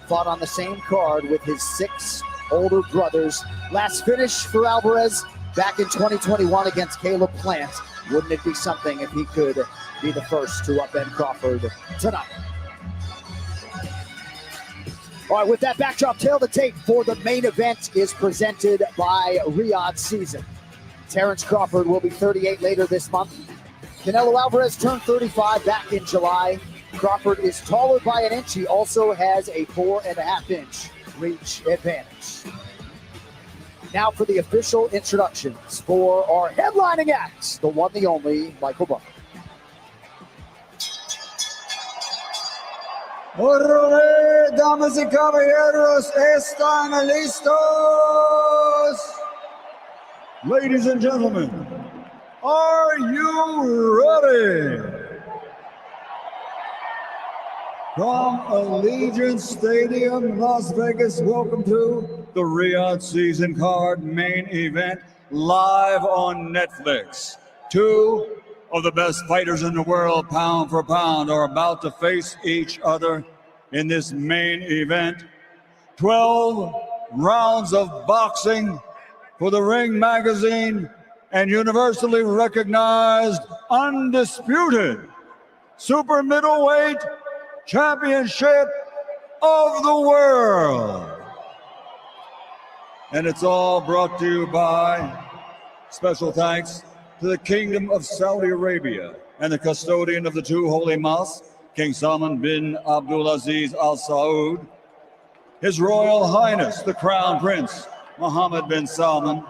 fought on the same card with his 6 older brothers. Last finish for Alvarez back in 2021 against Caleb Plant. Wouldn't it be something if he could be the first to upend Crawford tonight? All right, with that backdrop, tail the tape for the main event is presented by Riyadh Season. Terrence Crawford will be 38 later this month. Canelo Alvarez turned 35 back in July. Crawford is taller by an inch. He also has a 4.5-inch reach advantage. Now for the official introductions for our headlining acts, the one, the only, Michael Butler. Orale, damas y caballeros, están listos. Ladies and gentlemen, are you ready? From Allegiant Stadium, Las Vegas, welcome to the Riyadh Season Card main event, live on Netflix. 2 of the best fighters in the world, pound for pound, are about to face each other in this main event. 12 rounds of boxing for the Ring Magazine and universally recognized, undisputed super middleweight championship of the world. And it's all brought to you by special thanks to the Kingdom of Saudi Arabia and the custodian of the 2 holy mosques, King Salman bin Abdulaziz Al Saud, His Royal Highness the Crown Prince Mohammed bin Salman,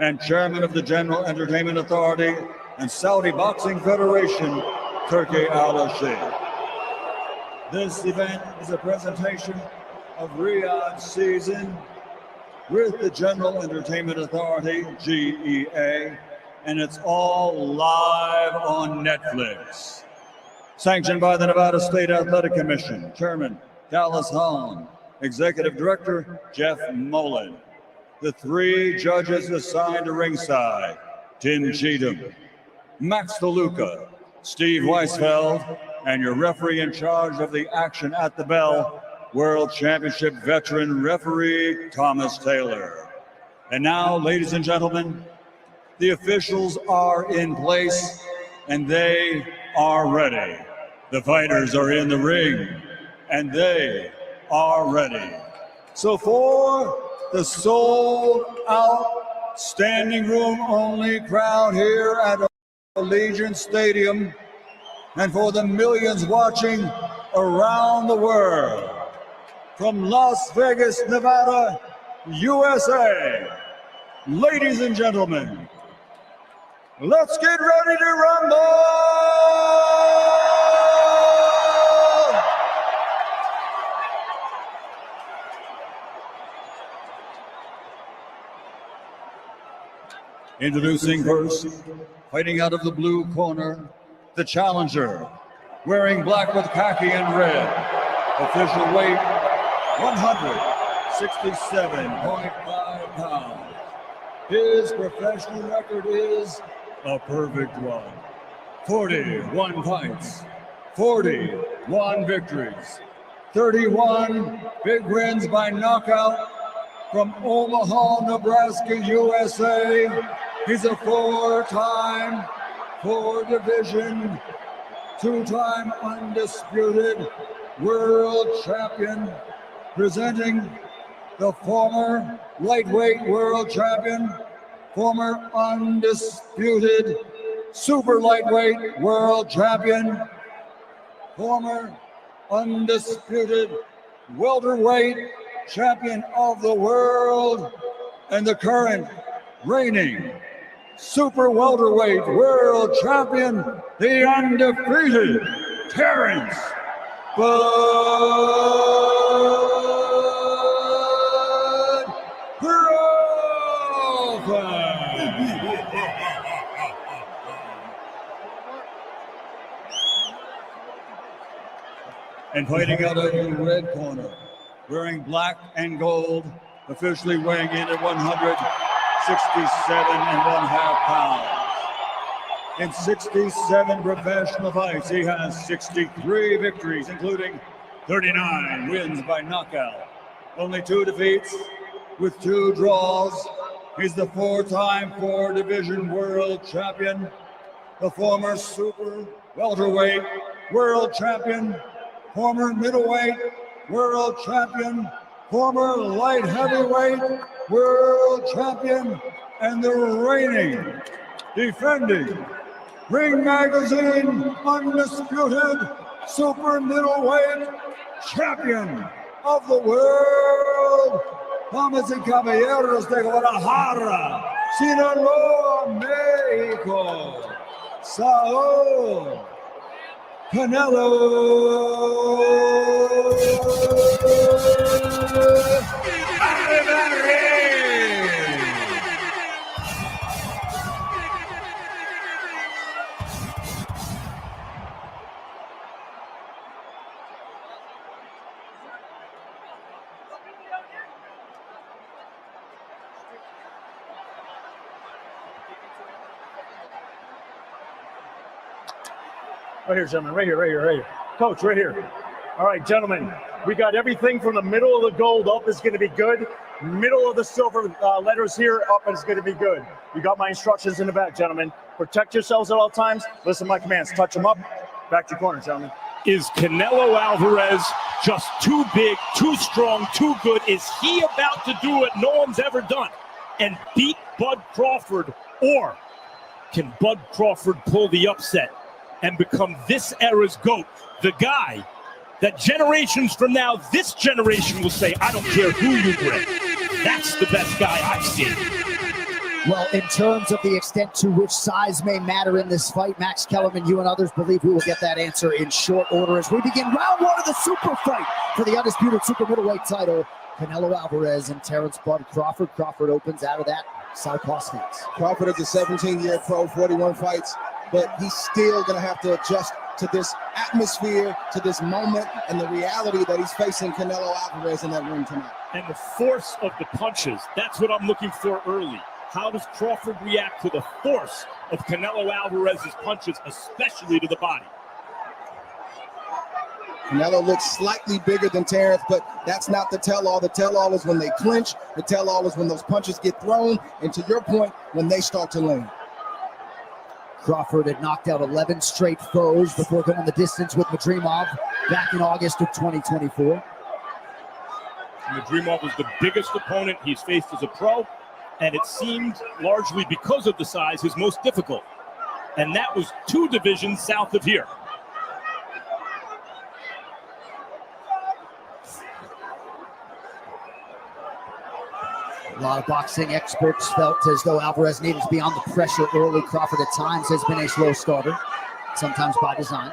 and Chairman of the General Entertainment Authority and Saudi Boxing Federation, Turki Al-Sheikh. This event is a presentation of Riyadh Season with the General Entertainment Authority, GEA, and it's all live on Netflix. Sanctioned by the Nevada State Athletic Commission, Chairman Dallas Holland, Executive Director Jeff Mullen. The 3 judges assigned to ringside, Tim Cheatham, Max DeLuca, Steve Weisfeld, and your referee in charge of the action at the bell, World Championship veteran referee Thomas Taylor. And now, ladies and gentlemen, the officials are in place and they are ready. The fighters are in the ring and they are ready. So for the sold-out standing room only crowd here at Allegiant Stadium, and for the millions watching around the world, from Las Vegas, Nevada, USA, ladies and gentlemen, let's get ready to rumble! Introducing first, fighting out of the blue corner, the challenger, wearing black with khaki and red, official weight 167.5 pounds. His professional record is a perfect one. 41 fights, 41 victories, 31 big wins by knockout. From Omaha, Nebraska, USA, he's a 4-time, 4-division, 2-time undisputed world champion, presenting the former lightweight world champion, former undisputed super lightweight world champion, former undisputed welterweight champion of the world, and the current reigning super welterweight world champion, the undefeated Terrence Bud Crawford. And fighting out of the red corner, wearing black and gold, officially weighing in at 167.5 pounds. In 67 professional fights, he has 63 victories, including 39 wins by knockout. Only 2 defeats with 2 draws. He's the 4-time 4-division world champion, the former super welterweight world champion, former middleweight world champion, former light heavyweight world champion, and the reigning, defending, Ring Magazine undisputed super middleweight champion of the world. Damas y caballeros de Guadalajara, Sinaloa, Mexico, Saúl Canelo Alvarez. Right here, gentlemen, right here. Coach, right here. All right, gentlemen, we got everything from the middle of the gold up is going to be good. Middle of the silver letters here up is going to be good. You got my instructions in the back, gentlemen. Protect yourselves at all times. Listen to my commands. Touch them up. Back to your corner, gentlemen. Is Canelo Alvarez just too big, too strong, too good? Is he about to do what no one's ever done and beat Bud Crawford? Or can Bud Crawford pull the upset and become this era's GOAT, the guy that generations from now, this generation will say, I don't care who you bring. That's the best guy I've seen. Well, in terms of the extent to which size may matter in this fight, Max Kellerman, you and others believe we will get that answer in short order as we begin round 1 of the super fight for the undisputed super middleweight title. Canelo Alvarez and Terrence Bud Crawford. Crawford opens out of that southpaw stance. Crawford is a 17-year pro, 41 fights, but he's still going to have to adjust to this atmosphere, to this moment, and the reality that he's facing Canelo Alvarez in that ring tonight. And the force of the punches, that's what I'm looking for early. How does Crawford react to the force of Canelo Alvarez's punches, especially to the body? Canelo looks slightly bigger than Terrence, but that's not the tell-all. The tell-all is when they clinch. The tell-all is when those punches get thrown, and to your point, when they start to land. Crawford had knocked out 11 straight foes before going the distance with Madrimov back in August of 2024. Madrimov was the biggest opponent he's faced as a pro, and it seemed largely because of the size his most difficult. And that was 2 divisions south of here. A lot of boxing experts felt as though Alvarez needed to be on the pressure early. Crawford at times has been a slow starter, sometimes by design.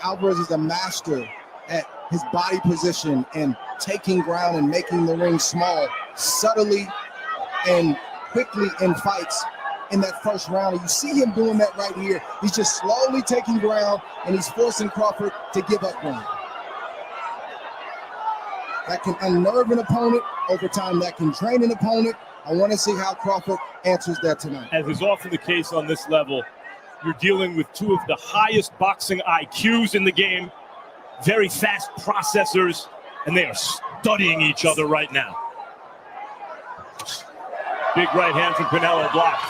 Alvarez is a master at his body position and taking ground and making the ring small, subtly and quickly in fights in that first round. And you see him doing that right here. He's just slowly taking ground and he's forcing Crawford to give up ground. That can unnerve an opponent over time. That can drain an opponent. I want to see how Crawford answers that tonight. As is often the case on this level, you're dealing with 2 of the highest boxing IQs in the game, very fast processors, and they are studying each other right now. Big right hand from Canelo blocked.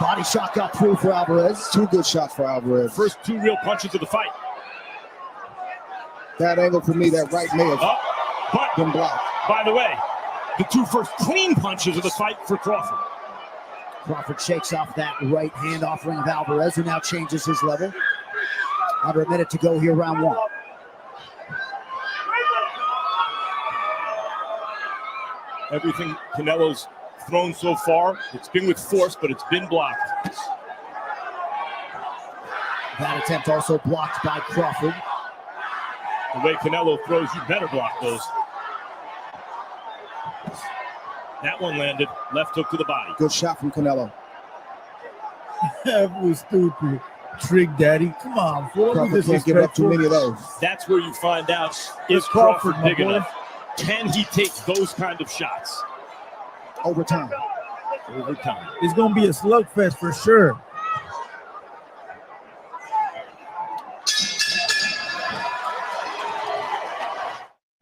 Body shot got through for Alvarez. 2 good shots for Alvarez. First 2 real punches of the fight. That angle for me, that right may have But been blocked. by the way, the 2 first clean punches of the fight for Crawford. Crawford shakes off that right hand offering of Alvarez, who now changes his level. Under a minute to go here, round 1. Everything Canelo's thrown so far, it's been with force, but it's been blocked. That attempt also blocked by Crawford. The way Canelo throws, you better block those. That one landed, left hook to the body. Good shot from Canelo. That was stupid. Trick Daddy. Come on, fool. Crawford can't give up too many of those. That's where you find out, is Crawford big enough? Can he take those kind of shots? Over time. Over time. It's going to be a slugfest for sure.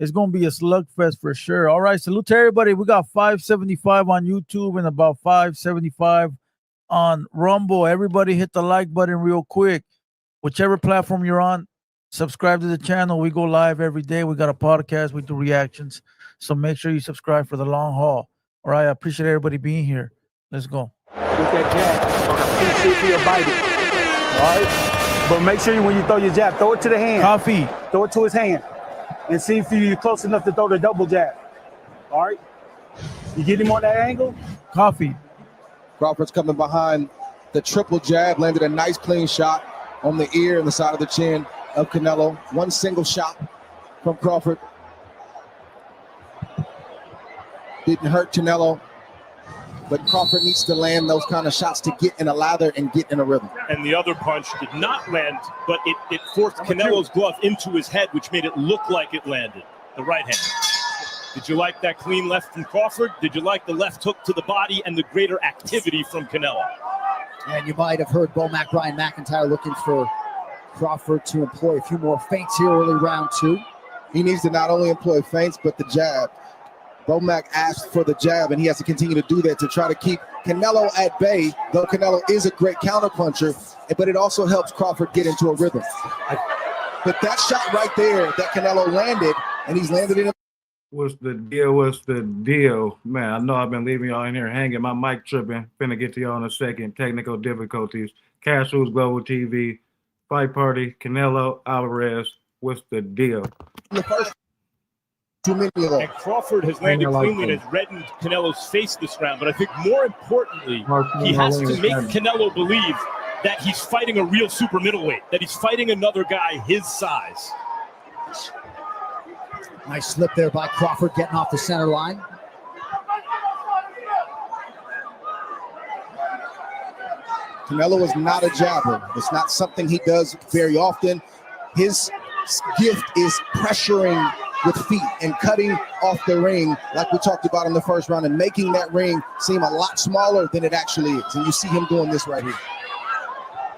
It's going to be a slugfest for sure. All right, salute to everybody. We got 575 on YouTube and about 575 on Rumble. Everybody hit the like button real quick. Whichever platform you're on, subscribe to the channel. We go live every day. We got a podcast. We do reactions. So make sure you subscribe for the long haul. All right, I appreciate everybody being here. Let's go. With that jab, see if he'll bite it. All right? But make sure when you throw your jab, throw it to the hand. Coffee. Throw it to his hand. And see if you're close enough to throw the double jab. All right? You get him on that angle? Coffee. Crawford's coming behind the triple jab, landed a nice clean shot on the ear and the side of the chin of Canelo. One single shot from Crawford. Didn't hurt Canelo, but Crawford needs to land those kind of shots to get in a lather and get in a rhythm. And the other punch did not land, but it forced Canelo's glove into his head, which made it look like it landed, the right hand. Did you like that clean left from Crawford? Did you like the left hook to the body and the greater activity from Canelo? And you might have heard Bomac Ryan McIntyre looking for Crawford to employ a few more feints here early round 2. He needs to not only employ feints, but the jab. Bomac asked for the jab, and he has to continue to do that to try to keep Canelo at bay, though Canelo is a great counterpuncher, but it also helps Crawford get into a rhythm. But that shot right there that Canelo landed, and he's landed in a... What's the deal? What's the deal? Man, I know I've been leaving y'all in here hanging. My mic tripping. Finna get to y'all in a second. Technical difficulties. Cash Rules Global TV. Fight Party. Canelo Alvarez. What's the deal? The first too many of them. And Crawford has landed cleanly and has reddened Canelo's face this round. But I think more importantly, he has to make Canelo believe that he's fighting a real super middleweight, that he's fighting another guy his size. Nice slip there by Crawford, getting off the center line. Canelo is not a jabber. It's not something he does very often. His gift is pressuring with feet and cutting off the ring like we talked about in the first round and making that ring seem a lot smaller than it actually is. And you see him doing this right here.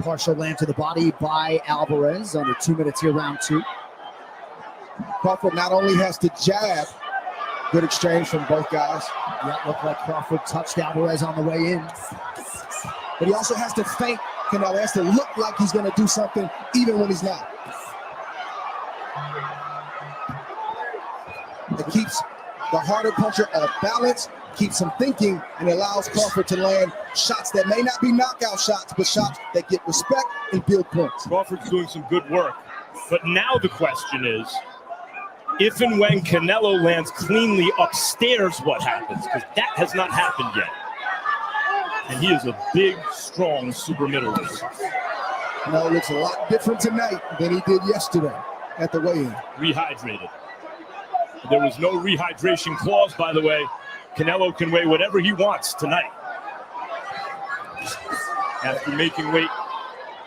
Partial land to the body by Alvarez. Under 2 minutes here, round 2. Crawford not only has to jab, good exchange from both guys. Yeah, looked like Crawford touched Alvarez on the way in. But he also has to feint Canelo. He has to look like he's going to do something even when he's not. It keeps the harder puncher off balance, keeps him thinking, and allows Crawford to land shots that may not be knockout shots, but shots that get respect and build points. Crawford's doing some good work. But now the question is, if and when Canelo lands cleanly upstairs, what happens? Because that has not happened yet. And he is a big, strong super middleweight. Canelo looks a lot different tonight than he did yesterday at the weigh-in. Rehydrated. There was no rehydration clause, by the way. Canelo can weigh whatever he wants tonight after making weight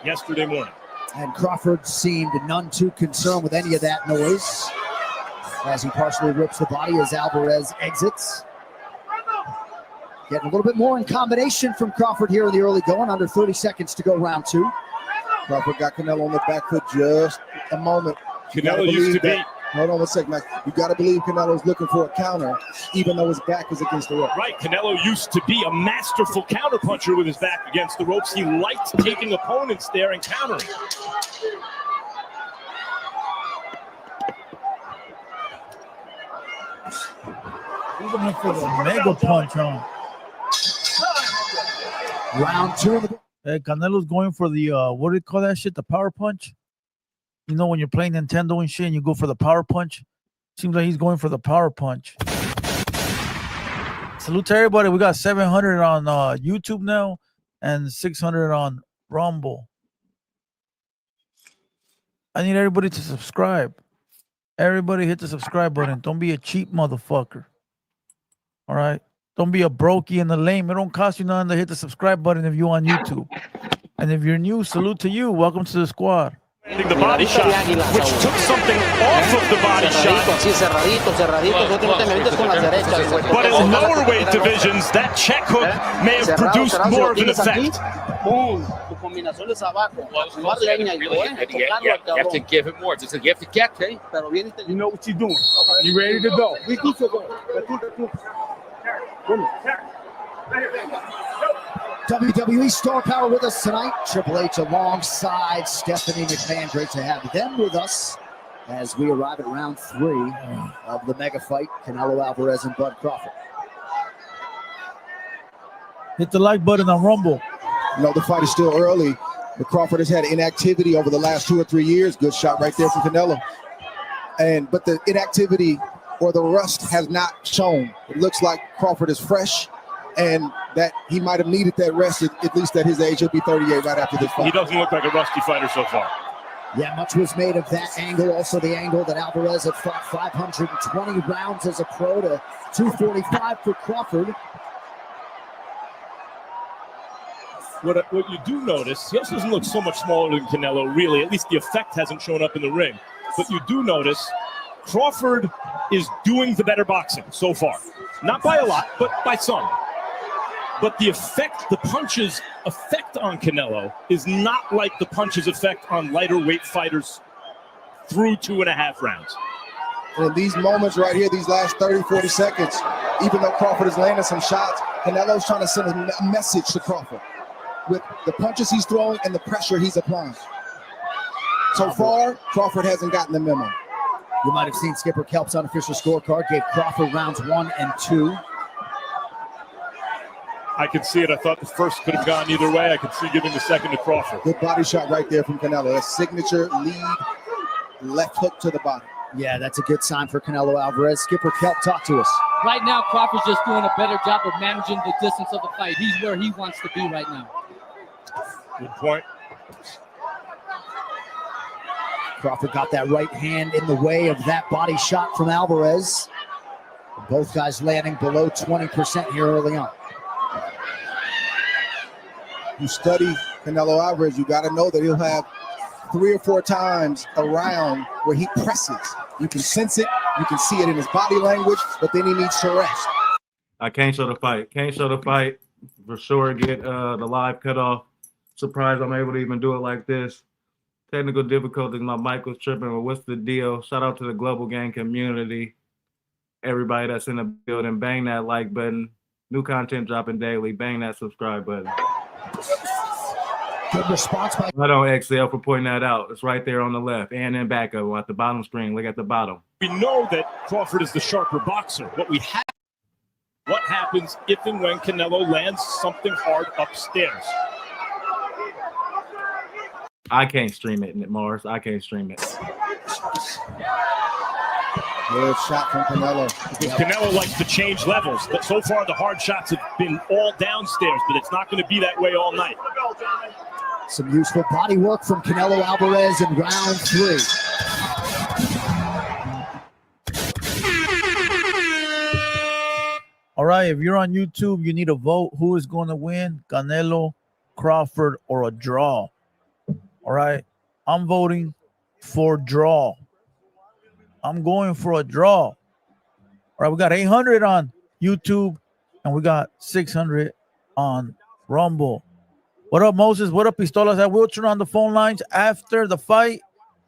yesterday morning. And Crawford seemed none too concerned with any of that noise as he partially rips the body as Alvarez exits. Getting a little bit more in combination from Crawford here in the early going. Under 30 seconds to go, round 2. Crawford got Canelo on the back foot just a moment. Canelo used to be... Hold on 1 second, Mike. You got to believe Canelo's looking for a counter, even though his back is against the rope. Right, Canelo used to be a masterful counterpuncher with his back against the ropes. He liked taking opponents there and countering. He's going for the mega punch on. Round 2. Hey, Canelo's going for the, what do you call that shit? The power punch? You know, when you're playing Nintendo and shit and you go for the power punch? Seems like he's going for the power punch. Salute to everybody. We got 700 on YouTube now and 600 on Rumble. I need everybody to subscribe. Everybody hit the subscribe button. Don't be a cheap motherfucker. All right? Don't be a brokey and a lame. It don't cost you nothing to hit the subscribe button if you're on YouTube. And if you're new, salute to you. Welcome to the squad. The body shot, which took something off of the body shot. But in lower weight divisions, that check hook may have produced more of an effect. You have to give it more. You have to get it. You know what you're doing. You ready to go? WWE Star Power with us tonight. Triple H alongside Stephanie McMahon. Great to have them with us as we arrive at round 3 of the mega fight, Canelo Alvarez and Bud Crawford. Hit the like button on Rumble. No, the fight is still early. But Crawford has had inactivity over the last 2 or 3 years. Good shot right there from Canelo. But the inactivity or the rust has not shown. It looks like Crawford is fresh, and that he might have needed that rest at least at his age. He'll be 38 right after this fight. He doesn't look like a rusty fighter so far. Yeah, much was made of that angle. Also the angle that Alvarez had fought 520 rounds as a pro to 245 for Crawford. What you do notice, he also doesn't look so much smaller than Canelo, really. At least the effect hasn't shown up in the ring. But you do notice Crawford is doing the better boxing so far. Not by a lot, but by some. But the effect, the punches' effect on Canelo is not like the punches' effect on lighter weight fighters through 2.5 rounds. And in these moments right here, these last 30, 40 seconds, even though Crawford is landing some shots, Canelo's trying to send a message to Crawford with the punches he's throwing and the pressure he's applying. So far, Crawford hasn't gotten the memo. You might have seen Skipper Kelp's unofficial scorecard, gave Crawford rounds 1 and 2. I could see it. I thought the first could have gone either way. I could see giving the second to Crawford. Good body shot right there from Canelo. A signature lead left hook to the body. Yeah, that's a good sign for Canelo Alvarez. Skipper Kelp, talk to us. Right now, Crawford's just doing a better job of managing the distance of the fight. He's where he wants to be right now. Good point. Crawford got that right hand in the way of that body shot from Alvarez. Both guys landing below 20% here early on. You study Canelo Alvarez, you got to know that he'll have 3 or 4 times a round where he presses. You can sense it, you can see it in his body language, but then he needs to rest. I can't show the fight. Can't show the fight. For sure, get the live cut off. Surprised I'm able to even do it like this. Technical difficulties. My mic was tripping, but what's the deal? Shout out to the Global Gang community. Everybody that's in the building, bang that like button. New content dropping daily. Bang that subscribe button. Good response by I don't excel for pointing that out. It's right there on the left and in back of at the bottom screen. Look at the bottom. We know that Crawford is the sharper boxer. What happens if and when Canelo lands something hard upstairs? I can't stream it, Morris. I can't stream it. Good shot from Canelo. Canelo likes to change levels. But so far, the hard shots have been all downstairs, but it's not going to be that way all night. Some useful body work from Canelo Alvarez in round 3. All right, if you're on YouTube, you need to vote who is going to win, Canelo, Crawford, or a draw. All right, I'm voting for draw. I'm going for a draw. All right, we got 800 on YouTube, and we got 600 on Rumble. What up, Moses? What up, Pistolas? I will turn on the phone lines after the fight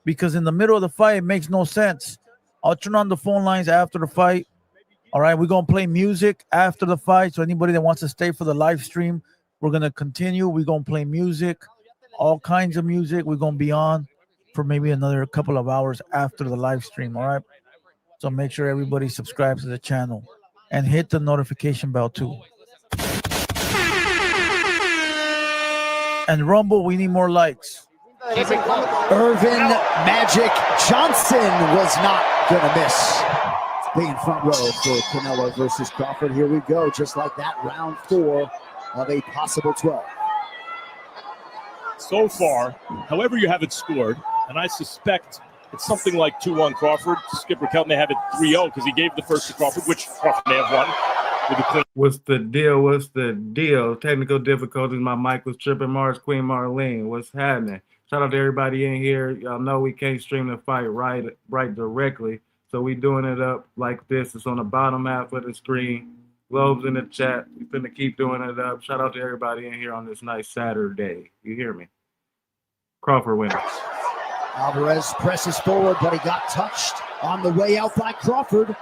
because in the middle of the fight, it makes no sense. I'll turn on the phone lines after the fight. All right, we're going to play music after the fight. So anybody that wants to stay for the live stream, we're going to continue. We're going to play music, all kinds of music. We're going to be on for maybe another couple of hours after the live stream, all right? So make sure everybody subscribes to the channel and hit the notification bell too. And Rumble, we need more likes. Irvin Magic Johnson was not going to miss. Being front row for Canelo versus Crawford. Here we go, just like that, round 4 of a possible 12. So far, however you have it scored, and I suspect it's something like 2-1 Crawford. Skipper Kelp may have it 3-0 because he gave the first to Crawford, which Crawford may have won. With a clean. What's the deal? What's the deal? Technical difficulties. My mic was tripping. Mars, Queen Marlene. What's happening? Shout out to everybody in here. Y'all know we can't stream the fight right directly, so we doing it up like this. It's on the bottom half of the screen. Globes in the chat. We finna keep doing it up. Shout out to everybody in here on this nice Saturday. You hear me? Crawford wins. Alvarez presses forward, but he got touched on the way out by Crawford.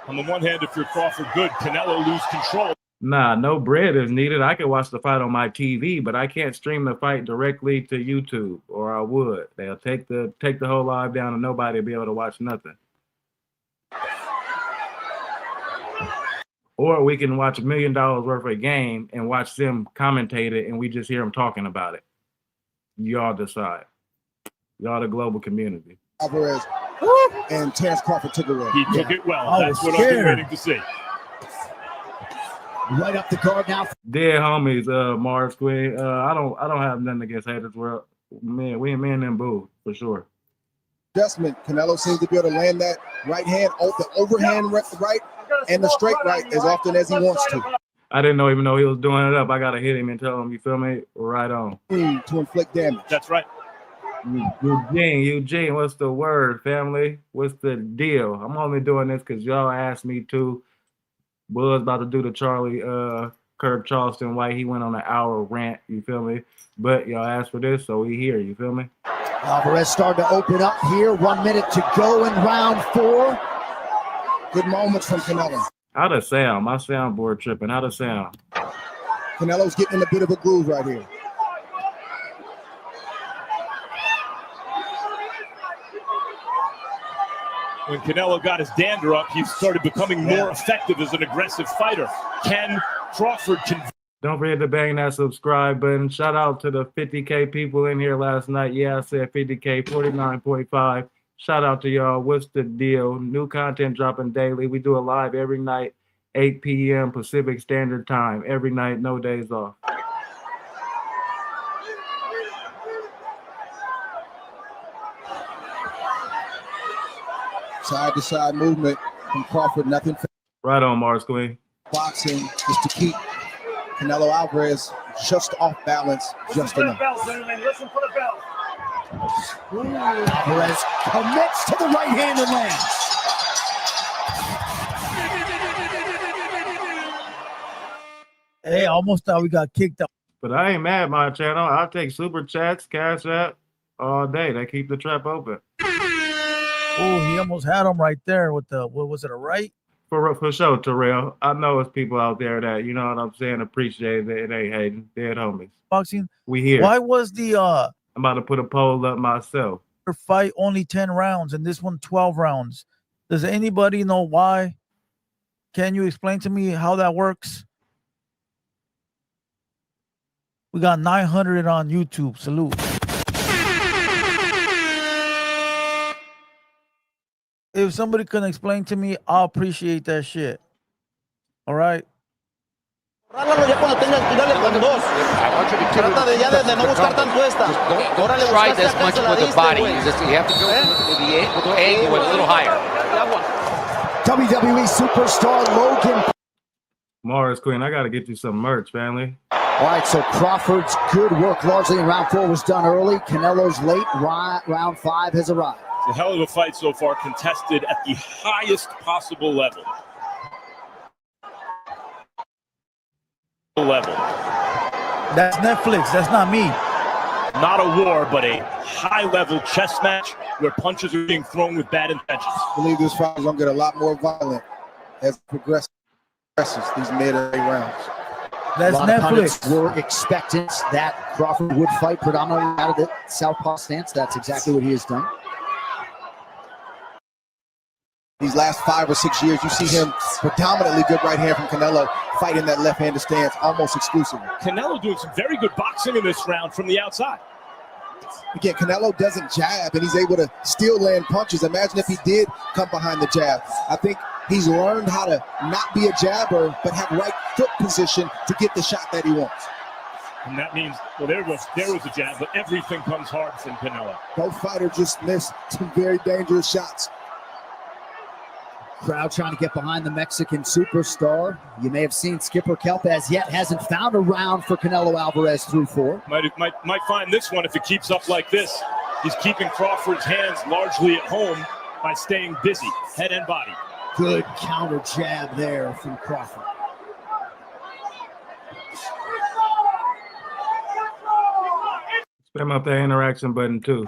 On the one hand, if you're Crawford good, Canelo lose control. Nah, no bread is needed. I can watch the fight on my TV, but I can't stream the fight directly to YouTube, or I would. They'll take the whole live down and nobody will be able to watch nothing. Or we can watch $1 million worth of a game and watch them commentate it and we just hear them talking about it. Y'all decide. Y'all the global community. Alvarez and Terrence Crawford took it away. He took it well. That's what I've been waiting to see. Right up the guard now. Dead homies, Mars Queen. I don't have nothing against haters. World. Man, we and them boo for sure. Adjustment. Canelo seems to be able to land that right hand, the overhand right, and the straight right as often as he wants to. I didn't even know he was doing it up. I gotta hit him and tell him, you feel me? Right on. To inflict damage. That's right. Eugene, what's the word, family? What's the deal? I'm only doing this because y'all asked me to. Was about to do the Kirk Charlieston White. He went on an hour rant, you feel me? But y'all asked for this, so we here, you feel me? Alvarez starting to open up here. 1 minute to go in round 4. Good moments from Canelo. How to sound? My soundboard tripping. How to sound? Canelo's getting in a bit of a groove right here. When Canelo got his dander up, he started becoming more effective as an aggressive fighter. Can Crawford Don't forget to bang that subscribe button. Shout out to the 50K people in here last night. Yeah, I said 50K, 49.5. Shout out to y'all. What's the deal? New content dropping daily. We do a live every night, 8 p.m. Pacific Standard Time. Every night, no days off. Side-to-side movement from Crawford. Nothing. Right on, Mars Queen. Boxing just to keep Canelo Alvarez just off balance, just enough. Listen for the bell. Alvarez commits to the right hand and lands. Hey, almost thought we got kicked out. But I ain't mad, my channel. I'll take super chats, cash app all day. They keep the trap open. Oh, he almost had him right there with the, what was it, a right? For sure, Terrell. I know it's people out there that, you know what I'm saying, appreciate it. It ain't hating. Dead homies. Boxing. We here. Why was the I'm about to put a poll up myself. fight only 10 rounds and this one 12 rounds? Does anybody know why? Can you explain to me how that works? We got 900 on YouTube. Salute. If somebody can explain to me, I'll appreciate that shit. All right. Ralo ya cuando tengas tirarle con dos. Trata de ya de no buscar tanto esta. Órale, try this much with the body. You have to go with the angle a little higher. WWE superstar Logan. Morris Queen, I got to get you some merch, family. All right, so Crawford's good work largely in round 4 was done early. Canelo's late. Round 5 has arrived. It's a hell of a fight so far, contested at the highest possible level. That's Netflix. That's not me. Not a war, but a high-level chess match where punches are being thrown with bad intentions. I believe this fight is going to get a lot more violent as it progresses these mid-8 rounds. That's Netflix. Were expectant that Crawford would fight predominantly out of the southpaw stance. That's exactly what he has done. These last 5 or 6 years, you see him predominantly good right hand from Canelo fighting that left-handed stance almost exclusively. Canelo doing some very good boxing in this round from the outside. Again, Canelo doesn't jab, and he's able to still land punches. Imagine if he did come behind the jab. I think he's learned how to not be a jabber, but have right foot position to get the shot that he wants. And that means, well, there was a jab, but everything comes hard from Canelo. Both fighters just missed some very dangerous shots. Crowd trying to get behind the Mexican superstar. You may have seen Skipper Kelp as yet hasn't found a round for Canelo Alvarez through 4. Might find this one if it keeps up like this. He's keeping Crawford's hands largely at home by staying busy, head and body. Good counter jab there from Crawford. Spam up that interaction button too.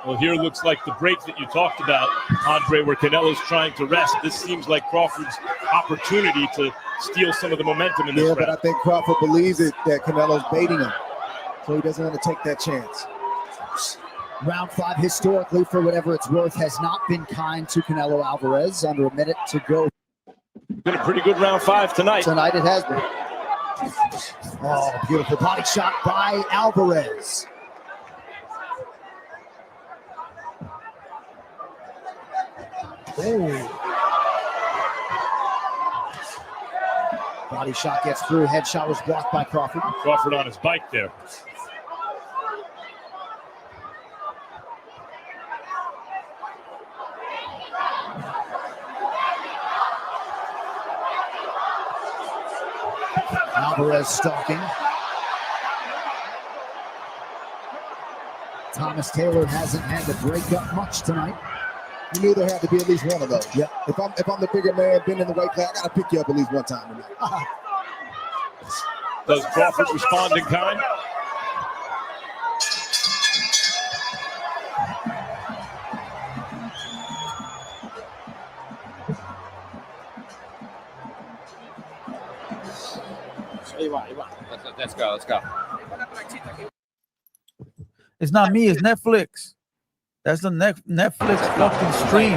Well, here looks like the break that you talked about, Andre, where Canelo's trying to rest. This seems like Crawford's opportunity to steal some of the momentum in this round. But I think Crawford believes it that Canelo's baiting him, so he doesn't want to take that chance. Round 5, historically, for whatever it's worth, has not been kind to Canelo Alvarez. Under a minute to go. Been a pretty good round 5 tonight. Tonight it has been. Oh, beautiful body shot by Alvarez. Body shot gets through. Head shot was blocked by Crawford. Crawford on his bike there. Alvarez stalking. Thomas Taylor hasn't had to break up much tonight. You knew there had to be at least one of those. Yeah. If I'm the bigger man, been in the weight class, I gotta pick you up at least one time tonight. Does Crawford respond in kind? Let's go. Let's go. It's not me. It's Netflix. That's the Netflix fucking stream.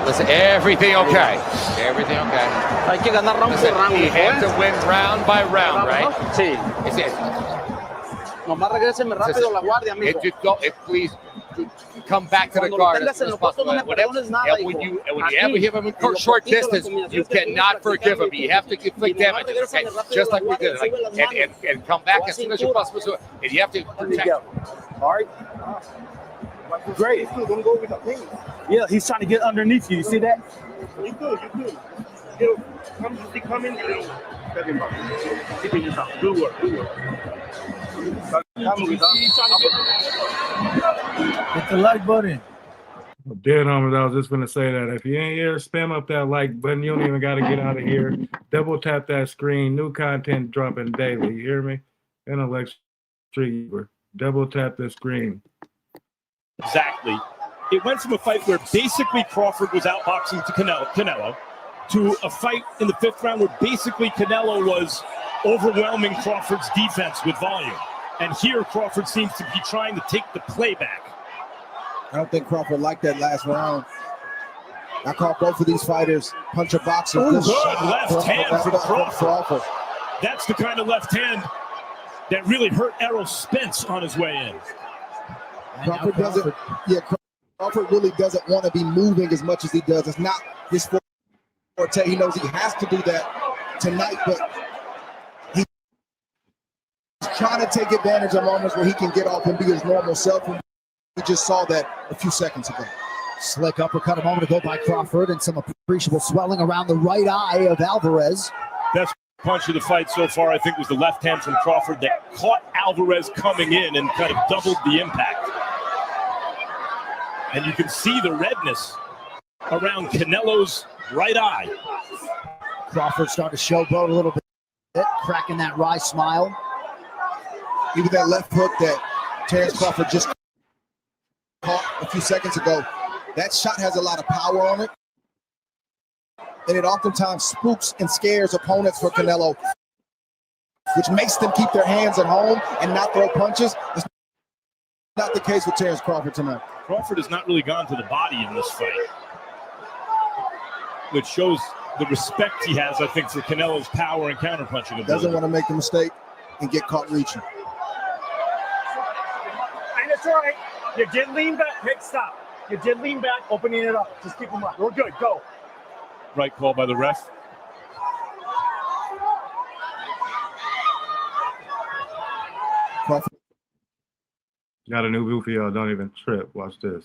Listen, everything okay. Everything okay. Hay que ganar round por round. You have to win round by round, right? Sí. It's it. Nomás regréseme rápido la guardia, amigo. Please come back to the guard as soon as possible. And when you ever hit him in short distance, you cannot forgive him. You have to inflict damage, okay? Just like we did. And come back as soon as you possibly do it. And you have to protect. All right. Great. Don't go with the pain. Yeah, he's trying to get underneath you. You see that? You could. Come in. Good work. Hit the like button. Dead homies, I was just gonna say that if you ain't here, spam up that like button. You don't even gotta get out of here. Double tap that screen. New content dropping daily. You hear me? Intellectual streamer. Double tap the screen. Exactly. It went from a fight where basically Crawford was outboxing to Canelo to a fight in the 5th round where basically Canelo was overwhelming Crawford's defense with volume. And here Crawford seems to be trying to take the play back. I don't think Crawford liked that last round. I call both of these fighters puncher boxers. Good left hand from Crawford. That's the kind of left hand that really hurt Errol Spence on his way in. Crawford really doesn't want to be moving as much as he does. It's not his forte. He knows he has to do that tonight, but he's trying to take advantage of moments where he can get off and be his normal self. And we just saw that a few seconds ago. Slick uppercut a moment ago by Crawford and some appreciable swelling around the right eye of Alvarez. Best punch of the fight so far, I think, was the left hand from Crawford that caught Alvarez coming in and kind of doubled the impact. And you can see the redness around Canelo's right eye. Crawford starting to showboat a little bit, cracking that wry smile. Even that left hook that Terrence Crawford just caught a few seconds ago, that shot has a lot of power on it. And it oftentimes spooks and scares opponents for Canelo, which makes them keep their hands at home and not throw punches. It's not the case with Terrence Crawford tonight. Crawford has not really gone to the body in this fight, which shows the respect he has, I think, for Canelo's power and counterpunching ability. Doesn't want to make the mistake and get caught reaching. And it's all right. You did lean back. Hey, stop. You did lean back, opening it up. Just keep them up. We're good. Go. Right call by the ref. Got a new view for y'all. Don't even trip. Watch this.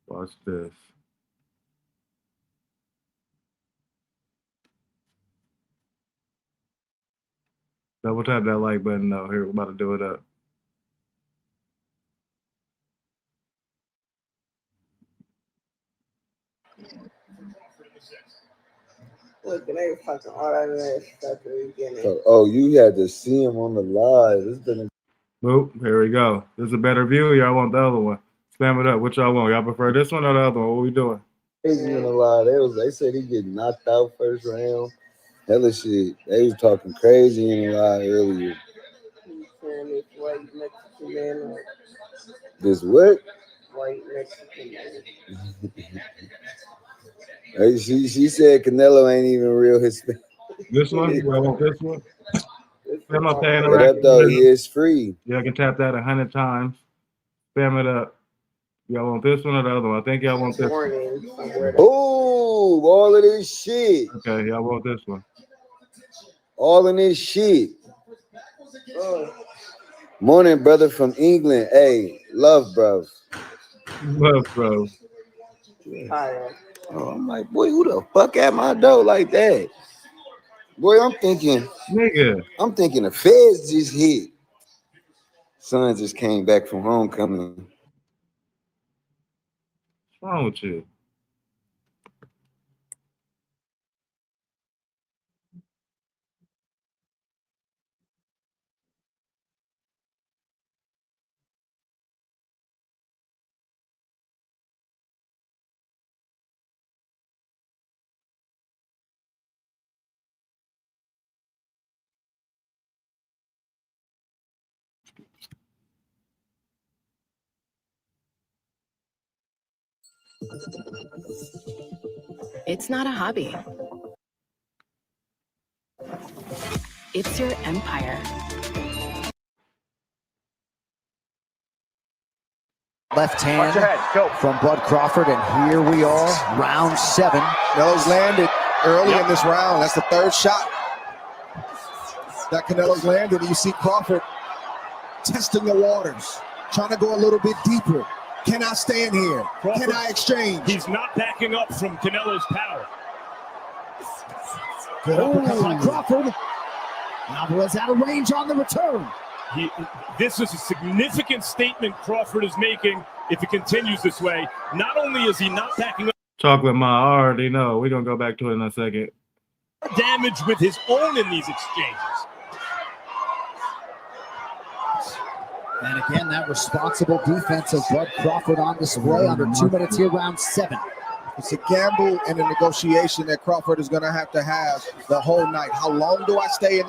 Watch this. Double tap that like button though. Here, we're about to do it up. Look, they fucking all that ass stuff at the beginning. Oh, you had to see him on the live. It's been Boop, here we go. This is a better view. Y'all want the other one? Spam it up. What y'all want? Y'all prefer this one or the other one? What we doing? crazy on the live. They said he get knocked out first round. Hella shit. They was talking crazy in the live earlier. This what? White Mexican man. Hey, she said Canelo ain't even real Hispanic. This one? I want this one. Spam up that What up, though? Yeah, it's free. Y'all can tap that 100 times. Spam it up. Y'all want this one or the other one? I think y'all want this one. Ooh, all of this shit. Okay, y'all want this one. All of this shit. Morning, brother from England. Hey, love, bro. Love, bro. Oh, I'm like, boy, who the fuck at my door like that? Boy, I'm thinking, nigga. I'm thinking the feds just hit. Son just came back from homecoming. What's wrong with you? It's not a hobby. It's your empire. Left hand from Bud Crawford, and here we are, round 7. Canelo's landed early in this round. That's the third shot that Canelo's landed. You see Crawford testing the waters, trying to go a little bit deeper. Can I stand here? Crawford, can I exchange? He's not backing up from Canelo's power. Good uppercut by Crawford. Alvarez out of range on the return. This is a significant statement Crawford is making if it continues this way. Not only is he not backing up. Chocolate Ma, I already know. We're going to go back to it in a second. Damage with his own in these exchanges. And again, that responsible defense of Bud Crawford on display under 2 minutes here, round 7. It's a gamble and a negotiation that Crawford is going to have the whole night. How long do I stay in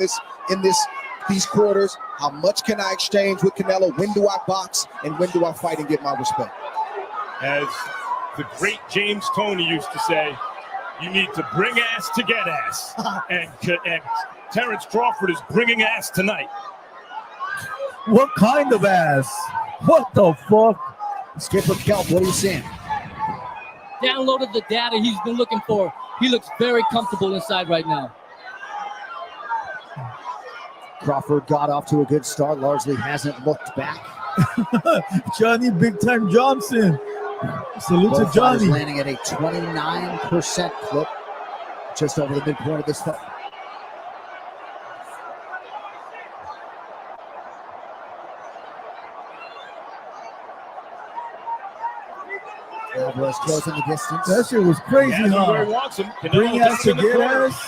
these quarters? How much can I exchange with Canelo? When do I box? And when do I fight and get my respect? As the great James Toney used to say, you need to bring ass to get ass. and Terrence Crawford is bringing ass tonight. What kind of ass? What the fuck? Skipper Kelp, what are you seeing? Downloaded the data he's been looking for. He looks very comfortable inside right now. Crawford got off to a good start, largely hasn't looked back. Johnny Big Time Johnson. Salute to Johnny. Landing at a 29% clip, just over the midpoint of this fight. Alvarez closing the distance. That shit was crazy, Where he huh? wants him. Bring ass to get ass.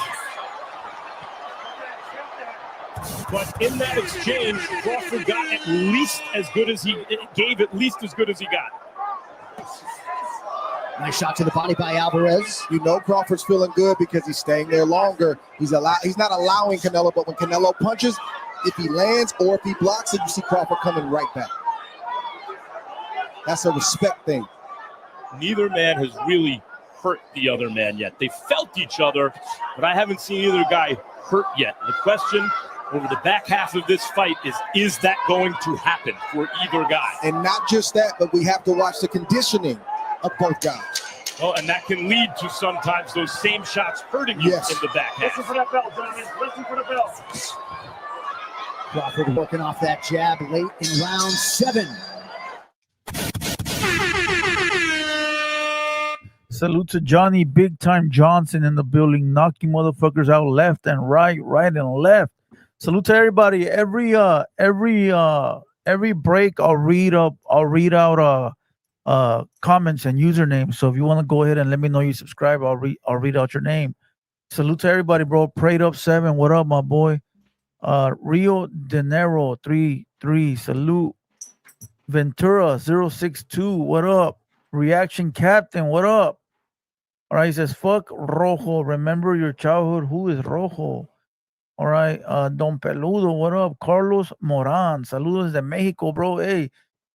But in that exchange, Crawford got at least as good as he gave, at least as good as he got. Nice shot to the body by Alvarez. You know Crawford's feeling good because he's staying there longer. He's not allowing Canelo, but when Canelo punches, if he lands or if he blocks it, you see Crawford coming right back. That's a respect thing. Neither man has really hurt the other man yet. They felt each other, but I haven't seen either guy hurt yet. The question over the back half of this fight is that going to happen for either guy? And not just that, but we have to watch the conditioning of both guys. Oh, and that can lead to sometimes those same shots hurting you in the back half. Listen for that bell, gentlemen. Listen for the bell. Crawford working off that jab late in round 7. Salute to Johnny Big Time Johnson in the building, knocking motherfuckers out left and right and left. Salute to everybody. Every break I'll read out comments and usernames. So if you want to go ahead and let me know you subscribe, I'll read out your name. Salute to everybody, bro. Prayed Up 7. What up, my boy? Rio De Niro 3. Salute. Ventura 062. What up? Reaction Captain. What up? All right, he says, fuck Rojo. Remember your childhood. Who is Rojo? All right, Don Peludo, what up? Carlos Moran, saludos de Mexico, bro. Hey,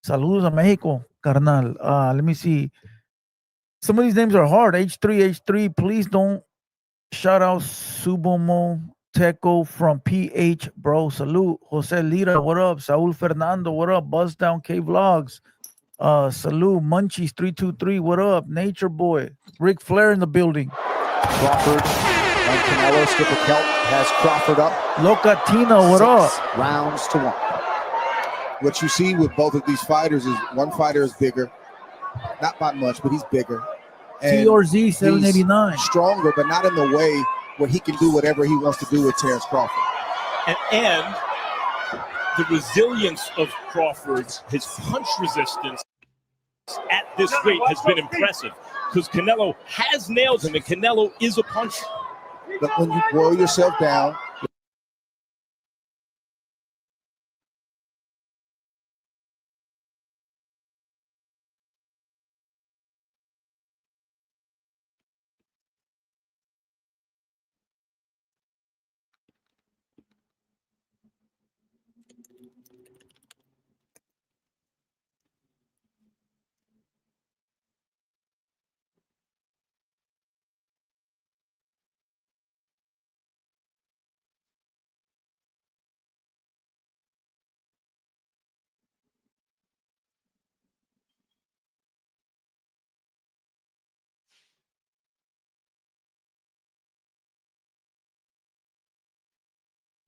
saludos a Mexico, carnal. Let me see. Some of these names are hard. H3, please don't shout out Subomo Teco from PH, bro. Salute. Jose Lira, what up? Saul Fernando, what up? Buzz Down K Vlogs. Salute. Munchies 323, what up? Nature Boy. Ric Flair in the building. Crawford and Canelo. Skipper Kelp has Crawford up. Locatina, what up? 6 rounds to 1. What you see with both of these fighters is one fighter is bigger, not by much, but he's bigger. TRZ 789. He's stronger, but not in the way where he can do whatever he wants to do with Terrence Crawford. And the resilience of Crawford's, his punch resistance at this weight has been impressive because Canelo has nailed him, and Canelo is a puncher. But when you boil yourself down,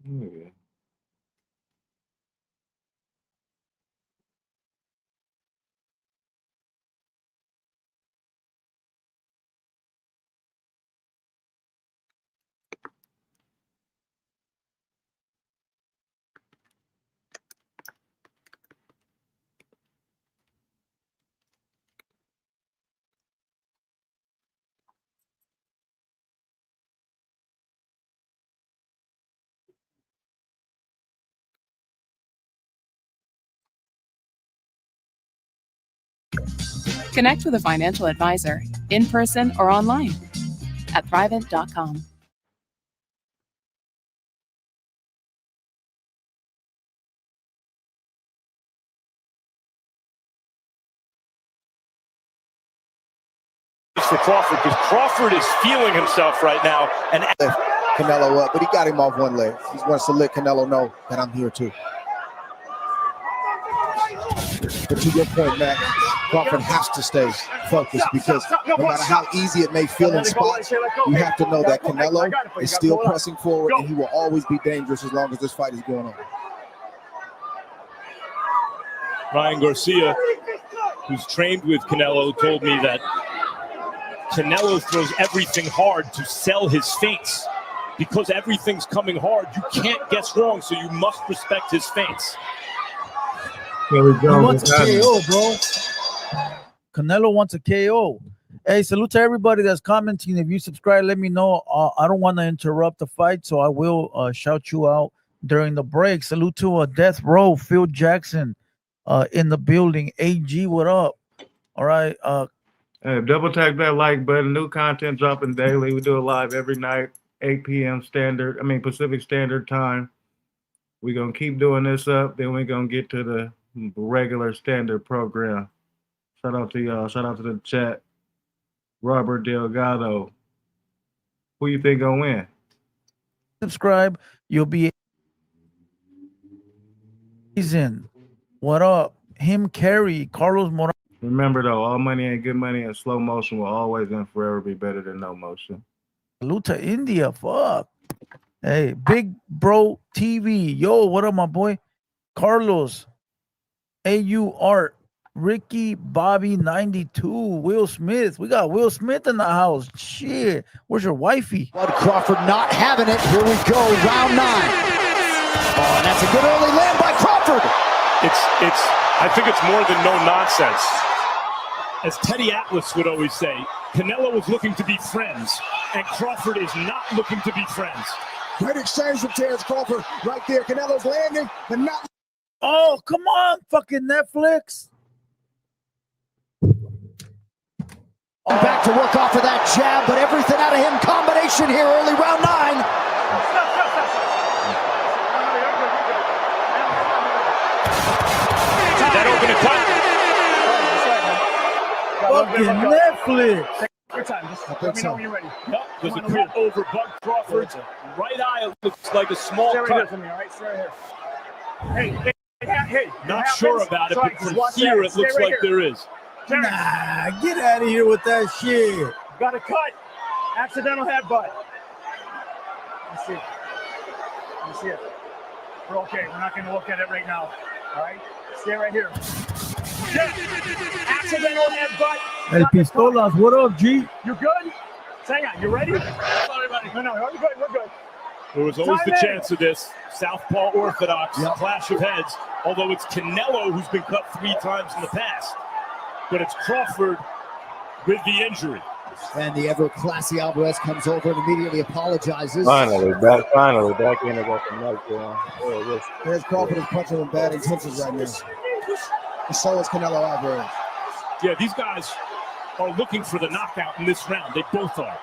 Yeah. Connect with a financial advisor in person or online at Thrivent.com. For Crawford, because Crawford is feeling himself right now. And Canelo up, but he got him off one leg. He wants to let Canelo know that I'm here too. But to your point, Matt, Crawford has to stay focused because no matter how easy it may feel in spots, you have to know that Canelo is still pressing forward and he will always be dangerous as long as this fight is going on. Ryan Garcia, who's trained with Canelo, told me that Canelo throws everything hard to sell his feints. Because everything's coming hard, you can't guess wrong, so you must respect his feints. He wants a KO, bro. Canelo wants a KO. Hey, salute to everybody that's commenting. If you subscribe, let me know. I don't want to interrupt the fight, so I will shout you out during the break. Salute to Death Row, Phil Jackson in the building. AG, what up? All right. Hey, double tap that like button. New content dropping daily. We do it live every night, 8 p.m. Pacific Standard Time. We're going to keep doing this up. Then we're going to get to the regular standard program. Shout out to y'all. Shout out to the chat. Robert Delgado. Who you think going to win? Subscribe. You'll be in. What up? Him Carey, Carlos Moran. Remember, though, all money ain't good money, and slow motion will always and forever be better than no motion. Salute to India. Fuck. Hey, Big Bro TV. Yo, what up, my boy? Carlos, AU Art, Ricky, Bobby 92, Will Smith. We got Will Smith in the house. Shit. Where's your wifey? Bud Crawford not having it. Here we go, round 9. Oh, and that's a good early land by Crawford. I think it's more than no nonsense. As Teddy Atlas would always say, Canelo is looking to be friends, and Crawford is not looking to be friends. Great exchange from Terrence Crawford right there. Canelo's landing, but not. Oh, come on, fucking Netflix. Back to work off of that jab, but everything out of him. Combination here, early round 9. That open Fucking Netflix. Take your time. Just let me know when you're ready. Yep, there's a cut over Bud Crawford's right eye. It looks like a small Stay right here cut. for me, all right? Stay right here. Hey. Not sure about it, but from here it looks like there is. Nah, get out of here with that shit. Got a cut. Accidental headbutt. Let's see. Let me see it. We're okay. We're not going to look at it right now. All right? Stay right here. Yeah. Accidental headbutt. El Pistolas, what up, G? You good? Hang on. You ready? Sorry, buddy. No, we're good. We're good. There was always the chance of this. Southpaw Orthodox clash of heads, although it's Canelo who's been cut 3 times in the past. But it's Crawford with the injury. And the ever classy Alvarez comes over and immediately apologizes. Finally, back in and got the neck down. There's Crawford is punching with bad intentions right now. And so is Canelo Alvarez. Yeah, these guys are looking for the knockout in this round. They both are.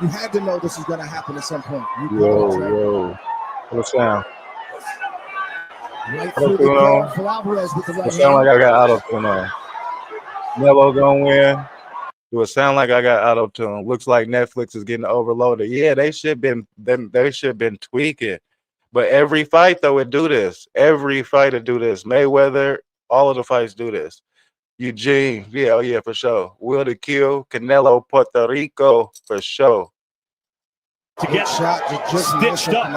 You had to know this is going to happen at some point. Yo. What's down? Right through the guard for Alvarez with the right hand. Sound like I got auto-tune on. Canelo gonna win. Do it sound like I got auto-tune? Looks like Netflix is getting overloaded. Yeah, they should been tweaking. But every fight though it do this. Every fighter do this. Mayweather, all of the fights do this. Eugene, yeah, for sure. Will to kill, Canelo, Puerto Rico, for sure. To get stitched up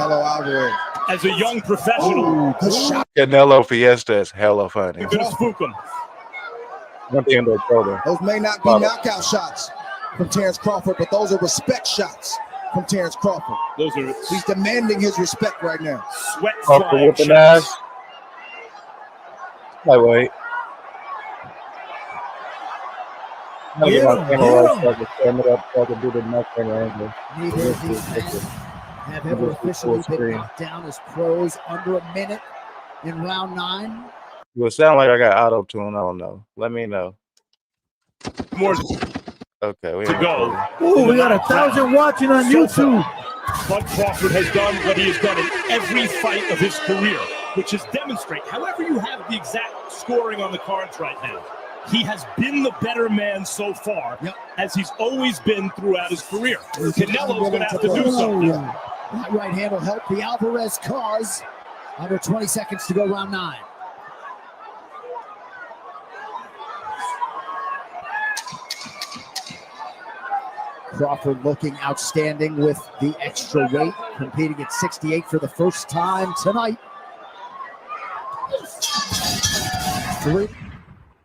as a young professional. Canelo Fiesta is hella funny. You're gonna spook him. Those may not be knockout shots from Terrence Crawford, but those are respect shots from Terrence Crawford. He's demanding his respect right now. Sweat Crawford with the ass. Wait. I'm gonna get my camera right so I can stand it up so I can do the neck finger angle. Neither of these men have ever officially been knocked down as pros under a minute in round 9. It will sound like I got auto-tune. I don't know. Let me know. More okay, we to go. Ooh, we got 1,000 watching on YouTube. Bud Crawford has done what he has done in every fight of his career, which is demonstrate, however you have the exact scoring on the cards right now, he has been the better man so far, as he's always been throughout his career. Canelo's going to have to do something. That right hand will help the Alvarez cause. Under 20 seconds to go, round 9. Crawford looking outstanding with the extra weight, competing at 68 for the first time tonight.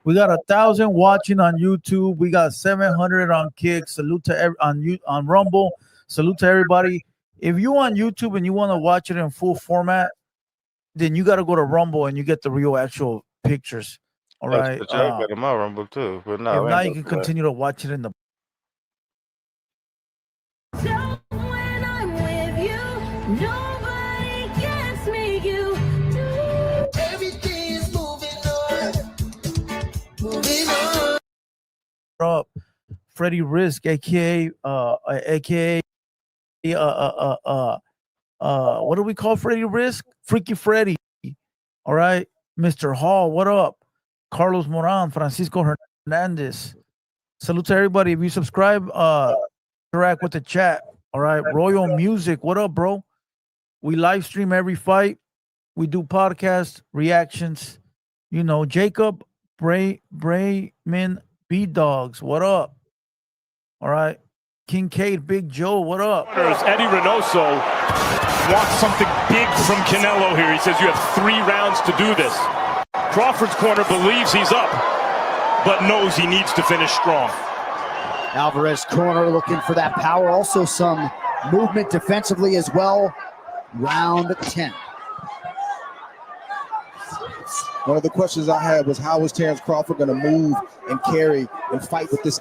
We got 1,000 watching on YouTube. We got 700 on Kick. Salute to on Rumble. Salute to everybody. If you on YouTube and you want to watch it in full format, then you got to go to Rumble and you get the real actual pictures. All right. I got my Rumble too, but no. If not, you can continue to watch it in the. Up, Freddie Risk, aka what do we call Freddie Risk? Freaky Freddy. All right, Mr. Hall, what up? Carlos Moran, Francisco Hernandez. Salute to everybody. If you subscribe, interact with the chat. All right, Royal Music, what up, bro? We live stream every fight. We do podcasts, reactions. You know, Jacob Brayman. B-Dogs, what up? All right. Kincaid, Big Joe, what up? Eddie Reynoso wants something big from Canelo here. He says you have 3 rounds to do this. Crawford's corner believes he's up, but knows he needs to finish strong. Alvarez corner looking for that power. Also some movement defensively as well. Round 10. One of the questions I had was, how is Terrence Crawford going to move and carry and fight with this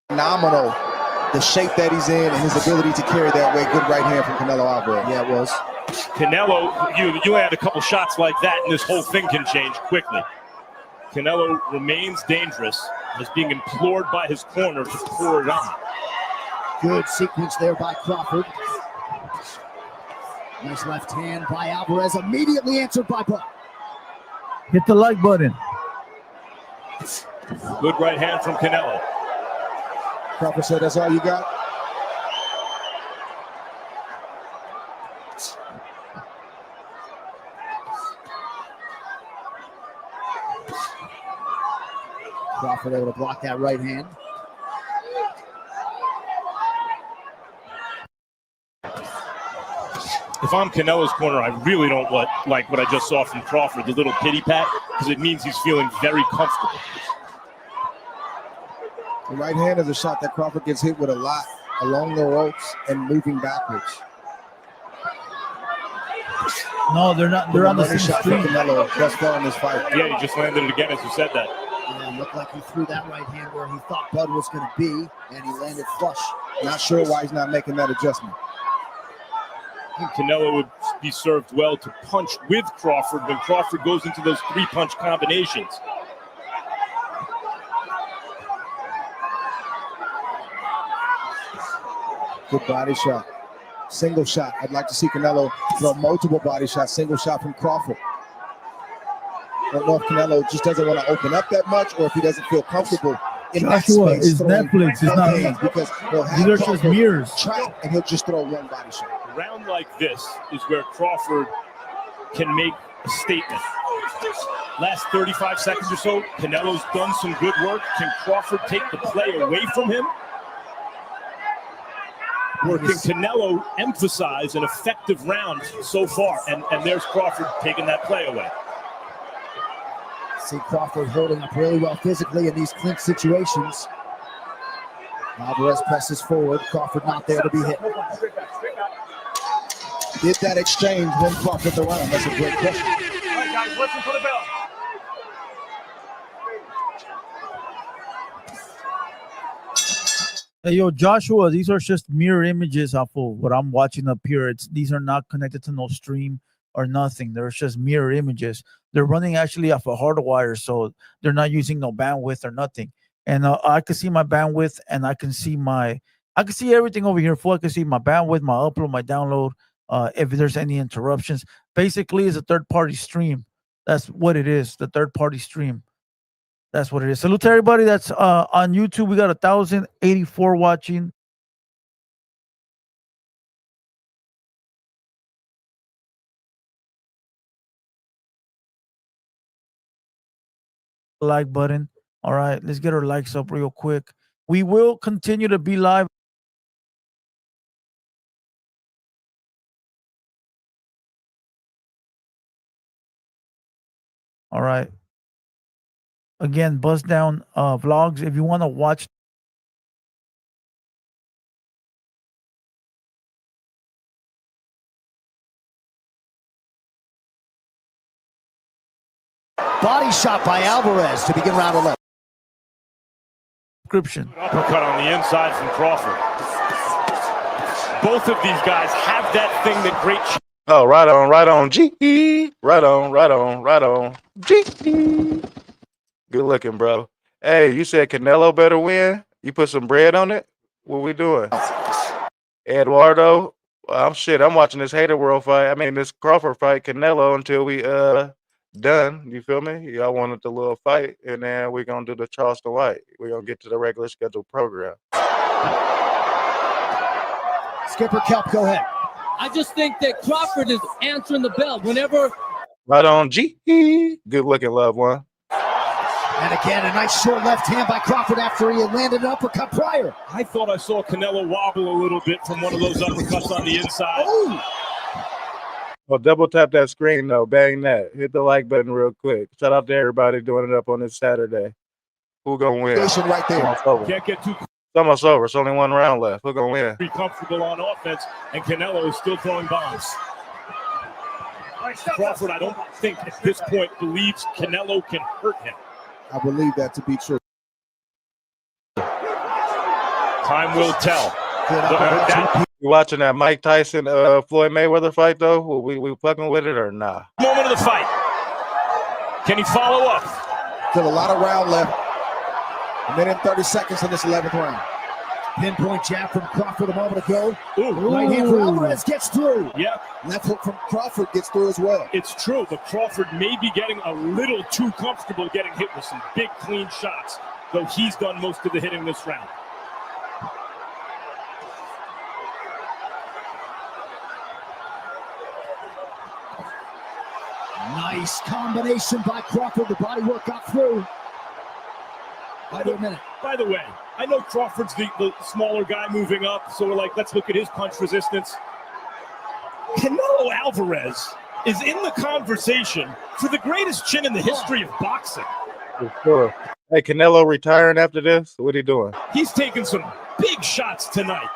phenomenal, the shape that he's in and his ability to carry that way. Good right hand from Canelo Alvarez. Yeah, it was. Canelo, you add a couple shots like that and this whole thing can change quickly. Canelo remains dangerous, is being implored by his corner to pour it on. Good sequence there by Crawford. Nice left hand by Alvarez, immediately answered by Bud. Hit the like button. Good right hand from Canelo. Crawford said, that's all you got? Crawford able to block that right hand. If I'm Canelo's corner, I really don't like what I just saw from Crawford, the little pity pat, because it means he's feeling very comfortable. The right hand is a shot that Crawford gets hit with a lot along the ropes and moving backwards. No, they're not. They're on the same shot for street. Canelo thus far in this fight. Yeah, he just landed it again as you said that. Yeah, it looked like he threw that right hand where he thought Bud was going to be, and he landed flush. Not sure why he's not making that adjustment. I think Canelo would be served well to punch with Crawford when Crawford goes into those 3-punch combinations. Good body shot. Single shot. I'd like to see Canelo throw multiple body shots. Single shot from Crawford. I don't know if Canelo just doesn't want to open up that much, or if he doesn't feel comfortable in Joshua, that space. it's Netflix. It's not. Because These are just mirrors. Track, and he'll just throw one body shot. A round like this is where Crawford can make a statement. Last 35 seconds or so, Canelo's done some good work. Can Crawford take the play away from him? Or can Canelo emphasize an effective round so far? And there's Crawford taking that play away. See Crawford holding up really well physically in these clinch situations. Alvarez presses forward. Crawford not there to be hit. Did that exchange win Crawford the round? That's a great question. All right, guys, listen for the bell. Hey, yo, Joshua, these are just mirror images off of what I'm watching up here. These are not connected to no stream or nothing. They're just mirror images. They're running actually off a hardwire, so they're not using no bandwidth or nothing. And I can see my bandwidth, and I can see everything over here. Full, I can see my bandwidth, my upload, my download. If there's any interruptions, basically, it's a third-party stream. That's what it is. The third-party stream. That's what it is. Salute to everybody that's on YouTube. We got 1,084 watching. Like button. All right, let's get our likes up real quick. We will continue to be live. All right. Again, Buzz Down Vlogs. If you want to watch Body shot by Alvarez to begin round 11. Description. Uppercut on the inside from Crawford. Both of these guys have that thing that great. Oh, right on, G. Right on, G. Good looking, bro. Hey, you said Canelo better win? You put some bread on it? What we doing? Eduardo? Well, I'm watching this Hater World fight. I mean, this Crawford fight, Canelo, until we done. You feel me? Y'all wanted the little fight, and then we're gonna do the Charleston White. We're gonna get to the regular scheduled program. Skipper Kelp, go ahead. I just think that Crawford is answering the bell whenever. Right on, G. Good looking, loved one. And again, a nice short left hand by Crawford after he had landed an uppercut prior. I thought I saw Canelo wobble a little bit from one of those uppercuts on the inside. Oh. Well, double tap that screen, though. Bang that. Hit the like button real quick. Shout out to everybody doing it up on this Saturday. Who gonna win? Right there. Can't get too It's almost over. It's only one round left. Who gonna win? be comfortable on offense, and Canelo is still throwing bombs. Crawford, I don't think at this point believes Canelo can hurt him. I believe that to be true. Time will tell. You watching that Mike Tyson Floyd Mayweather fight though? We fucking with it or nah? Moment of the fight. Can he follow up? Still a lot of round left. A minute and 30 seconds in this 11th round. Pinpoint jab from Crawford a moment ago. Ooh. Right hand from Alvarez gets through. Yeah. Left hook from Crawford gets through as well. It's true, but Crawford may be getting a little too comfortable getting hit with some big, clean shots, though he's done most of the hitting this round. Nice combination by Crawford. The body work got through. By the way, I know Crawford's the smaller guy moving up, so we're like, let's look at his punch resistance. Canelo Alvarez is in the conversation for the greatest chin in the history of boxing. For sure. Hey, Canelo retiring after this? What he doing? He's taking some big shots tonight.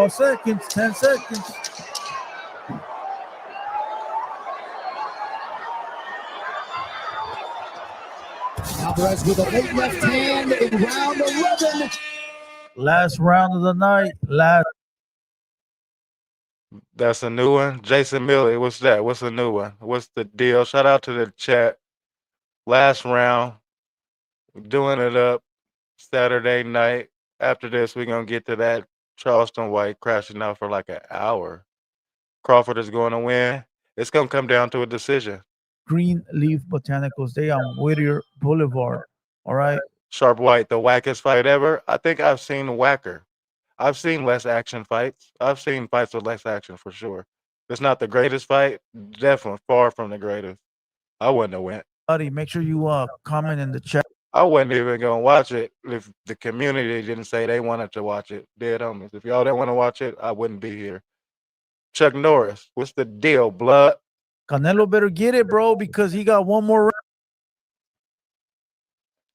Seconds, 10 seconds. Alvarez with a late left hand in round 11. Last round of the night. That's a new one. Jason Miller, what's that? What's a new one? What's the deal? Shout out to the chat. Last round. We're doing it up Saturday night. After this, we're going to get to that Charleston White crashing out for like an hour. Crawford is going to win. It's going to come down to a decision. Greenleaf Botanicals. They on Whittier Boulevard. All right. Sharp White, the wackest fight ever. I think I've seen whacker. I've seen less action fights. I've seen fights with less action for sure. It's not the greatest fight. Definitely far from the greatest. I wouldn't have went. Buddy, make sure you comment in the chat. I wasn't even going to watch it if the community didn't say they wanted to watch it. Dead homies. If y'all didn't want to watch it, I wouldn't be here. Chuck Norris, what's the deal, blood? Canelo better get it, bro, because he got one more round.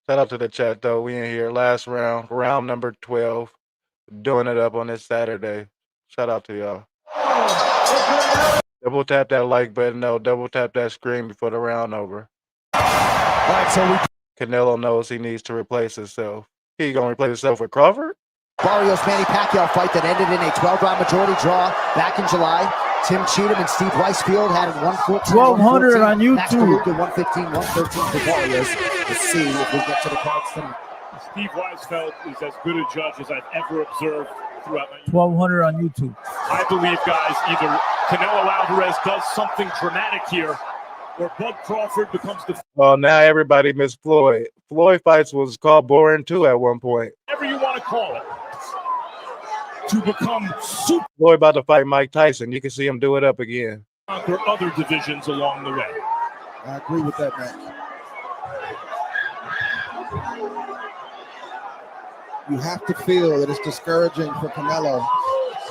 Shout out to the chat, though. We in here last round, round number 12. Doing it up on this Saturday. Shout out to y'all. Double tap that like button, no. Double tap that screen before the round over. All right, so Canelo knows he needs to replace himself. He gonna replace himself with Crawford? Barrios Manny Pacquiao fight that ended in a 12-round majority draw back in July. Tim Cheatham and Steve Weisfield had 114, 1200 on YouTube. Max Faluka 115, 113 for Barrios. Let's see if we get to the cards tonight. Steve Weisfeld is as good a judge as I've ever observed throughout my 1200 on YouTube. I believe, guys, either Canelo Alvarez does something dramatic here, or Bud Crawford becomes the... Oh, now everybody missed Floyd. Floyd fights was called boring too at one point. Whatever you want to call it. To become super... Floyd about to fight Mike Tyson. You can see him do it up again. Conquer other divisions along the way. I agree with that, man. You have to feel that it's discouraging for Canelo.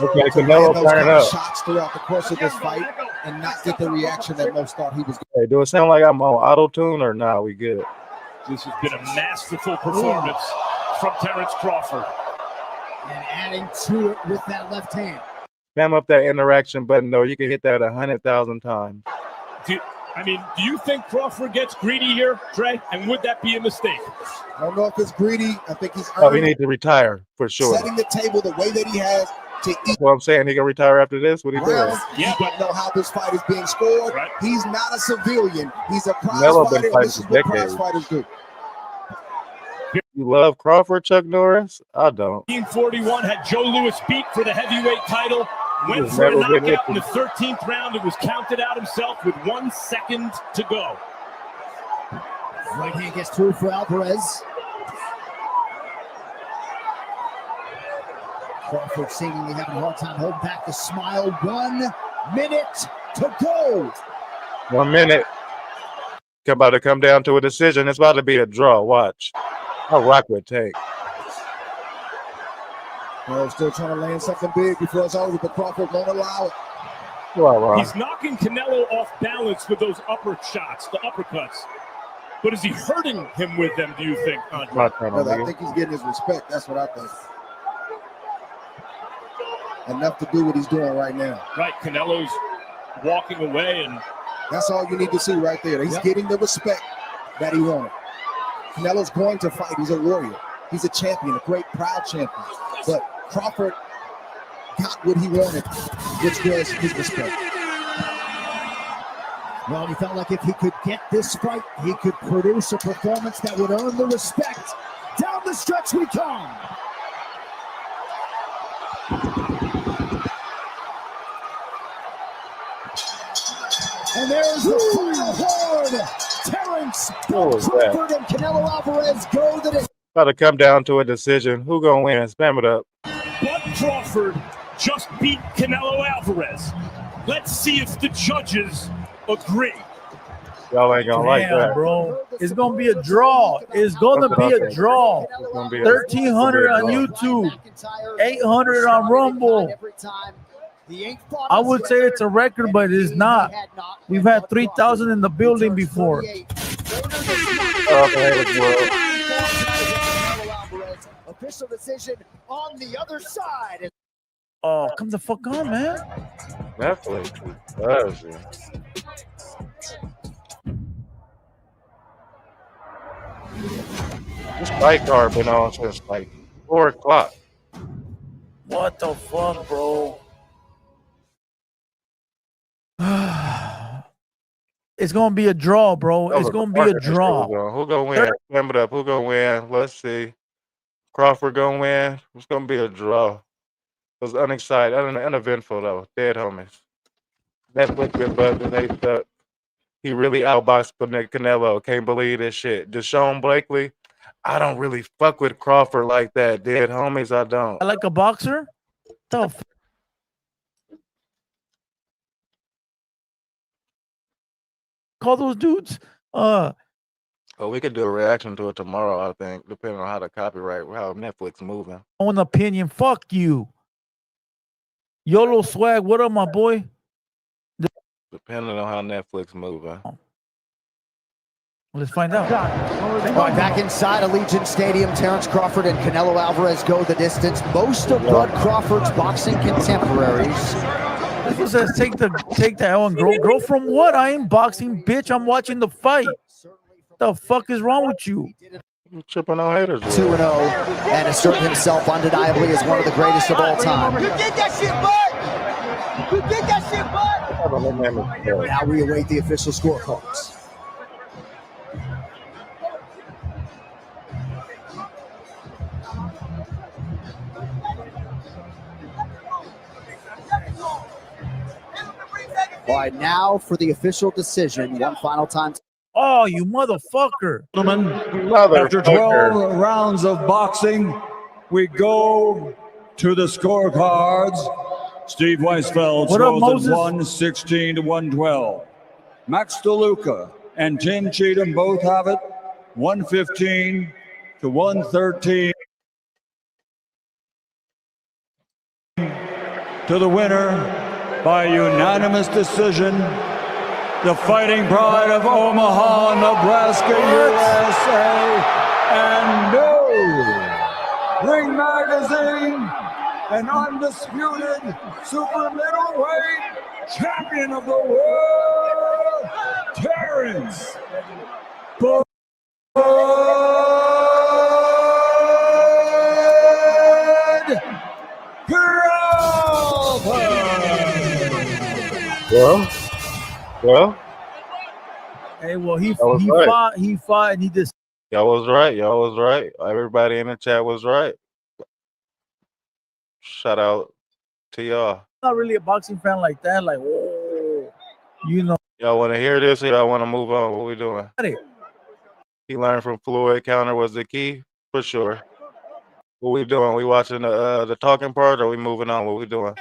Okay, Canelo turn up. Shots throughout the course of this fight and not get the reaction that most thought he was going to. Hey, do it sound like I'm on auto-tune or nah, we good? This has been a masterful performance from Terrence Crawford. And adding to it with that left hand. Spam up that interaction button, though. You can hit that 100,000 times. Do you think Crawford gets greedy here, Trey? And would that be a mistake? I don't know if it's greedy. I think he's Oh, he needs to retire for sure. Setting the table the way that he has to eat. Well, I'm saying he can retire after this. What are you doing? Yeah, but know how this fight is being scored. Right. He's not a civilian. He's a prize Canelo fighter. been fighting This is for what prize decades. fighters do. You love Crawford, Chuck Norris? I don't. 1941 had Joe Louis beat for the heavyweight title. Went He's for a never been knockout in the hit. 13th round. It was counted out himself with 1 second to go. Right hand gets through for Alvarez. Crawford seemingly having a hard time holding back the smile. 1 minute to go. 1 minute. About to come down to a decision. It's about to be a draw. Watch. How Rock would take. Well, still trying to land something big before it's over, but Crawford won't allow it. He's knocking Canelo off balance with those upper shots, the uppercuts. But is he hurting him with them, do you think, Andre? No, I think he's getting his respect. That's what I think. Enough to do what he's doing right now. Right, Canelo's walking away, and that's all you need to see right there. He's getting the respect that he wanted. Canelo's going to fight. He's a warrior. He's a champion, a great, proud champion. But Crawford got what he wanted, which was his respect. Well, he felt like if he could get this fight, he could produce a performance that would earn the respect. Down the stretch we come. And there's the final horn. Terrence, Crawford, and Canelo Alvarez go the distance. About to come down to a decision. Who gonna win? Spam it up. Bud Crawford just beat Canelo Alvarez. Let's see if the judges agree. Y'all ain't gonna like that, bro. It's gonna be a draw. It's gonna be a draw. 1,300 on YouTube, 800 on Rumble. I would say it's a record, but it is not. We've had 3,000 in the building before. Official decision on the other side. Oh, come the fuck on, man. Netflix does it. This fight card been on since like 4 o'clock. What the fuck, bro? It's gonna be a draw, bro. It's gonna be a draw. Who gonna win? Spam it up. Who gonna win? Let's see. Crawford gonna win. It's gonna be a draw. It was unexciting, uneventful though. Dead homies. Netflix been buzzing. They stuck. He really outboxed Canelo. Can't believe this shit. Deshaun Blakely. I don't really fuck with Crawford like that. Dead homies, I don't. I like a boxer. The f- Call those dudes. Oh, we could do a reaction to it tomorrow, I think, depending on how the copyright, how Netflix moving. Own opinion. Fuck you. YOLO swag. What up, my boy? Depending on how Netflix moving. Let's find out. All right, back inside Allegiant Stadium, Terrence Crawford and Canelo Alvarez go the distance. Most of Bud Crawford's boxing contemporaries. This says take the L and grow from what? I ain't boxing, bitch. I'm watching the fight. The fuck is wrong with you? You tripping on haters. 2-0 and assert himself undeniably as one of the greatest of all time. You did that shit, bud. You did that shit, bud. Now we await the official scorecards. All right, now for the official decision. One final time. Oh, you motherfucker. Gentlemen, after 12 rounds of boxing, we go to the scorecards. Steve Weisfeld throws it 116 to 112. Max DeLuca and Tim Cheatham both have it 115 to 113. To the winner by unanimous decision, the Fighting Pride of Omaha, Nebraska, USA, and no Ring Magazine, an undisputed super middleweight champion of the world, Terrence Bud Well. Hey, well, he fought, and he just Y'all was right. Y'all was right. Everybody in the chat was right. Shout out to y'all. Not really a boxing fan like that. Like, whoa, you know. Y'all want to hear this or y'all want to move on? What we doing? He learned from Floyd. Counter was the key for sure. What we doing? We watching the talking part or we moving on? What we doing?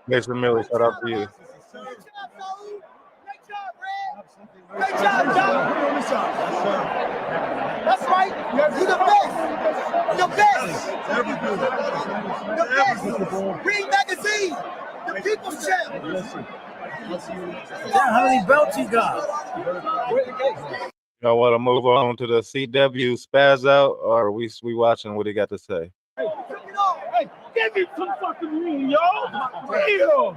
Mason Miller, shout out to you. Great job, Doc. That's right. You're the best. The best. The best. Read magazine. The People's Champ. Yeah, how many belts he got? Y'all want to move on to the CW spaz out or we watching what he got to say? Hey, give me some fucking room, y'all. Real.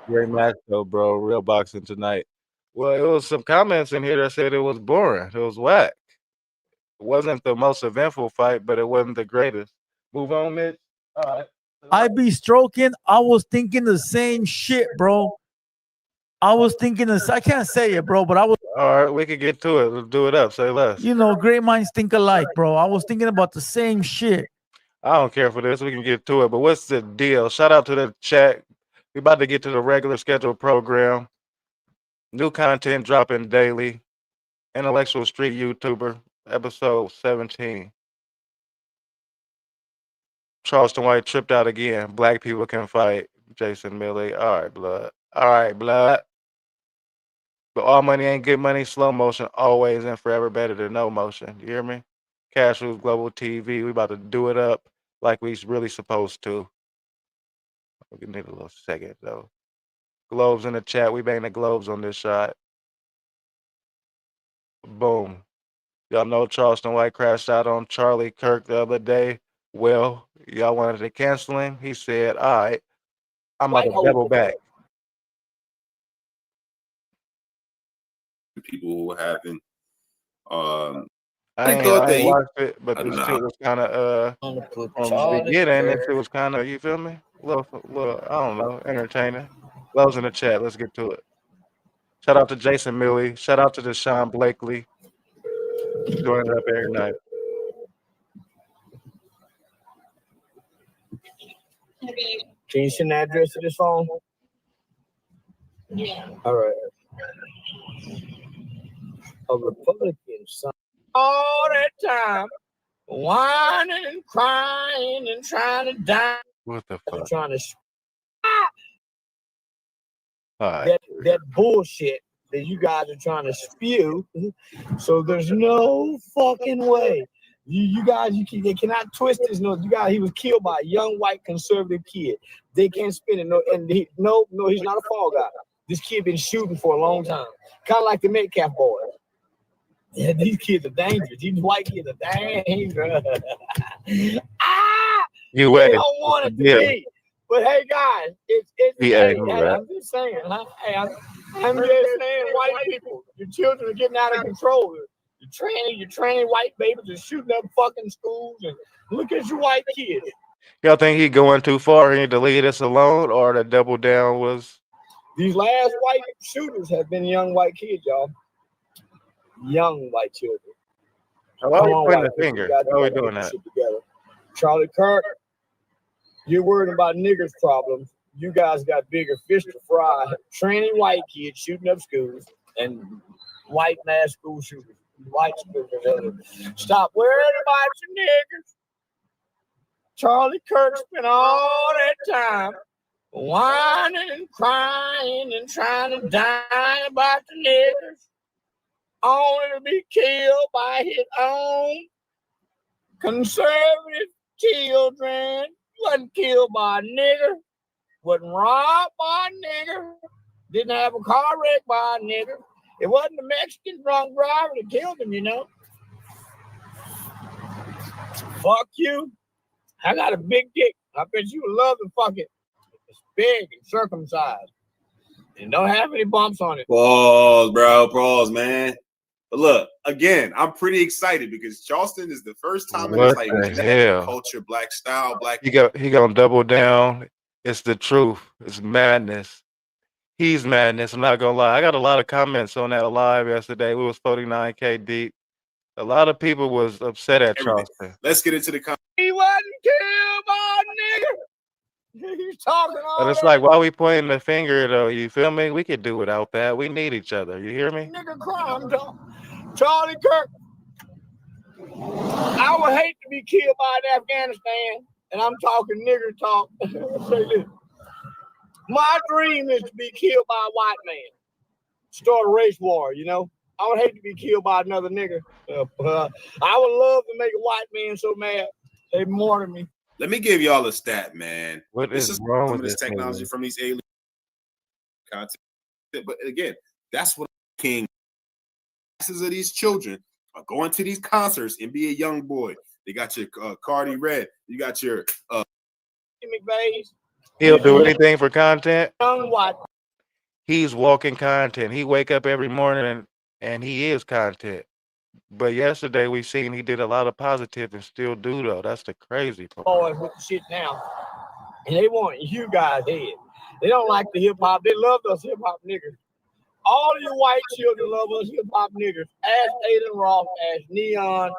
Great match though, bro. Real boxing tonight. Well, it was some comments in here that said it was boring. It was whack. It wasn't the most eventful fight, but it wasn't the greatest. Move on, Mitch. All right. I be stroking. I was thinking the same shit, bro. I was thinking this. I can't say it, bro, but I was. All right, we can get to it. Let's do it up. Say less. You know, great minds think alike, bro. I was thinking about the same shit. I don't care for this. We can get to it. But what's the deal? Shout out to the chat. We about to get to the regular scheduled program. New content dropping daily. Intellectual Street YouTuber, episode 17. Charleston White tripped out again. Black people can fight. Jason Milley. All right, blood. All right, blood. But all money ain't good money. Slow motion, always and forever better than no motion. You hear me? Cash Rules Global TV. We about to do it up like we really supposed to. We need a little second though. Globes in the chat. We bang the globes on this shot. Boom. Y'all know Charleston White crashed out on Charlie Kirk the other day. Well, y'all wanted to cancel him. He said, all right, I'm about to double back. People who haven't. I ain't watched it, but this shit was kind of from the beginning. This shit was kind of, you feel me? A little, I don't know, entertaining. Loves in the chat. Let's get to it. Shout out to Jason Milley. Shout out to Deshaun Blakely. Doing it up every night. Can you send the address to this phone? Yeah. All right. A Republican son all that time, whining and crying and trying to die. What the fuck? Trying to right. that bullshit that you guys are trying to spew. So there's no fucking way. You guys, they cannot twist this. No, you guys, he was killed by a young white conservative kid. They can't spin it. No, and he's not a fall guy. This kid been shooting for a long time. Kind of like the Metcalf boys. Yeah, these kids are dangerous. These white kids are dangerous. You they don't want it to be. But hey, guys, I'm just saying. Hey, I'm just saying, white people, your children are getting out of control. You're training white babies and shooting up fucking schools. And look at your white kids. Y'all think he going too far and he to leave us alone, or the double down was? These last white shooters have been young white kids, y'all. Young white children. Why are we pointing the finger? Why are we doing that? Charlie Kirk, you're worried about niggers' problems. You guys got bigger fish to fry. Training white kids shooting up schools and white mass school shooters. White schools. Stop worrying about your niggers. Charlie Kirk spent all that time whining and crying and trying to die about the niggers, only to be killed by his own conservative children. Wasn't killed by a nigger, wasn't robbed by a nigger, didn't have a car wreck by a nigger. It wasn't the Mexican drunk driver that killed him, you know. Fuck you. I got a big dick. I bet you would love to fuck it. It's big and circumcised. And don't have any bumps on it. Pause, bro. Pause, man. But look, again, I'm pretty excited because Charleston is the first time in his life culture, black style, black. He gonna double down. It's the truth. It's madness. He's madness. I'm not gonna lie. I got a lot of comments on that live yesterday. We was 49K deep. A lot of people was upset at Charleston. Let's get into the comments. He wasn't killed by a nigga. He's talking all But it's that like, why we pointing the finger though? You feel me? We could do without that. We need each other. You hear me? nigga crime talk. Charlie Kirk. I would hate to be killed by Afghanistan, and I'm talking nigger talk. Say this. My dream is to be killed by a white man. Start a race war, you know? I would hate to be killed by another nigger. I would love to make a white man so mad they more than me. Let me give y'all a stat, man. What this is is wrong some with of this this technology movie? from these alien content. But again, that's what King masses of these children are going to these concerts and be a young boy. They got your Cardi Red. You got your McVeigh's. He'll do anything for content. Young white. He's walking content. He wake up every morning and he is content. But yesterday we seen he did a lot of positive and still do though. That's the crazy part. Boys with the shit now. And they want you guys head. They don't like the hip hop. They love us hip hop niggers. All of you white children love us hip hop niggers. Ask Aiden Ross, ask Neon.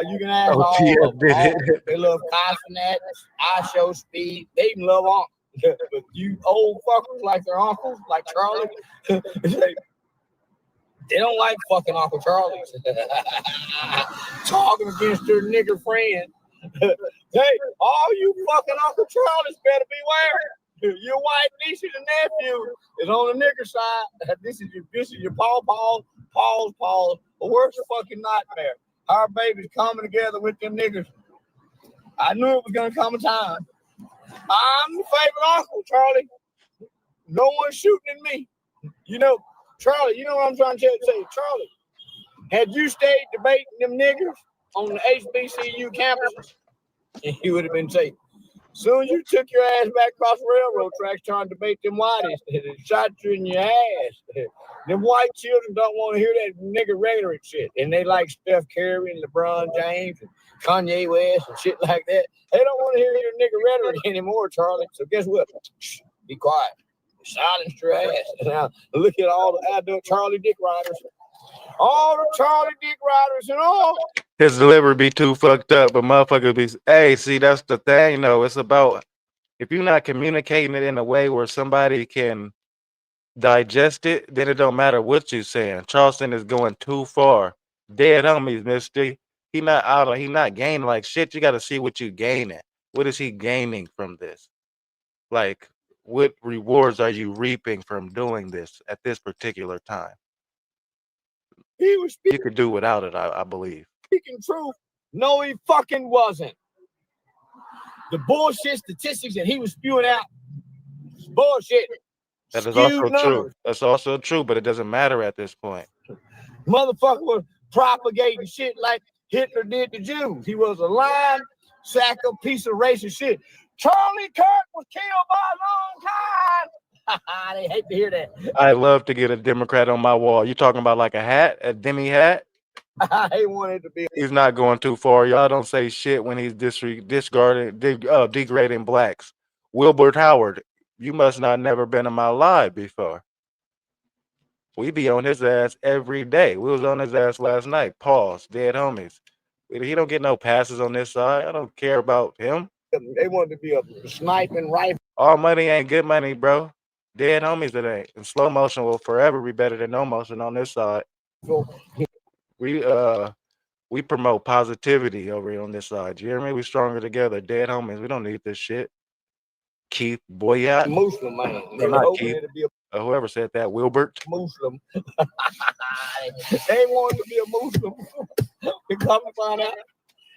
You can ask all of them. They love Consonant, I Show Speed. They even love Uncle. But you old fuckers like their uncles, like Charlie, they don't like fucking Uncle Charlie's. Talking against their nigger friend. Hey, all you fucking Uncle Charlie's better beware. Your white nieces and nephew is on the nigger side. This is your Paul's a worst fucking nightmare. Our baby's coming together with them niggers. I knew it was gonna come a time. I'm the favorite uncle, Charlie. No one's shooting at me. You know, Charlie, you know what I'm trying to say? Charlie, had you stayed debating them niggers on the HBCU campuses, you would have been safe. Soon as you took your ass back across the railroad tracks trying to debate them whiteys, they shot you in your ass. Them white children don't want to hear that nigger rhetoric shit. And they like Steph Curry and LeBron James and Kanye West and shit like that. They don't want to hear your nigger rhetoric anymore, Charlie. So guess what? Shh, be quiet. Silence your ass. Now look at all the adult Charlie Dick riders. All the Charlie Dick riders and all. His delivery be too fucked up, but motherfucker be, hey, see, that's the thing, though. It's about, if you're not communicating it in a way where somebody can digest it, then it don't matter what you're saying. Charleston is going too far. Dead homies, mister. He not gaining like shit. You got to see what you gaining. What is he gaining from this? Like, what rewards are you reaping from doing this at this particular time? He was You could do without it, I believe. speaking truth. No, he fucking wasn't. The bullshit statistics that he was spewing out was bullshit. That is Skewed also numbers. true. That's also true, but it doesn't matter at this point. Motherfucker was propagating shit like Hitler did to Jews. He was a lying sack of piece of racist shit. Charlie Kirk was killed by a long time. They hate to hear that. I love to get a Democrat on my wall. You talking about like a hat, a demi hat? I wanted to be. He's not going too far. Y'all don't say shit when he's degrading blacks. Wilbert Howard, you must not never been in my live before. We be on his ass every day. We was on his ass last night. Pause. Dead homies. He don't get no passes on this side. I don't care about him. They wanted to be a sniping rifle. All money ain't good money, bro. Dead homies it ain't. And slow motion will forever be better than no motion on this side. We promote positivity over here on this side. You hear me? We stronger together. Dead homies. We don't need this shit. Keith Boyat. Muslim man. No, not Keith. Whoever said that, Wilbert. Muslim. They wanted to be a Muslim. To come to find out,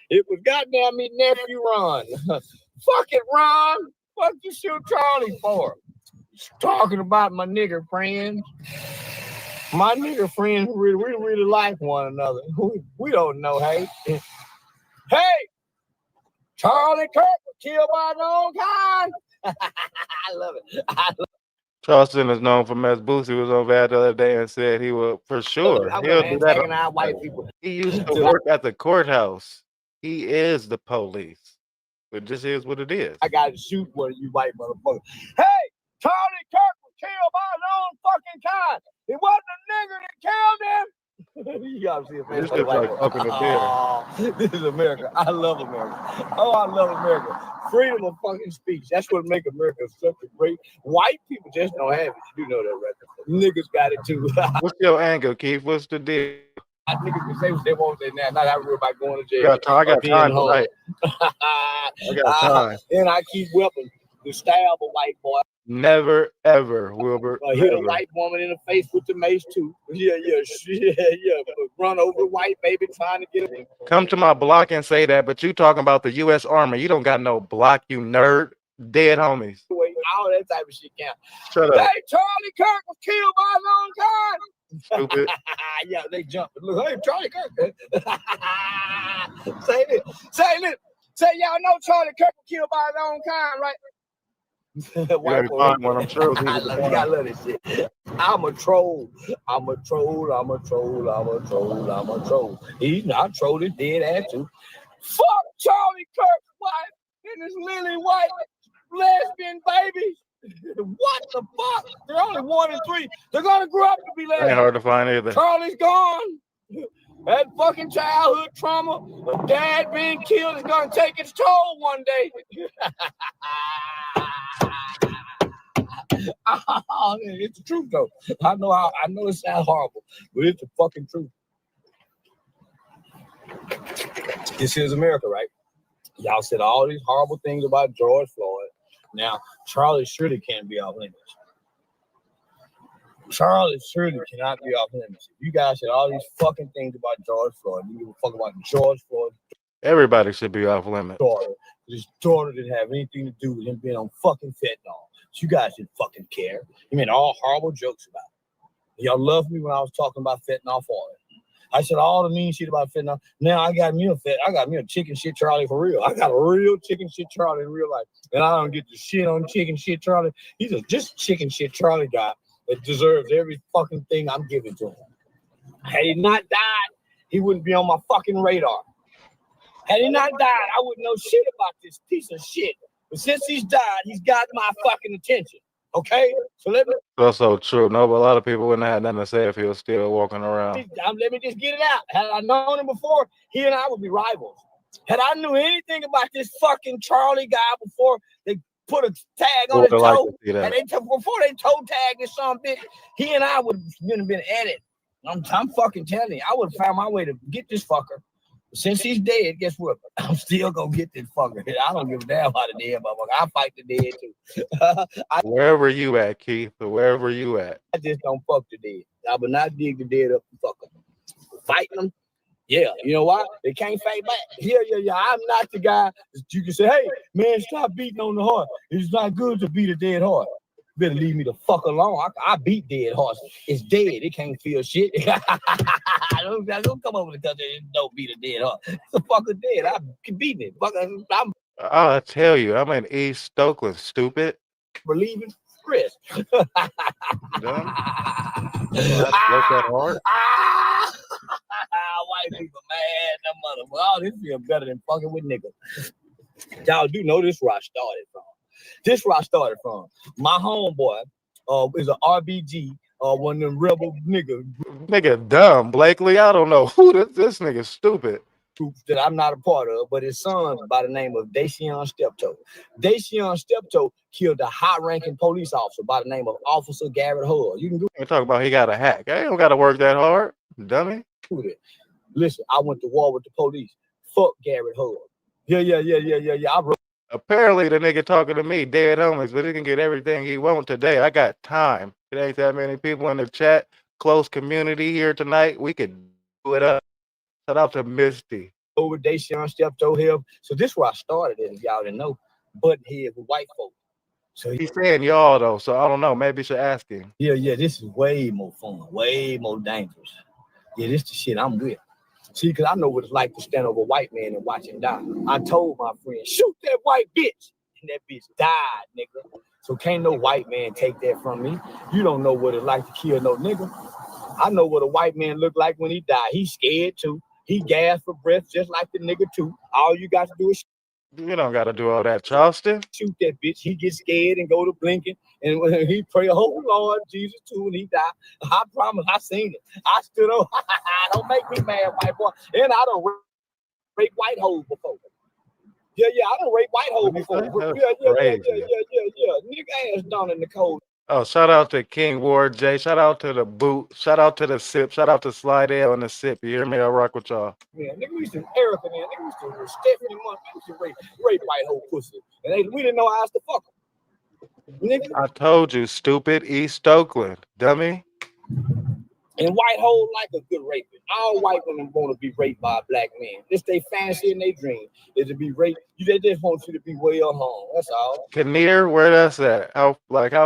it was goddamn me nephew Ron. Fuck it, Ron. Fuck you shoot Charlie for? Talking about my nigger friends. My nigger friends, we really like one another. We don't know, hey. Hey, Charlie Kirk was killed by his own kind. I love it. Charleston is known for mess. Boosie was on Bad the other day and said he will, for sure. He'll do that. White people. He used to work at the courthouse. He is the police. It just is what it is. I got to shoot one of you white motherfuckers. Hey, Charlie Kirk was killed by his own fucking kind. It wasn't a nigger that killed him. You gotta see a face This like is like white up in the theater. Oh, this is America. I love America. Oh, I love America. Freedom of fucking speech. That's what make America such a great. White people just don't have it. You know that, right? Niggas got it too. What's your angle, Keith? What's the deal? Niggas can say what they want to say now. Not worry about going to I jail. got time, I got time tonight. I got time. And I keep weapons to stab a white boy. Never, ever, Wilbur. Hit a Never. white woman in the face with the mace too. Yeah. Run over a white baby trying to get him. Come to my block and say that, but you talking about the U.S. Army. You don't got no block, you nerd. Dead homies. All that type of shit count. Shut up. Hey, Charlie Kirk was killed by his own kind. Stupid. Yeah, they jumping. Look, hey, Charlie Kirk. Say this. Say, y'all know Charlie Kirk was killed by his own kind, right? White boy. One, I'm sure. I love this shit. I'm a troll. He's not trolling, dead ass too. Fuck Charlie Kirk's wife and his lily white lesbian babies. What the fuck? They're only 1 and 3. They're gonna grow up to be lesbian. Ain't hard to find either. Charlie's gone. That fucking childhood trauma of dad being killed is gonna take its toll one day. Oh, it's the truth though. I know it sounds horrible, but it's the fucking truth. This is America, right? Y'all said all these horrible things about George Floyd. Now, Charlie surely can't be off limits. Charlie surely cannot be off limits. If you guys said all these fucking things about George Floyd, you give a fuck about George Floyd. Everybody should be off limits. His daughter didn't have anything to do with him being on fucking fentanyl. So you guys didn't fucking care. You made all horrible jokes about it. Y'all loved me when I was talking about fentanyl for it. I said all the mean shit about fentanyl. Now I got me a chicken shit Charlie for real. I got a real chicken shit Charlie in real life. And I don't get the shit on chicken shit Charlie. He's just chicken shit Charlie guy that deserves every fucking thing I'm giving to him. Had he not died, he wouldn't be on my fucking radar. Had he not died, I wouldn't know shit about this piece of shit. But since he's died, he's got my fucking attention. Okay? So let me That's so true. No, but a lot of people wouldn't have nothing to say if he was still walking around. let me just get it out. Had I known him before, he and I would be rivals. Had I knew anything about this fucking Charlie guy before they put a tag on his toe, before they toe tagged this son bitch, he and I would have been at it. I'm fucking telling you, I would have found my way to get this fucker. Since he's dead, guess what? I'm still gonna get this fucker. I don't give a damn about the dead motherfucker. I fight the dead too. Wherever you at, Keith, or wherever you at. I just don't fuck the dead. I would not dig the dead up and fuck them. Fighting them, yeah. You know why? They can't fight back. Yeah. I'm not the guy that you can say, hey, man, stop beating on the heart. It's not good to beat a dead heart. Better leave me the fuck alone. I beat dead horses. It's dead. It can't feel shit. don't come over the country and don't beat a dead horse. It's a fucker dead. I can beat it. I'll tell you, I'm in East Stokely, stupid. Believing Chris. Done? That hard? White people, man, that mother. Oh, this feel better than fucking with niggas. Y'all do know this where I started from. This where I started from. My homeboy is an RBG, one of them rebel niggas. Nigga dumb, Blakely. I don't know who this nigga stupid. That I'm not a part of, but his son by the name of Dacian Steptoe. Dacian Steptoe killed a high-ranking police officer by the name of Officer Garrett Hull. You can do You talk about he got a hack. I don't got to work that hard, dummy. Listen, I went to war with the police. Fuck Garrett Hull. Yeah. I wrote. Apparently, the nigga talking to me, dead homies, but he can get everything he want today. I got time. It ain't that many people in the chat. Close community here tonight. We could do it up. Shout out to Misty. Over Dacian Steptoe here. So this is where I started it, if y'all didn't know. Button head with white folks. So he's saying y'all though, so I don't know. Maybe you should ask him. Yeah, this is way more fun, way more dangerous. Yeah, this the shit I'm with. See, because I know what it's like to stand over a white man and watch him die. I told my friend, shoot that white bitch. And that bitch died, nigga. So can't no white man take that from me. You don't know what it's like to kill no nigga. I know what a white man looked like when he died. He's scared too. He gasped for breath just like the nigga too. All you got to do is You don't got to do all that, Charleston. Shoot that bitch. He gets scared and go to blinking. And when he pray, oh Lord Jesus too, and he died. I promise, I seen it. I stood up. Don't make me mad, white boy. And I don't rape white hoes before. Yeah, I don't rape white hoes before. Yeah. Nigga ass down in the cold. Oh, shout out to King Ward J. Shout out to the Boot. Shout out to the Sip. Shout out to Slidell and the Sip. You hear me? I rock with y'all. Yeah, nigga, we used to Erica, man. Nigga, we used to Stephanie Month. We used to rape white hoe pussy. And we didn't know how else to fuck them. Nigga. I told you, stupid East Oakland, dummy. And white hoes like a good rapist. All white women want to be raped by a black man. This they fancy in their dream is to be raped. They just want you to be well home. That's all. Kinnear, where that's at? How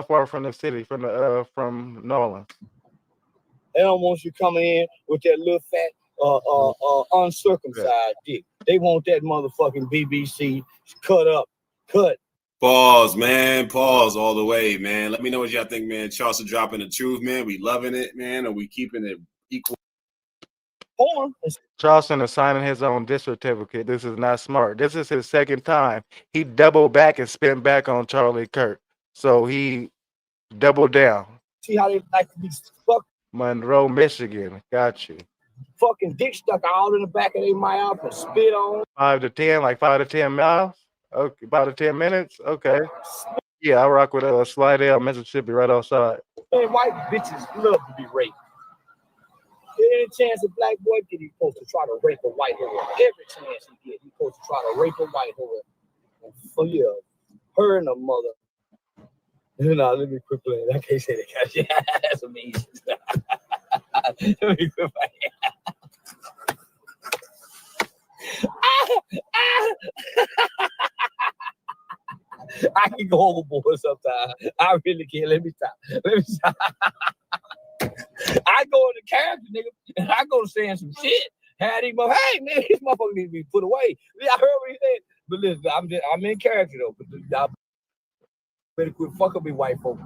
far from the city, from New Orleans? They don't want you coming in with that little fat uncircumcised dick. They want that motherfucking BBC cut. Pause, man. Pause all the way, man. Let me know what y'all think, man. Charleston dropping the truth, man. We loving it, man. Or we keeping it equal? Charleston is signing his own diss certificate. This is not smart. This is his second time. He doubled back and spent back on Charlie Kirk. So he doubled down. See how they like to be fucked? Monroe, Michigan. Got you. Fucking dick stuck all in the back of their mouth and spit on. 5 to 10, like 5 to 10 miles? Okay, 5 to 10 minutes? Okay. Yeah, I rock with Slidell, Mississippi, right outside. Man, white bitches love to be raped. Any chance a black boy get, he's supposed to try to rape a white girl. Every chance he get, he's supposed to try to rape a white girl. For yeah, her and her mother. No, let me quit playing. I can't say that. Yeah, that's amazing. Let me quit playing. I can go overboard sometimes. I really can. Let me stop. I go into character, nigga, and I go to saying some shit. Hey man, this motherfucker needs to be put away. Yeah, I heard what he said. But listen, I'm in character though. But y'all better quit fucking me, white folk.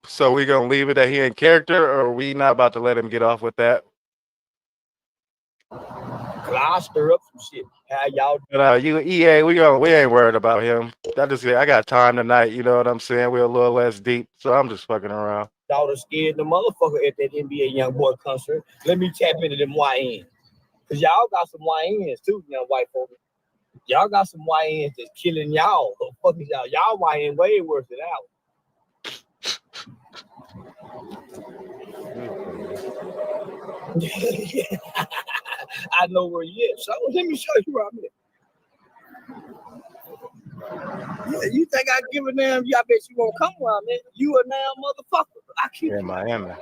So we gonna leave it that he in character, or we not about to let him get off with that? Cause I'll stir up some shit. How y'all? But you EA, we ain't worried about him. I got time tonight. You know what I'm saying? We're a little less deep, so I'm just fucking around. Y'all are scared the motherfucker at that NBA YoungBoy concert. Let me tap into them YNs. Cause y'all got some YNs too, young white folks. Y'all got some YNs that's killing y'all. What the fuck is y'all? Y'all YN way worse than ours. I know where you at. So let me show you where I'm at. Yeah, you think I give a damn? I bet you won't come where I'm at. You a damn motherfucker. I keep in Miami.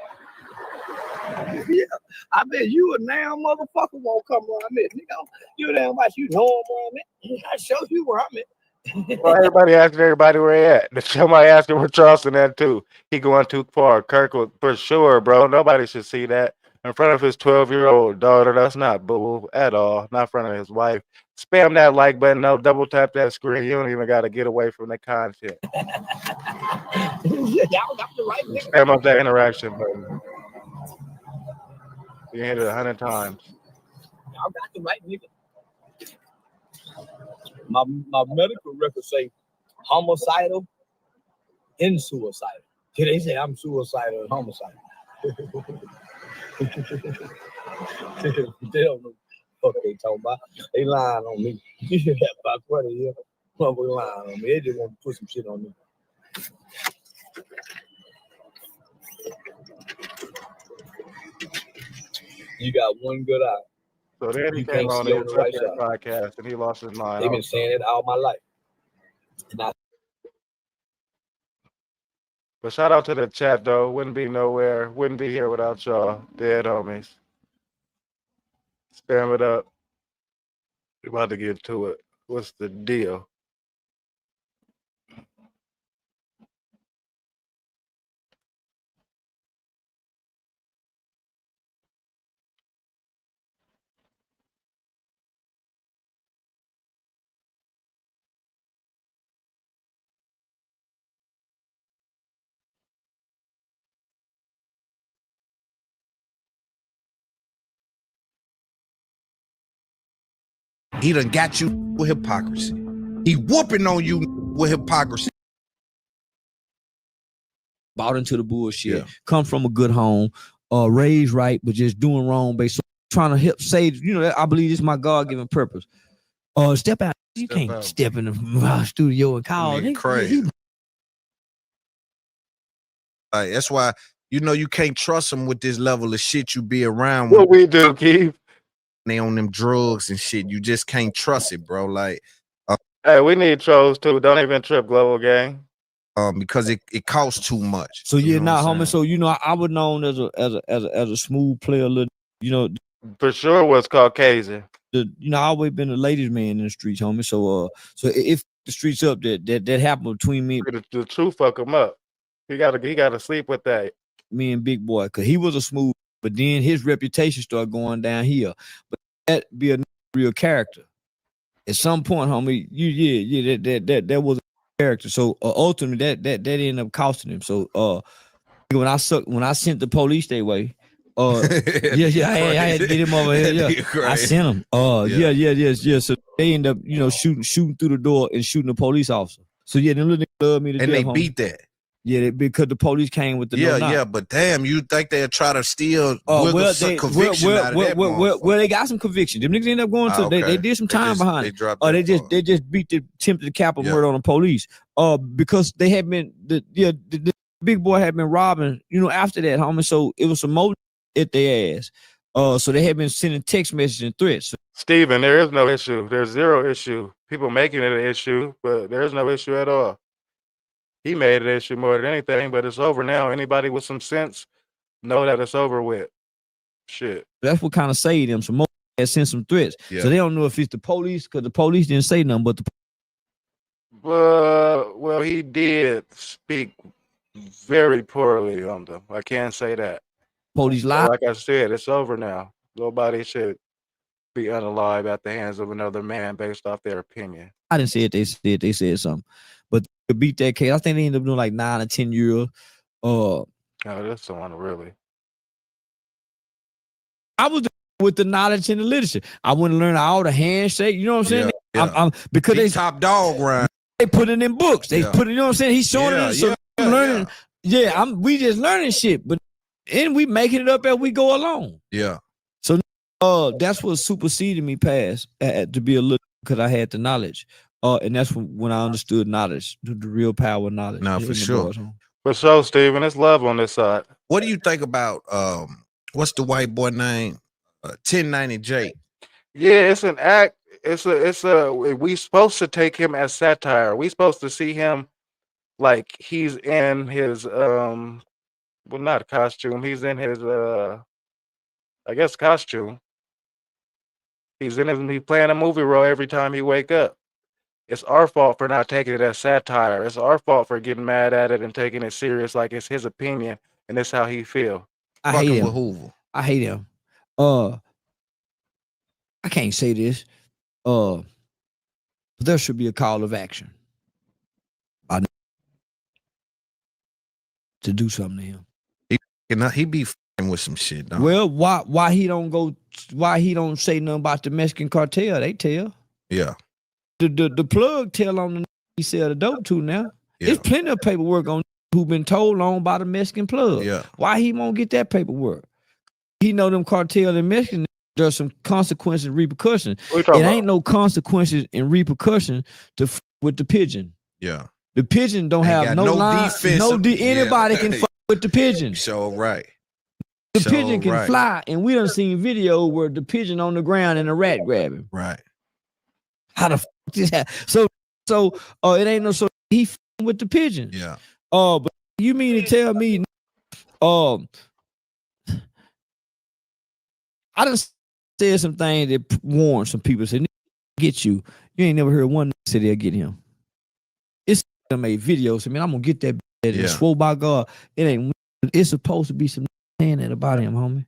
Yeah, I bet you a damn motherfucker won't come where I'm at. Nigga, you damn much you know where I'm at. I show you where I'm at. Well, everybody asking everybody where he at. Somebody asking where Charleston at too. He going too far. Kirk was for sure, bro. Nobody should see that in front of his 12-year-old daughter. That's not boo at all. Not in front of his wife. Spam that like button. No, double tap that screen. You don't even got to get away from the content. Y'all got the right nigga. Spam up that interaction button. You hit it 100 times. Y'all got the right nigga. My medical records say homicidal and suicidal. They say I'm suicidal and homicidal. They don't know what they talking about. They lying on me. About 20 years. Motherfucker lying on me. They just want to put some shit on me. You got one good eye. So then he came on his right podcast and he lost his mind. They've been saying it all my life. But shout out to the chat though. Wouldn't be nowhere. Wouldn't be here without y'all. Dead homies. Spam it up. We're about to get to it. What's the deal? He done got you with hypocrisy. He whooping on you with hypocrisy. Bought into the bullshit. Come from a good home, raised right, but just doing wrong based on trying to help save. You know, I believe this is my God-given purpose. Step out. You can't step in the studio and call. I mean, crazy. Like, that's why you can't trust them with this level of shit you be around. What we do, Keith? They on them drugs and shit. You just can't trust it, bro. Like, hey, we need trolls too. Don't even trip, Global Gang. Because it costs too much. So homie. So I was known as a smooth player. For sure was Caucasian. I always been a ladies' man in the streets, homie. So if the streets up that happened between me, the truth fuck him up. He gotta sleep with that. Me and Big Boy, cause he was a smooth, but then his reputation started going down here. But that be a real character. At some point, homie, that was a character. So ultimately, that ended up costing him. So when I sent the police their way. I had to get him over here. Yeah, I sent him. Yeah. So they end up, shooting through the door and shooting the police officer. So them little niggas love me to death. And they beat that. Yeah, because the police came with the but damn, you think they'll try to steal some conviction out of that? Well, they got some conviction. Them niggas ended up going to they did some time behind it. They just beat the attempted capital murder on the police. Because they had been the Big Boy had been robbing. After that, homie. So it was some more at their ass. So they had been sending text messages and threats. Steven, there is no issue. There's zero issue. People making it an issue, but there's no issue at all. He made it an issue more than anything, but it's over now. Anybody with some sense know that it's over with. Shit. That's what kind of saved them. Some more had sent some threats. Yeah. So they don't know if it's the police, because the police didn't say nothing, but well, he did speak very poorly on them. I can't say that. Police lied. Like I said, it's over now. Nobody should be unalive at the hands of another man based off their opinion. I didn't say it. They said something, but to beat that case, I think they ended up doing like 9 or 10 years. Oh, that's someone really. I was with the knowledge and the literature. I wouldn't learn all the handshake. You know what I'm saying? I'm because they top dog round. They put it in books. They put it. You know what I'm saying? He's showing it. So I'm learning. We just learning shit, but and we making it up as we go along. Yeah. So that's what superseded me past to be a little, because I had the knowledge. And that's when I understood knowledge, the real power of knowledge. No, for sure. For sure, Steven. It's love on this side. What do you think about what's the white boy name? 1090 Jake. Yeah, it's an act. We supposed to take him as satire. We supposed to see him like he's in his not costume. He's in his I guess costume. He's playing a movie role every time he wake up. It's our fault for not taking it as satire. It's our fault for getting mad at it and taking it serious like it's his opinion and it's how he feel. I hate him. I hate him. I can't say this. But there should be a call of action to do something to him. He be f***ing with some shit. Dog. Well, why he don't go? Why he don't say nothing about the Mexican cartel? They tell. Yeah. The plug tell on the he sell the dope to now. Yeah. There's plenty of paperwork on who been told on by the Mexican plug. Yeah. Why he won't get that paperwork? He know them cartel and Mexican. There's some consequences and repercussions. It ain't no consequences and repercussions with the pigeon. Yeah. The pigeon don't have no line. Anybody can fuck with the pigeon. So right. The pigeon can fly, and we done seen video where the pigeon on the ground and a rat grab him. Right. How the fuck this happen? So it ain't no he with the pigeon. Yeah. But you mean to tell me I done said some things that warned some people, said, get you. You ain't never heard one say they'll get him. It's made videos. I mean, I'm gonna get that. And swore by God, it's supposed to be some saying that about him, homie.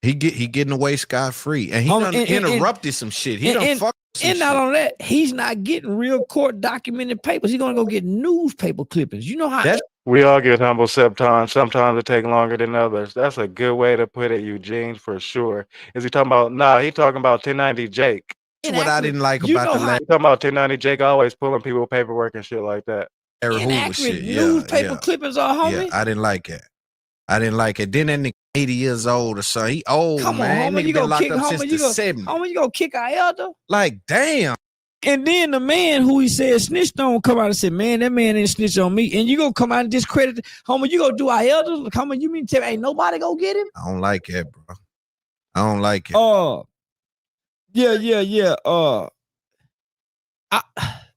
He getting away scot-free. And he done interrupted some shit. He done fucked some shit. And not on that, he's not getting real court documented papers. He's gonna go get newspaper clippings. You know how we all get humble sometimes. Sometimes it take longer than others. That's a good way to put it, Eugene, for sure. Is he talking about he talking about 1090 Jake. That's what I didn't like You about know the how- last You talking about 1090 Jake always pulling people paperwork and shit like that. Hoover inaccurate shit. newspaper clippings are, homie. Yeah, I didn't like it. I didn't like it. Then that nigga 80 years old or something. He old, Come on, man. homie, Nigga you been gonna locked kick, up homie, since you the 70s. Homie, you gonna kick our elder? Like, damn. And then the man who he said snitched on come out and said, man, that man ain't snitch on me. And you gonna come out and discredit, homie, you gonna do our elder? Homie, you mean tell me ain't nobody gonna get him? I don't like it, bro. I don't like it. Yeah.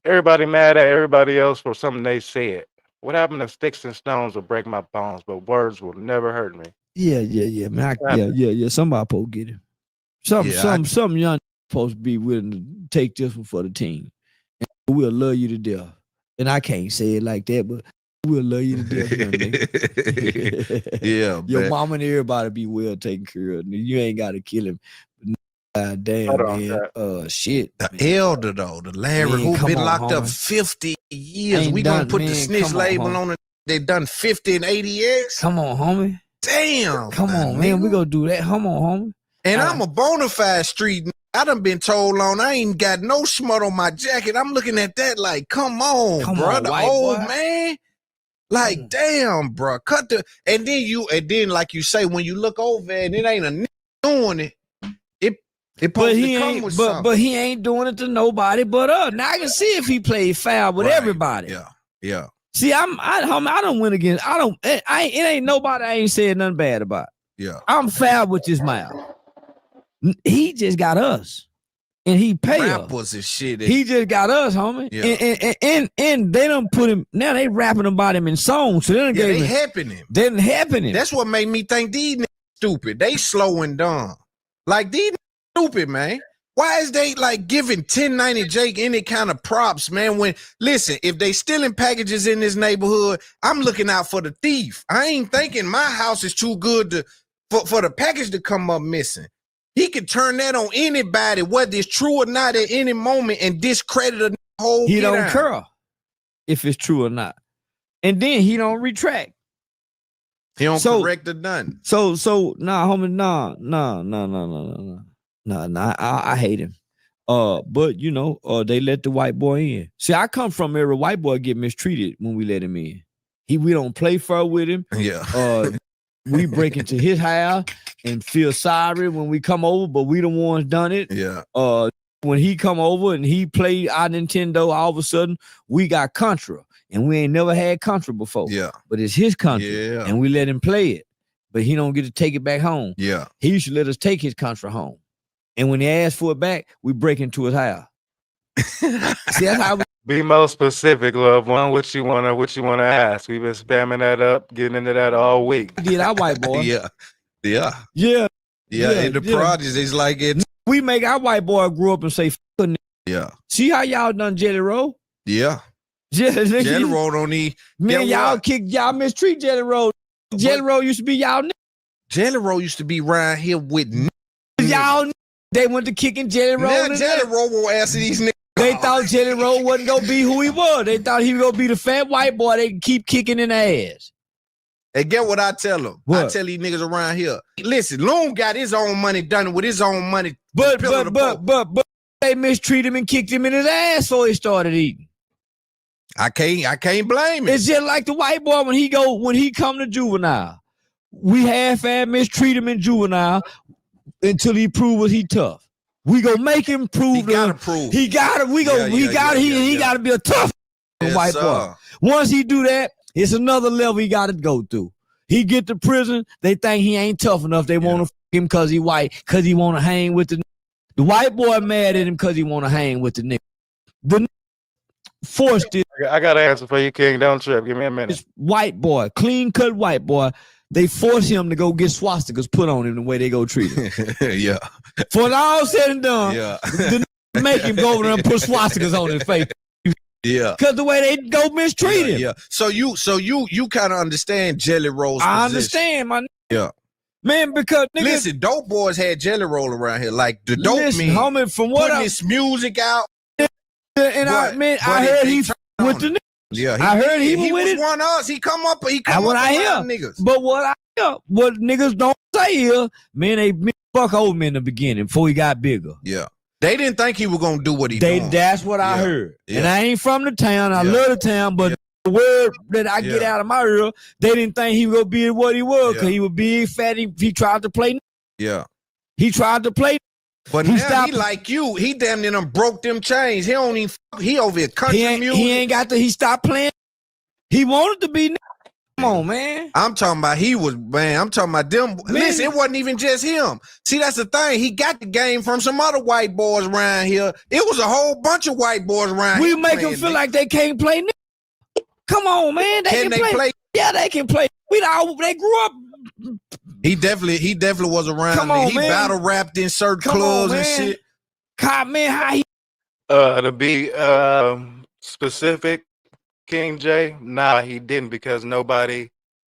Everybody mad at everybody else for something they said. What happened to sticks and stones will break my bones, but words will never hurt me. Yeah, man. Yeah. Somebody supposed to get him. Some young supposed to be willing to take this one for the team. And we'll love you to death. And I can't say it like that, but we'll love you to death, young nigga. Yeah, your man. mama and everybody be well taken care of. You ain't got to kill him. Damn, man. Shit. The elder, though, the Larry, Man, who come been on, locked up homie. 50 years. Ain't We gonna done, put the man, snitch come on, label homie. on it. They done 50 and 80 years. Come on, homie. Damn. Come on, man. We gonna do that. Come on, homie. And I'm a bona fide street. I done been told on. I ain't got no smut on my jacket. I'm looking at that like, come on, bro. The white old boy. man. Like, damn, bro. Cut the and then like you say, when you look over and it ain't a nigga doing it, it But supposed he to come ain't. with But something. he ain't doing it to nobody but us. Now I can see if he played foul with everybody. Yeah. See, I don't win against. It ain't nobody I ain't said nothing bad about. Yeah. I'm foul with his mouth. He just got us, and he pay us. Rappers and shit. He just got us, homie. Yeah. And they done put him. Now they rapping about him in songs. So they done gave they him. helping him. They done helping him. That's what made me think these niggas stupid. They slow and dumb. Like these niggas stupid, man. Why is they like giving 1090 Jake any kind of props, man? When listen, if they stealing packages in this neighborhood, I'm looking out for the thief. I ain't thinking my house is too good for the package to come up missing. He could turn that on anybody, whether it's true or not, at any moment, and discredit a whole. He don't care if it's true or not, and then he don't retract. He don't correct or nothing. So nah, homie, nah. I hate him. But you know, they let the white boy in. See, I come from every white boy get mistreated when we let him in. We don't play fair with him. Yeah. We break into his house and feel sorry when we come over, but we the ones done it. Yeah. When he come over and he played our Nintendo, all of a sudden we got Contra, and we ain't never had Contra before. Yeah. But it's his Contra, and we let him play it, but he don't get to take it back home. Yeah. He used to let us take his Contra home, and when he asked for it back, we break into his house. See, that's how we. Be more specific, loved one. What you wanna ask? We've been spamming that up, getting into that all week. Did our white boy? Yeah. Yeah. In the projects, it's like it. We make our white boy grow up and say, Yeah. See how y'all done Jelly Roll? Yeah. Jelly Roll don't need. Man, y'all mistreat Jelly Roll. Jelly Roll used to be y'all. Jelly Roll used to be around here with y'all. They went to kicking Jelly Roll. Now Jelly Roll won't answer these niggas. They thought Jelly Roll wasn't gonna be who he was. They thought he was gonna be the fat white boy they keep kicking in the ass. And get what I tell them. What? I tell these niggas around here. Listen, Loon got his own money done with his own money. But they mistreated him and kicked him in his ass so he started eating. I can't blame him. It's just like the white boy when he come to juvenile. We half-ass mistreat him in juvenile until he proves he tough. We gonna make him prove. He gotta prove. He gotta. He gotta be a tough white boy. Once he do that, it's another level he gotta go through. He get to prison. They think he ain't tough enough. They want to him because he white. Because he want to hang with the white boy. Mad at him because he want to hang with the nigga. The forced it. I got an answer for you, King. Don't trip. Give me a minute. This white boy, clean cut white boy. They force him to go get swastikas put on him the way they go treat him. Yeah. For all said and done, Yeah. make him go over there and put swastikas on his face. Yeah. Because the way they go mistreat him. Yeah. So you kind of understand Jelly Roll's I position. understand, my Yeah. man, because nigga, listen, dope boys had Jelly Roll around here. Like the dope listen, man homie, from what putting his music out. And I heard he with the niggas. Yeah, I heard he was with it. one of us. He come up What around I hear, niggas. but what I hear, what niggas don't say here, man, they fuck old men in the beginning before he got bigger. Yeah. They didn't think he was gonna do what he doing. That's what I heard. And I ain't from the town. I love the town, but the word that I get out of my ear, they didn't think he was gonna be what he was because he was big, fat. He tried to play. Yeah. He tried to play. But now he like you. He damn near done broke them chains. He don't even. He over here country music. He ain't got to. He stopped playing. He wanted to be. Come on, man. I'm talking about I'm talking about them. Man. Listen, it wasn't even just him. See, that's the thing. He got the game from some other white boys around here. It was a whole bunch of white boys around here. We make them feel like they can't play. Come on, man. Can they play? Yeah, they can play. They grew up. He definitely was around. Come on, he man. battle rapped in certain clubs and shit. God, man, how he? To be specific, King J, nah, he didn't because nobody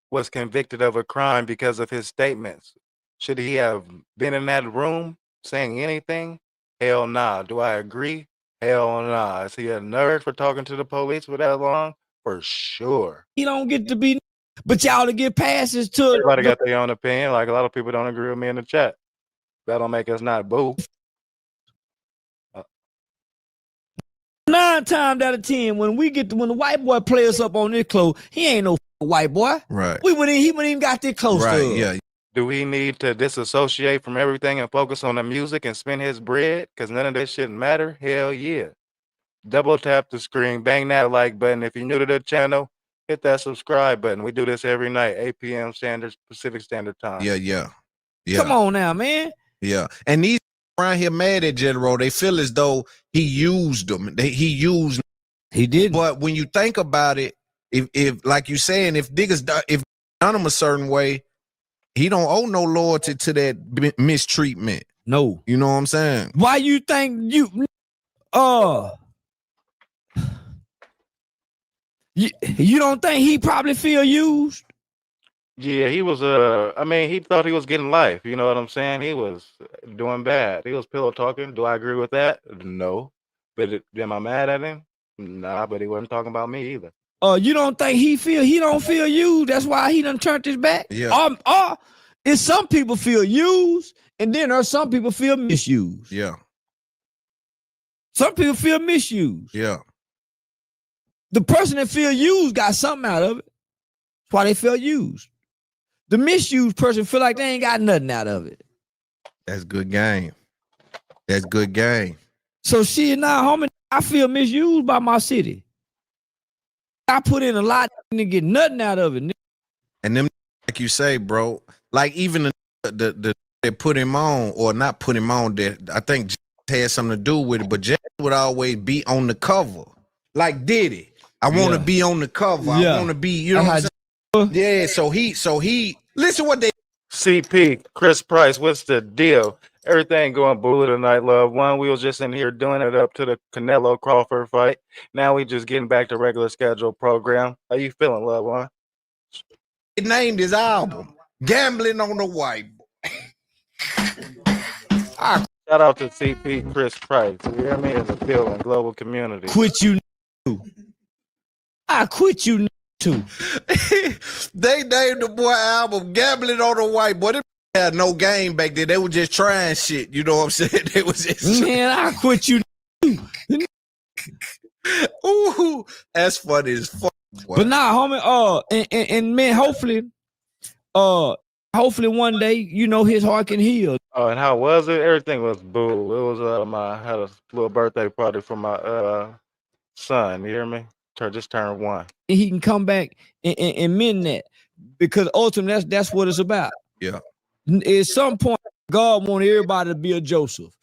was convicted of a crime because of his statements. Should he have been in that room saying anything? Hell nah. Do I agree? Hell nah. Is he a nerd for talking to the police for that long? For sure. He don't get to be, but y'all to get passes to. Everybody got their own opinion. Like a lot of people don't agree with me in the chat. That don't make us not boo. 9 times out of 10, when the white boy play us up on this clothes, he ain't no white boy. Right. He wouldn't even got this close to us. Yeah. Do we need to disassociate from everything and focus on the music and spend his bread? Because none of this shit matter? Hell yeah. Double tap the screen, bang that like button. If you're new to the channel, hit that subscribe button. We do this every night, 8 p.m. Pacific Standard Time. Yeah. Come on now, man. Yeah. And these around here mad at General. They feel as though he used them. He did. But when you think about it, if like you saying, if niggas done him a certain way, he don't owe no loyalty to that mistreatment. No. You know what I'm saying? Why you think you don't think he probably feel used? Yeah, he was he thought he was getting life. You know what I'm saying? He was doing bad. He was pillow talking. Do I agree with that? No. But am I mad at him? Nah, but he wasn't talking about me either. You don't think he don't feel used? That's why he done turned his back? Yeah. It's some people feel used, and then there's some people feel misused. Yeah. Some people feel misused. Yeah. The person that feel used got something out of it. That's why they feel used. The misused person feel like they ain't got nothing out of it. That's good game. That's good game. So shit, now, homie, I feel misused by my city. I put in a lot to get nothing out of it. And them, like you say, bro, like even the that put him on or not put him on, that I think had something to do with it, but Jay would always be on the cover. Like Diddy. I want to be on the cover. I want to be, you know what I'm saying? Yeah, so he listen what they CP, Chris Price, what's the deal? Everything going bully tonight, loved one. We was just in here doing it up to the Canelo Crawford fight. Now we just getting back to regular schedule program. How you feeling, loved one? He named his album Gambling on the White Boy. Shout out to CP Chris Price. You hear me? In the building, global community. Quit you. I quit you too. They named the boy album Gambling on the White Boy. They had no game back then. They were just trying shit. You know what I'm saying? They was just man, I quit you too. Ooh, that's funny as fuck. Boy. But nah, homie, and man, hopefully one day, you know, his heart can heal. Oh, and how was it? Everything was boo. It was I had a little birthday party for my son. You hear me? Just turned 1. And he can come back and mend that, because ultimately that's what it's about. Yeah. At some point, God wanted everybody to be a Joseph.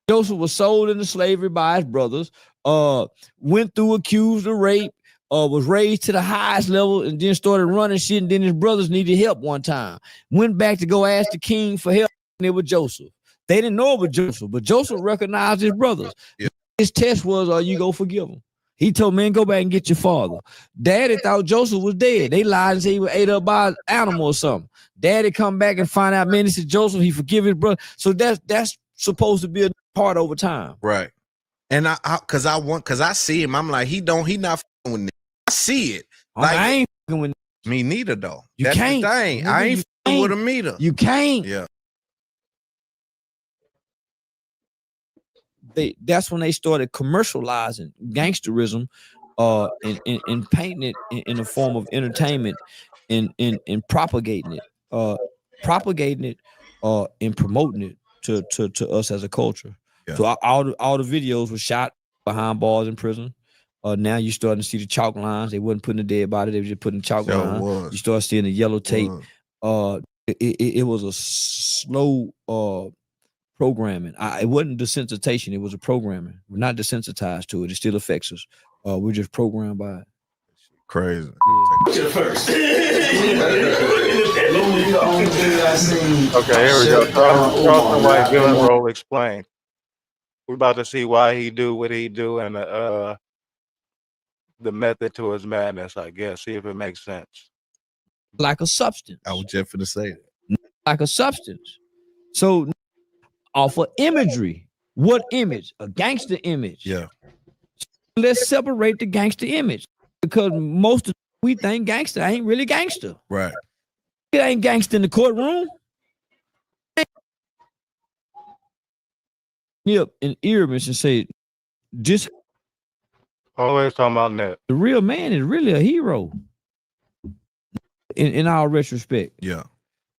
Joseph was sold into slavery by his brothers, went through accused of rape, was raised to the highest level, and then started running shit, and then his brothers needed help one time. Went back to go ask the king for help, and it was Joseph. They didn't know it was Joseph, but Joseph recognized his brothers. Yeah. His test was, are you going to forgive him? He told man, go back and get your father. Daddy thought Joseph was dead. They lied and said he was ate up by an animal or something. Daddy come back and find out, man, this is Joseph. He forgive his brother. So that's supposed to be a part over time. Right. And cause I see him. I'm like, he not fucking with me. I see it. Like, I ain't fucking with me neither though. You That's can't. the thing. I ain't fucking with him either. You can't. Yeah. that's when they started commercializing gangsterism, and painting it in a form of entertainment, and propagating it, and promoting it to us as a culture. Yeah. So all the videos were shot behind bars in prison. Now you're starting to see the chalk lines. They wasn't putting a dead body; they were just putting chalk lines. You start seeing the yellow tape. It was a slow programming. It wasn't desensitization; it was a programming. We're not desensitized to it. It still affects us. We're just programmed by it. Crazy. First. Okay, here we go. Charleston White villain role explained. We're about to see why he do what he do and the method to his madness, I guess. See if it makes sense. Like a substance. I was just gonna say that. Like a substance. So off of imagery. What image? A gangster image. Yeah. Let's separate the gangster image, because most of we think gangster ain't really gangster. Right. It ain't gangster in the courtroom. Yep, and earmuffs and say, just always talking about that. The real man is really a hero. In our retrospect. Yeah.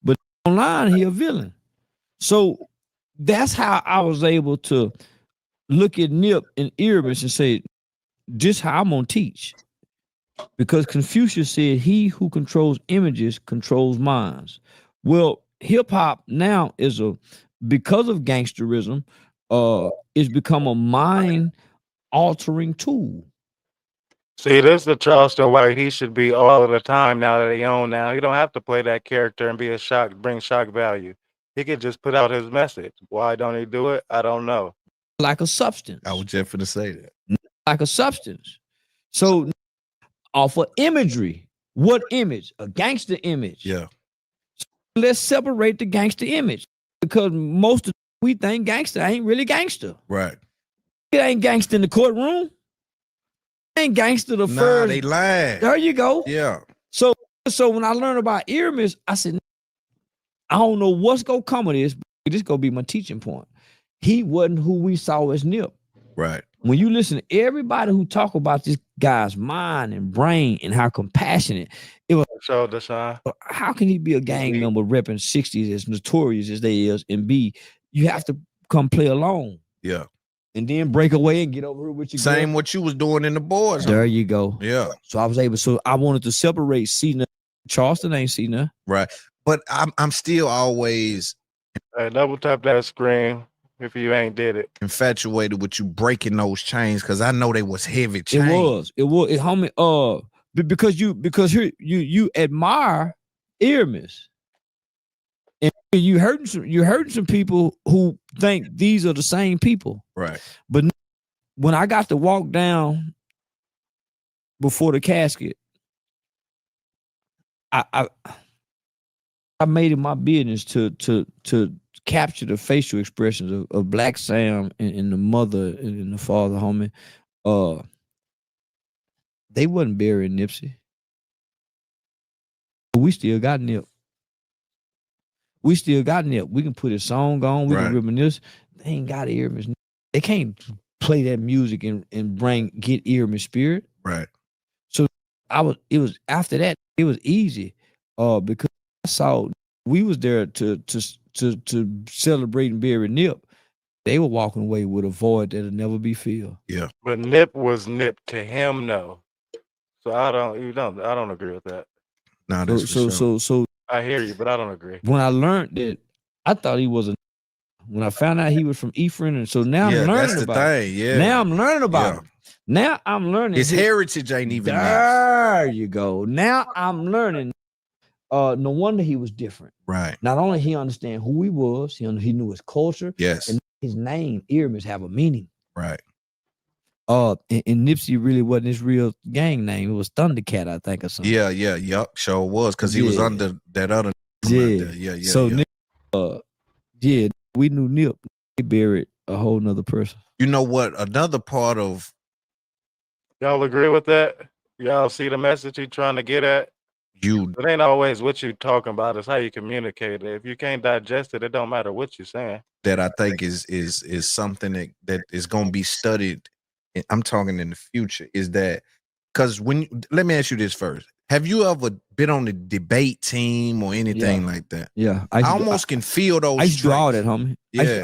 But online, he a villain. So that's how I was able to look at Nip and earmuffs and say, just how I'm gonna teach. Because Confucius said, he who controls images controls minds. Well, hip hop now is because of gangsterism, it's become a mind altering tool. See, this is the Charleston White. He should be all of the time now that he own now. He don't have to play that character and be bring shock value. He could just put out his message. Why don't he do it? I don't know. Like a substance. I was just gonna say that. Like a substance. So off of imagery. What image? A gangster image. Yeah. So let's separate the gangster image, because most of we think gangster ain't really gangster. Right. It ain't gangster in the courtroom. It ain't gangster the first. They lied. There you go. Yeah. So when I learned about earmuffs, I said, I don't know what's gonna come of this, but this gonna be my teaching point. He wasn't who we saw as Nip. Right. When you listen to everybody who talk about this guy's mind and brain and how compassionate it was, so Deshaun, how can he be a gang member repping 60s as notorious as they is, and B, you have to come play alone. Yeah. And then break away and get over here with your Same girl. what you was doing in the boys. There you go. Yeah. So I wanted to separate Cena. Charleston ain't Cena. Right. But I'm still always double tap that screen if you ain't did it. Infatuated with you breaking those chains, because I know they was heavy chains. It was. Homie, because you admire earmuffs. And you hurting some people who think these are the same people. Right. But when I got to walk down before the casket, I made it my business to capture the facial expressions of Black Sam and the mother and the father, homie. They wasn't burying Nipsey. But we still got Nip. We still got Nip. We can put his song on. We can reminisce. They ain't got earmuffs. They can't play that music and get earmuff spirit. Right. So it was after that, it was easy. Because I saw we was there to celebrate and bury Nip. They were walking away with a void that'll never be filled. Yeah. But Nip was Nip to him, though. So I don't agree with that. No, so I hear you, but I don't agree. When I learned that, I thought he was when I found out he was from Ephraim, and so now I'm learning that's the about thing. it. Yeah. Now I'm learning about him. Now I'm learning his heritage ain't even there. You go. Now I'm learning. No wonder he was different. Right. Not only he understand who he was, he knew his culture. Yes. And his name, earmuffs, have a meaning. Right. And Nipsey really wasn't his real gang name. It was Thundercat, I think, or something. Yeah. Yup. Sure was, because he was under that other. Yeah. So Nip, we knew Nip. He buried a whole nother person. You know what? Another part of y'all agree with that? Y'all see the message he trying to get at? It ain't always what you talking about. It's how you communicate it. If you can't digest it, it don't matter what you're saying. that I think is something that is going to be studied. I'm talking in the future. Is that because let me ask you this first. Have you ever been on the debate team or anything like that? Yeah, I almost can feel those. I used to do all that, homie. Yeah,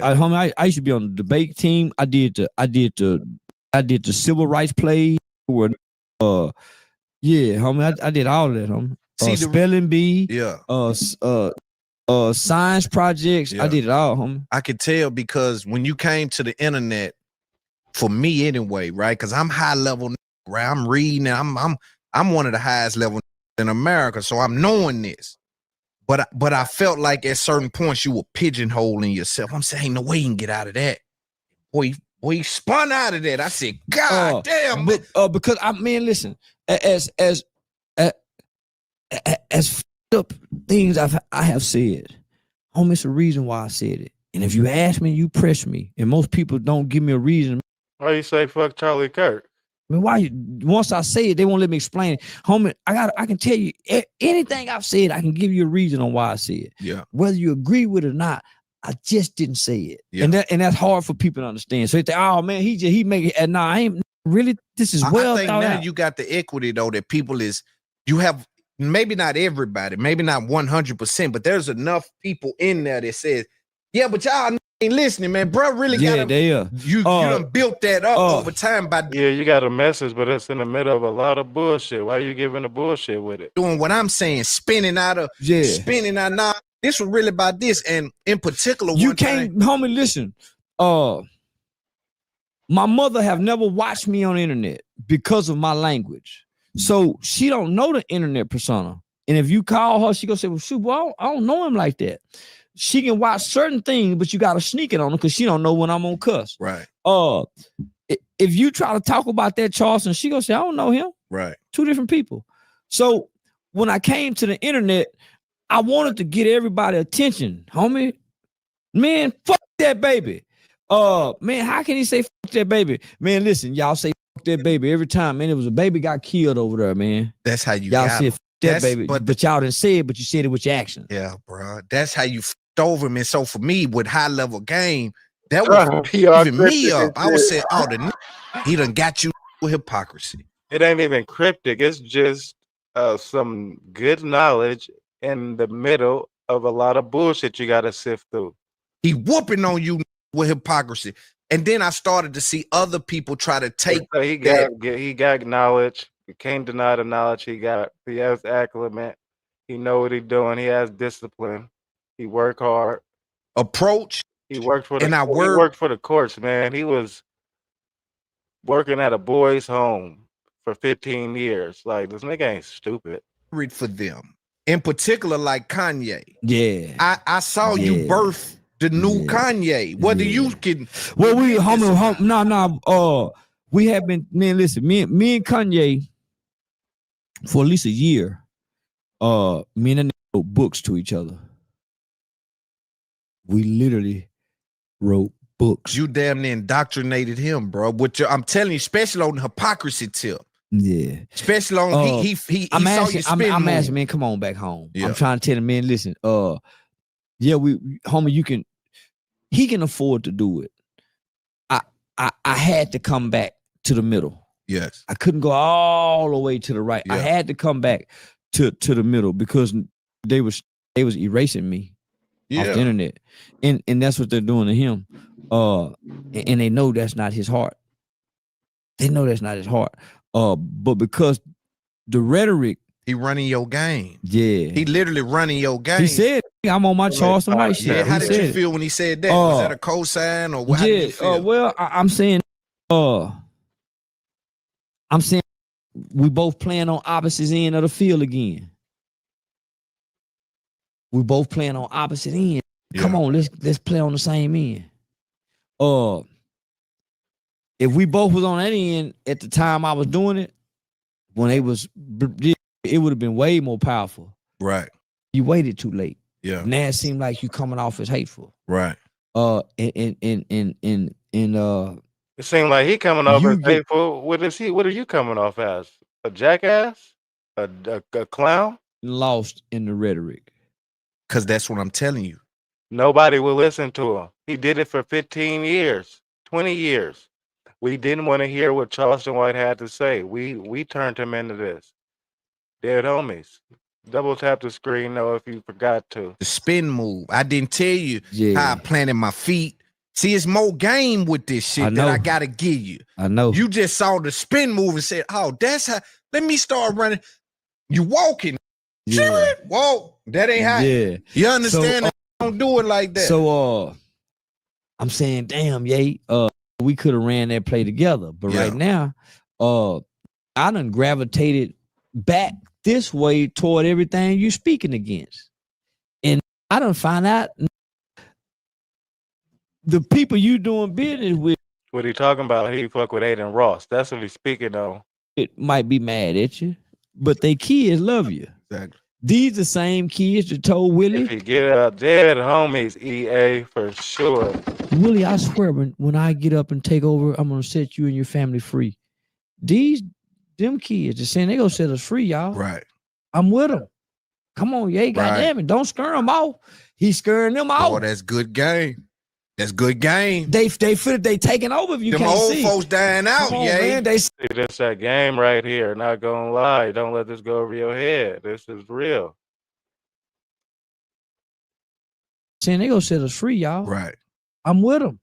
I used to be on the debate team. I did the civil rights play. Where, yeah, homie, I did all of that, homie. See, spelling bee. Yeah. Science projects. Yeah. I did it all, homie. I could tell because when you came to the internet, for me anyway, right? Because I'm high level, right? I'm reading. I'm one of the highest level in America, so I'm knowing this. But I felt like at certain points you were pigeonholing yourself. I'm saying, ain't no way you can get out of that. Boy, you spun out of that. I said, God damn. But because listen, as up things I have said, homie, it's a reason why I said it. And if you ask me, you press me. And most people don't give me a reason. Why you say fuck Charlie Kirk? I mean, once I say it, they won't let me explain it. Homie, I can tell you anything I've said, I can give you a reason on why I said it. Yeah. Whether you agree with it or not, I just didn't say it. Yeah. And that's hard for people to understand. So they think, oh man, he make it. And I ain't really, this is well I think thought now out. you got the equity though that people you have maybe not everybody, maybe not 100%, but there's enough people in there that says, yeah, but y'all ain't listening, man. Bro, really got you done built that up over time by you got a message, but it's in the middle of a lot of bullshit. Why you giving the bullshit with it? doing what I'm saying, spinning out. Nah, this was really about this, and in particular, You can't, homie, listen. My mother have never watched me on the internet because of my language. So she don't know the internet persona. And if you call her, she gonna say, well, shoot, well, I don't know him like that. She can watch certain things, but you gotta sneak it on her because she don't know when I'm on cuss. Right. If you try to talk about that Charleston, she gonna say, I don't know him. Right. Two different people. So when I came to the internet, I wanted to get everybody attention, homie. Man, fuck that baby. Man, how can he say fuck that baby? Man, listen, y'all say fuck that baby every time. Man, it was a baby got killed over there, man. That's how you y'all got said him. fuck that That's- baby, but y'all didn't say it, but you said it with your action. Yeah, bro. That's how you f***ed over him. And so for me, with high level game, that PR was giving me cryptic up. and I was shit. saying, he done got you with hypocrisy. It ain't even cryptic. It's just some good knowledge in the middle of a lot of bullshit you got to sift through. He whooping on you with hypocrisy. And then I started to see other people try to take So he got knowledge. You can't deny the knowledge he got. He has acclimate. He know what he doing. He has discipline. He work hard. Approach. He worked for the. And I He worked for the courts, man. He was working at a boys' home for 15 years. Like, this nigga ain't stupid. read for them. In particular, like Kanye. Yeah. I saw you birth the new Kanye. Whether you can Well, we we have been, man, listen, me and Kanye for at least a year, me and wrote books to each other. We literally wrote books. You damn near indoctrinated him, bro. I'm telling you, especially on the hypocrisy tip. Yeah. Especially on he I'm saw asking, you spin I'm move. asking, man, come on back home. Yeah. I'm trying to tell him, man, listen, homie, he can afford to do it. I had to come back to the middle. Yes. I couldn't go all the way to the right. I Yeah. had to come back to the middle because they was erasing me off Yeah. the internet. And that's what they're doing to him. And they know that's not his heart. They know that's not his heart. But because the rhetoric, he running your game. Yeah. He literally running your game. He said, I'm on my Charleston White shit. Yeah, how He did you said it. feel when he said that? Was that a cosign or how did you feel? Well, I'm saying, we both playing on opposite end of the field again. We both playing on opposite end. Come on, let's play on the same end. If we both was on that end at the time I was doing it, when it would have been way more powerful. Right. You waited too late. Yeah. Now it seemed like you coming off as hateful. Right. It seemed like he coming off as hateful. What are you coming off as? A jackass? A clown? lost in the rhetoric. Because that's what I'm telling you. Nobody will listen to him. He did it for 15 years, 20 years. We didn't want to hear what Charleston White had to say. We turned him into this. Dead homies. Double tap the screen though if you forgot to. The spin move. I didn't tell you how I planted my feet. See, it's more game with this shit that I gotta give you. I know. You just saw the spin move and said, "Oh, that's how." Let me start running. You walking. Yeah. Whoa, that ain't how. Yeah. You understand? So, that? Don't do it like that. So I'm saying, damn, we could have ran that play together. But right now, I done gravitated back this way toward everything you speaking against. And I done find out the people you doing business with. What he talking about? He fuck with Aiden Ross. That's what he's speaking on. It might be mad at you, but they kids love you. Exactly. These the same kids that told Willie. If he get up dead homies, EA for sure. Willie, I swear, when I get up and take over, I'm gonna set you and your family free. Them kids are saying they gonna set us free, y'all. Right. I'm with them. Come on, goddamn it, don't scare them off. He's scaring them off. Oh, that's good game. That's good game. They feel they taking over if you Them can't old see. folks dying out, Come on, man, they See, this that game right here. Not gonna lie. Don't let this go over your head. This is real. saying they gonna set us free, y'all. Right. I'm with them.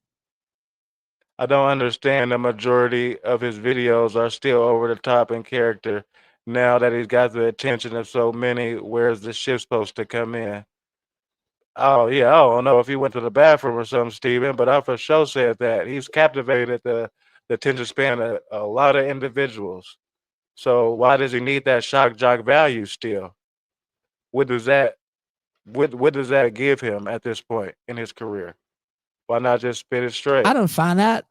I don't understand the majority of his videos are still over the top in character. Now that he's got the attention of so many, where's the shift supposed to come in? Oh, yeah, I don't know if he went to the bathroom or something, Steven, but I for sure said that. He's captivated the attention span of a lot of individuals. So why does he need that shock jock value still? What does that give him at this point in his career? Why not just spit it straight? I don't find out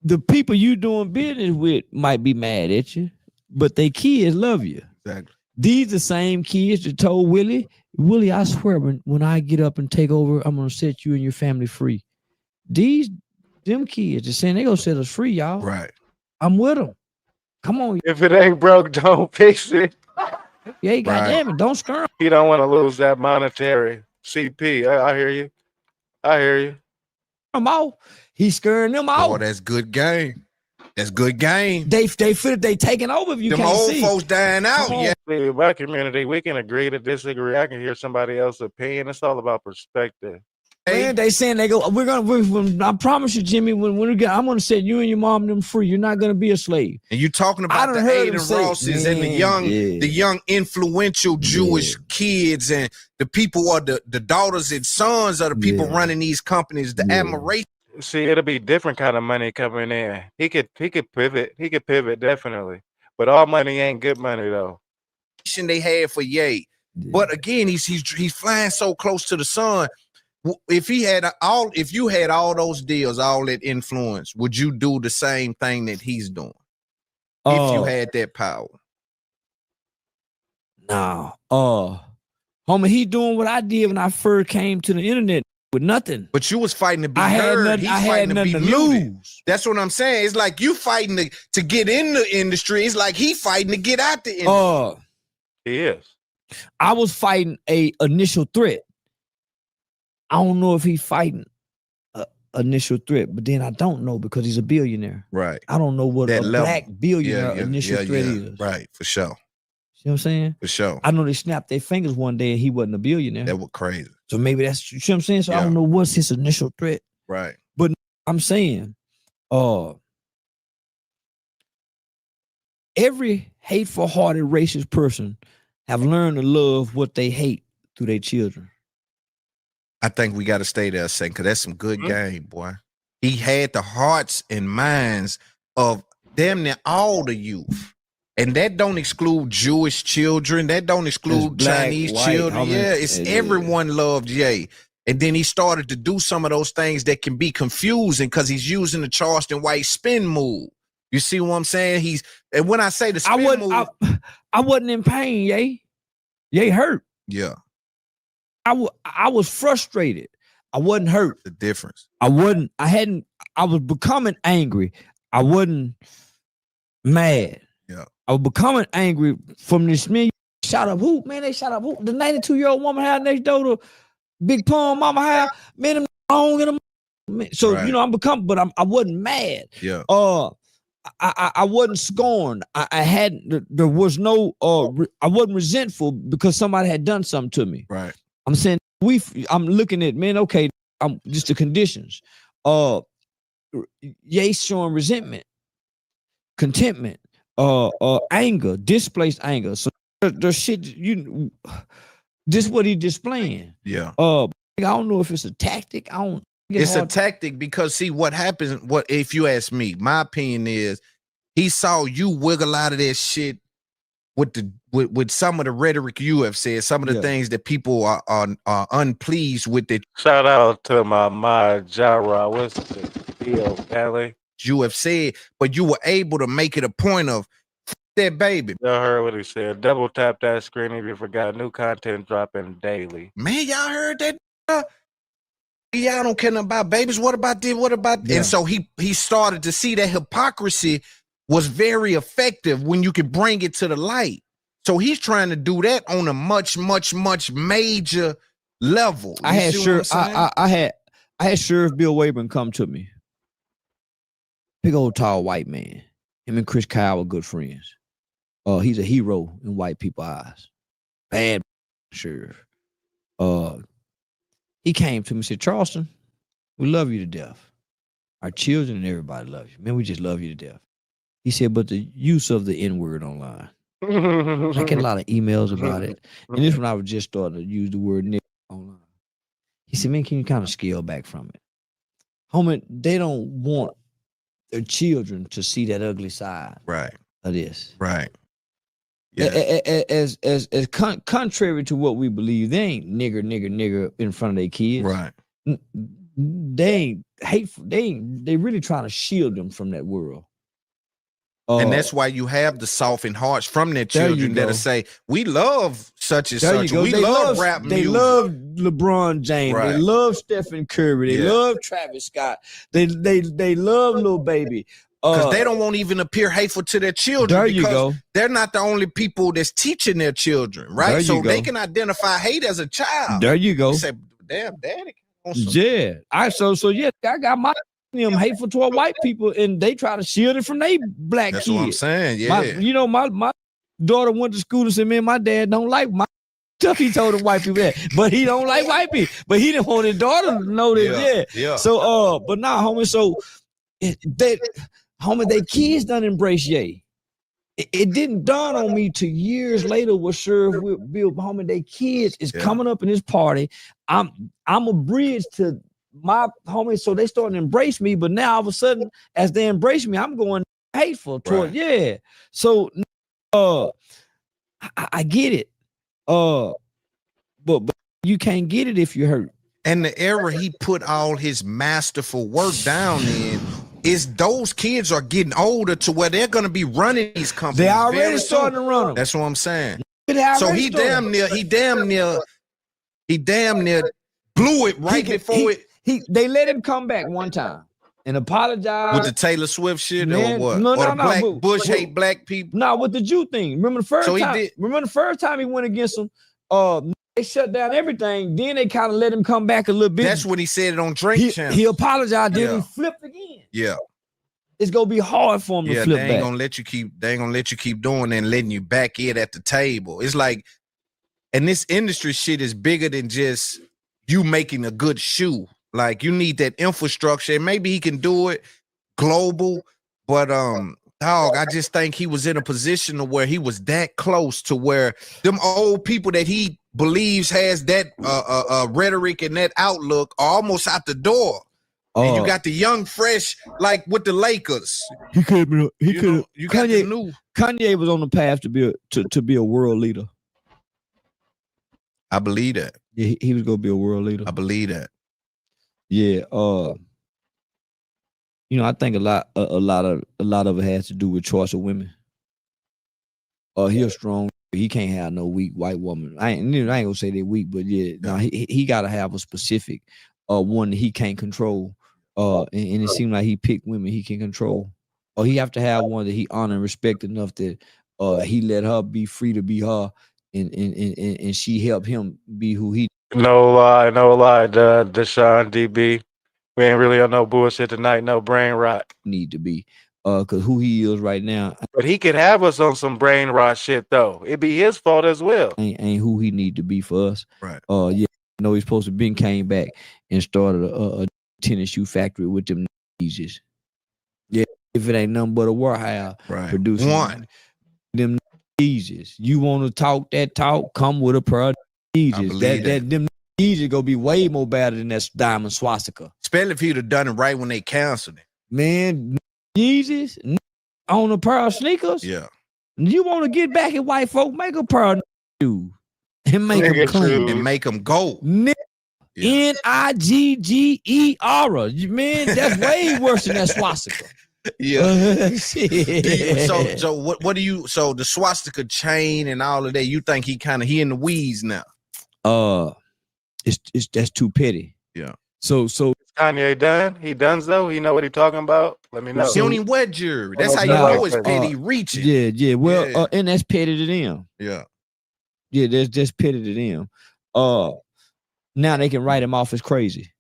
the people you doing business with might be mad at you, but they kids love you. Exactly. These the same kids that told Willie, I swear, when I get up and take over, I'm gonna set you and your family free. Them kids are saying they gonna set us free, y'all. Right. I'm with them. Come on. If it ain't broke, don't fix it. Yeah, goddamn it, don't scare him. He don't want to lose that monetary CP. I hear you. I hear you. I'm out. He's scaring them out. Oh, that's good game. That's good game. They feel they taking over if you Them can't old see. folks dying out. Yeah. See, my community, we can agree to disagree. I can hear somebody else's opinion. It's all about perspective. Man, they saying they go. I promise you, Jimmy. When we get, I'm gonna set you and your mom them free. You're not gonna be a slave. And you talking about the Aiden Rosses and the young influential Jewish kids and the people are the daughters and sons of the people running these companies. The admiration. See, it'll be different kind of money coming in. He could pivot. He could pivot definitely. But all money ain't good money though. They had for Ye, but again, he's flying so close to the sun. If you had all those deals, all that influence, would you do the same thing that he's doing? If you had that power? No. Homie, he doing what I did when I first came to the internet with nothing. But you was fighting to be I heard. had He's nothing, fighting to be to muted. lose. That's what I'm saying. It's like you fighting to get in the industry. It's like he fighting to get out the industry. He is. I was fighting a initial threat. I don't know if he's fighting a initial threat, but then I don't know because he's a billionaire. Right. I don't know what That a level. black billionaire initial threat is. Right, for sure. You know what I'm saying? For sure. I know they snapped their fingers one day and he wasn't a billionaire. That was crazy. So maybe that's, you know what I'm saying? So I don't know what's his initial threat. Right. But I'm saying, every hateful-hearted racist person have learned to love what they hate through their children. I think we got to stay there a second because that's some good game, boy. He had the hearts and minds of damn near all the youth. And that don't exclude Jewish children. That don't exclude black, Chinese white, children. It's everyone loved Ye. And then he started to do some of those things that can be confusing because he's using the Charleston White spin move. You see what I'm saying? And when I say the spin move, I wasn't in pain, Ye. Ye hurt. Yeah. I was frustrated. I wasn't hurt. The difference. I was becoming angry. I wasn't mad. Yeah. I was becoming angry from this man. Shot up who? Man, they shot up who? The 92-year-old woman had next door to Big Pun Mama had. Man, them wrong in them. So Right. you know, I wasn't mad. Yeah. I wasn't scorned. I had there was no I wasn't resentful because somebody had done something to me. Right. I'm saying I'm looking at, man, okay, I'm just the conditions. Yay showing resentment, contentment, anger, displaced anger. So there's shit this is what he displaying. Yeah. I don't know if it's a tactic. It's a tactic because see what happens. What if you ask me? My opinion is he saw you wiggle out of that shit with some of the rhetoric you have said, some of the things that people are unpleased with. It. Shout out to my Jara. What's the deal, Valley? You have said, but you were able to make it a point of that baby. Y'all heard what he said. Double tap that screen if you forgot. New content dropping daily. Man, y'all heard that? Y'all don't care nothing about babies. What about this? What about Yeah. And so he started to see that hypocrisy was very effective when you could bring it to the light. So he's trying to do that on a much major level. I had Sheriff Bill Wayburn come to me. Big old tall white man. Him and Chris Kyle were good friends. He's a hero in white people's eyes. Bad sheriff. He came to me and said, Charleston, we love you to death. Our children and everybody loves you. Man, we just love you to death. He said, but the use of the N-word online. I get a lot of emails about it. And this when I was just starting to use the word nigga online. He said, man, can you kind of scale back from it? Homie, they don't want their children to see that ugly side of this. Right. Yeah. As contrary to what we believe, they ain't nigger in front of their kids. Right. They ain't hateful. They really trying to shield them from that world. And that's why you have the softened hearts from their children that'll say, we love such and such. We love rap music. They love LeBron James. Right. They love Stephen Curry. They love Travis Scott. They love Lil Baby. Because they don't want to even appear hateful to their children. There you go. They're not the only people that's teaching their children, right? There So you go. they can identify hate as a child. There you go. They say, damn, daddy. Yeah. I got my hateful toward white people, and they try to shield it from they black That's kids. what I'm saying. Yeah. My daughter went to school and said, man, my dad don't like my stuff. He told the white people that, but he don't like white people. But he didn't want his daughter to know that. Yeah. So but now, homie, so they kids done embrace Ye. It didn't dawn on me till years later what Sheriff Bill, homie, they kids is coming up in this party. I'm a bridge to my homies, so they starting to embrace me, but now all of a sudden, as they embrace me, I'm going hateful toward So I get it. But you can't get it if you're hurt. And the era he put all his masterful work down in is those kids are getting older to where they're gonna be running these companies. They already starting to run them. That's what I'm saying. So he damn near blew it right before it. They let him come back one time and apologize With the Taylor Swift shit or what? No, or the black but- Bush hate black people. No, with the Jew thing. Remember the first So he time? did- Remember the first time he went against them? They shut down everything. Then they kind of let him come back a little bit. That's when he said it on Drake Channel. He apologized. Then Yeah. he flipped again. Yeah. It's gonna be hard for him to Yeah, flip they ain't back. gonna let you keep. They ain't gonna let you keep doing and letting you back in at the table. It's like, and this industry shit is bigger than just you making a good shoe. Like you need that infrastructure. And maybe he can do it global, but dog, I just think he was in a position to where he was that close to where them old people that he believes has that rhetoric and that outlook are almost out the door. And you got the young, fresh, like with the Lakers. He could be. You got the new. Kanye was on the path to be a world leader. I believe that. Yeah, he was gonna be a world leader. I believe that. Yeah. I think a lot of it has to do with choice of women. He a strong. He can't have no weak white woman. I ain't gonna say they're weak, but he got to have a specific one that he can't control. And it seemed like he picked women he can control. Or he have to have one that he honor and respect enough that He let her be free to be her, and she helped him be who he No lie, Deshaun DB. We ain't really on no bullshit tonight, no brain rot. need to be. Cause who he is right now But he could have us on some brain rot shit though. It'd be his fault as well. ain't who he need to be for us. Right. Yeah, I know he's supposed to been came back and started a tennis shoe factory with them Yeezys. Yeah, if it ain't nothing but a warehouse producing them Yeezys. You want to talk that talk? Come with a pair of Yeezys. That them Yeezys gonna be way more better than that diamond swastika. Especially if he'd have done it right when they canceled it. Man, Yeezys on a pair of sneakers. Yeah. You want to get back at white folk? Make a pair of shoes and make them clean and make them gold. Nigger. Man, that's way worse than that swastika. Yeah. Shit. So what do you? So the swastika chain and all of that. You think he in the weeds now? It's that's too petty. Yeah. So Kanye done? He done so? He know what he talking about? Let me know. He don't even wear jewelry. That's how you know it's petty reaching. Yeah. Well, and that's petty to them. Yeah. Yeah, that's petty to them. Now they can write him off as crazy.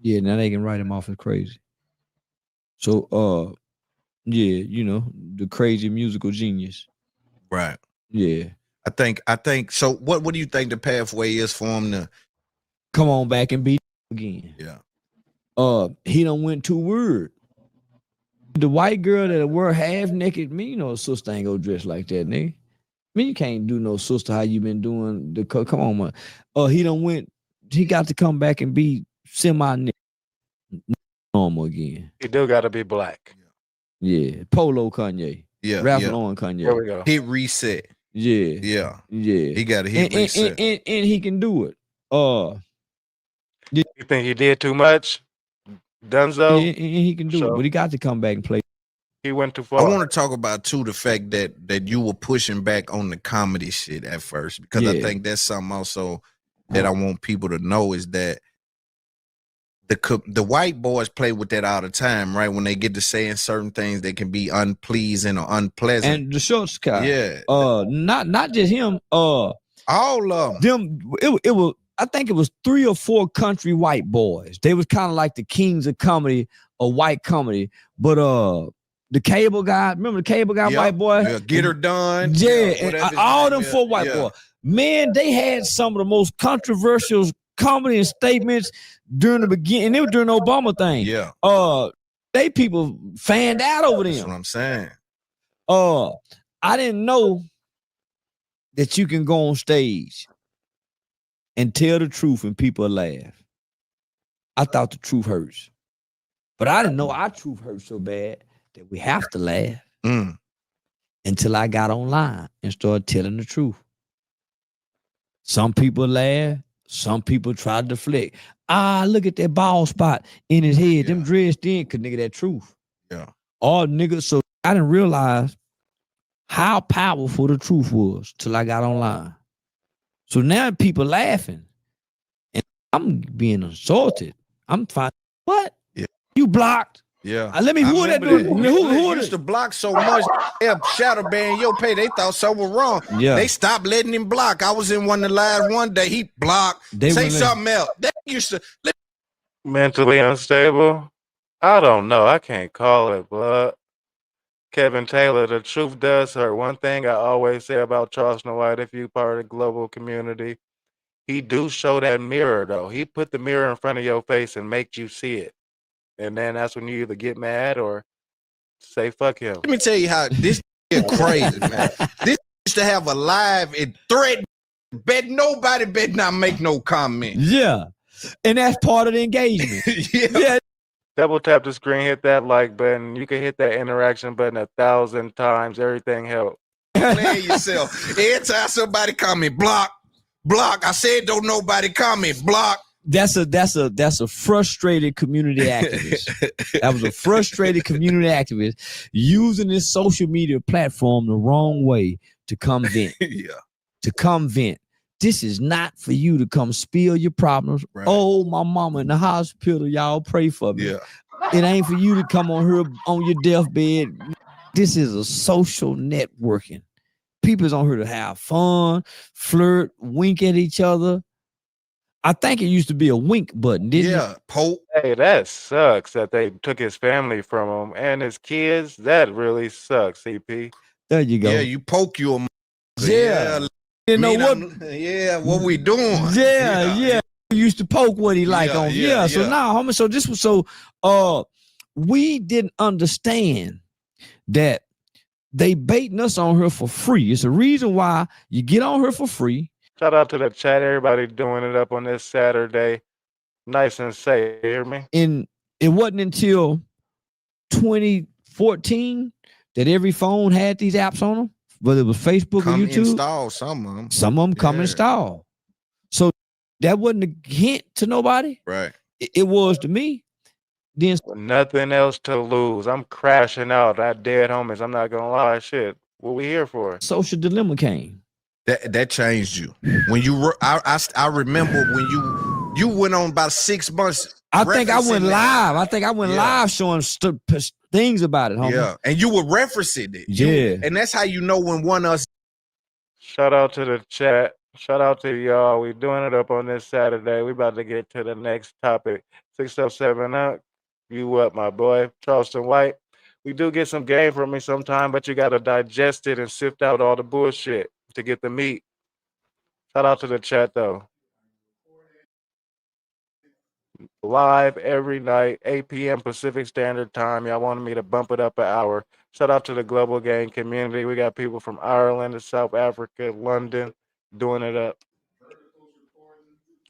Yeah, now they can write him off as crazy. So yeah, you know, the crazy musical genius. Right. Yeah. I think so. What do you think the pathway is for him to come on back and beat again? Yeah. He done went too weird. The white girl that wear half naked, me, you know, sister ain't gonna dress like that, nigga. I mean, you can't do no sister how you been doing the come on, man. He got to come back and be semi normal again. He do gotta be black. Yeah. Polo Kanye. Yeah. Ralph Lauren Kanye. There we go. hit reset? Yeah. He got to hit reset. And he can do it. You think he did too much? Dunzo? And he can do it, but he got to come back and play. He went too far. I want to talk about too the fact that you were pushing back on the comedy shit at first, because I think that's something also that I want people to know is that the white boys play with that all the time, right? When they get to saying certain things that can be unpleasing or unpleasant. And the short guy, yeah, not just him, all of them. It was. I think it was 3 or 4 country white boys. They was kind of like the kings of comedy or white comedy. But the cable guy, remember the cable guy, white boy? Yeah, Get Her Done. Yeah, and all them 4 white boys. Man, they had some of the most controversial comedy and statements during the beginning. It was during the Obama thing. Yeah. They people fanned out over them. That's what I'm saying. I didn't know that you can go on stage and tell the truth and people laugh. I thought the truth hurts. But I didn't know our truth hurts so bad that we have to laugh until I got online and started telling the truth. Some people laugh. Some people try to deflect. Look at that bald spot in his head. Them dreads thin, cause nigga, that truth. Yeah. All niggas. So I didn't realize how powerful the truth was till I got online. So now people laughing, and I'm being assaulted. I'm fine. What? Yeah. You blocked? Yeah. Let me. Who that doing? Who used to block so much? Shadow ban your pay. They thought something was wrong. Yeah. They stopped letting him block. I was in one of the lives one day. He blocked. Say something else. They used to Mentally unstable? I don't know. I can't call it, but Kevin Taylor, the truth does hurt. One thing I always say about Charleston White, if you part of the global community, he do show that mirror though. He put the mirror in front of your face and make you see it. And then that's when you either get mad or say fuck him. Let me tell you how this is crazy, man. This used to have a live and threat. Nobody bet not make no comment. Yeah. And that's part of the engagement. Yeah. Double tap the screen, hit that like button. You can hit that interaction button 1,000 times. Everything helps. Playing yourself. Every time somebody comment, block. I said don't nobody comment, block. That's a frustrated community activist. That was a frustrated community activist using this social media platform the wrong way to come vent. To come vent. This is not for you to come spill your problems. Right. Oh, my mama in the hospital. Y'all pray for me. Yeah. It ain't for you to come on here on your deathbed This is a social networking. People's on here to have fun, flirt, wink at each other. I think it used to be a wink button, didn't it? Poke. Hey, that sucks that they took his family from him and his kids. That really sucks, CP. There you go. Yeah, you poke your. Yeah. You know what? Yeah, what we doing? Yeah. We used to poke what he like on. Yeah. So now, homie. So this was we didn't understand that they baiting us on her for free. It's a reason why you get on her for free. Shout out to the chat, everybody doing it up on this Saturday. Nice and safe, you hear me? And it wasn't until 2014 that every phone had these apps on them, whether it was Facebook or YouTube. Install some of them. Some of them come installed. So that wasn't a hint to nobody. Right. It was to me. Then nothing else to lose. I'm crashing out. I dead homies. I'm not gonna lie. Shit. What we here for? Social dilemma came. That changed you. When you were, I remember when you went on about 6 months. I think I went live. I think I went live showing things about it, homie. Yeah, and you were referencing it. Yeah. And that's how you know when one of us. Shout out to the chat. Shout out to y'all. We doing it up on this Saturday. We about to get to the next topic. 607 up. You up, my boy. Charleston White. We do get some game from me sometime, but you got to digest it and sift out all the bullshit to get the meat. Shout out to the chat, though. Live every night, 8 p.m. Pacific Standard Time. Y'all wanted me to bump it up an hour. Shout out to the Global Gang community. We got people from Ireland to South Africa, London, doing it up.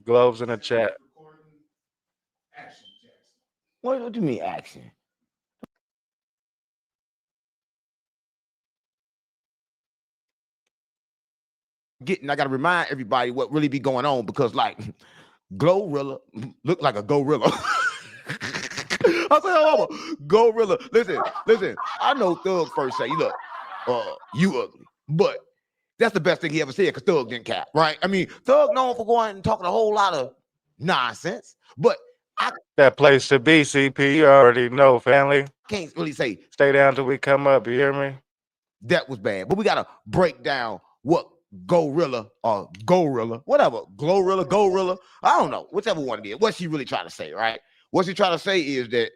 Gloves in the chat. What do you mean action? I gotta remind everybody what really be going on because like Glorilla look like a gorilla. I said, oh, gorilla. Listen. I know Thug first say, look, you ugly, but that's the best thing he ever said because Thug didn't cap, right? I mean, Thug known for going and talking a whole lot of nonsense, but that place to be, CP. You already know, family. Can't really say. Stay down till we come up. You hear me? That was bad, but we gotta break down what gorilla or gorilla, whatever, gorilla. I don't know, whichever one it is. What she really trying to say, right? What she trying to say is that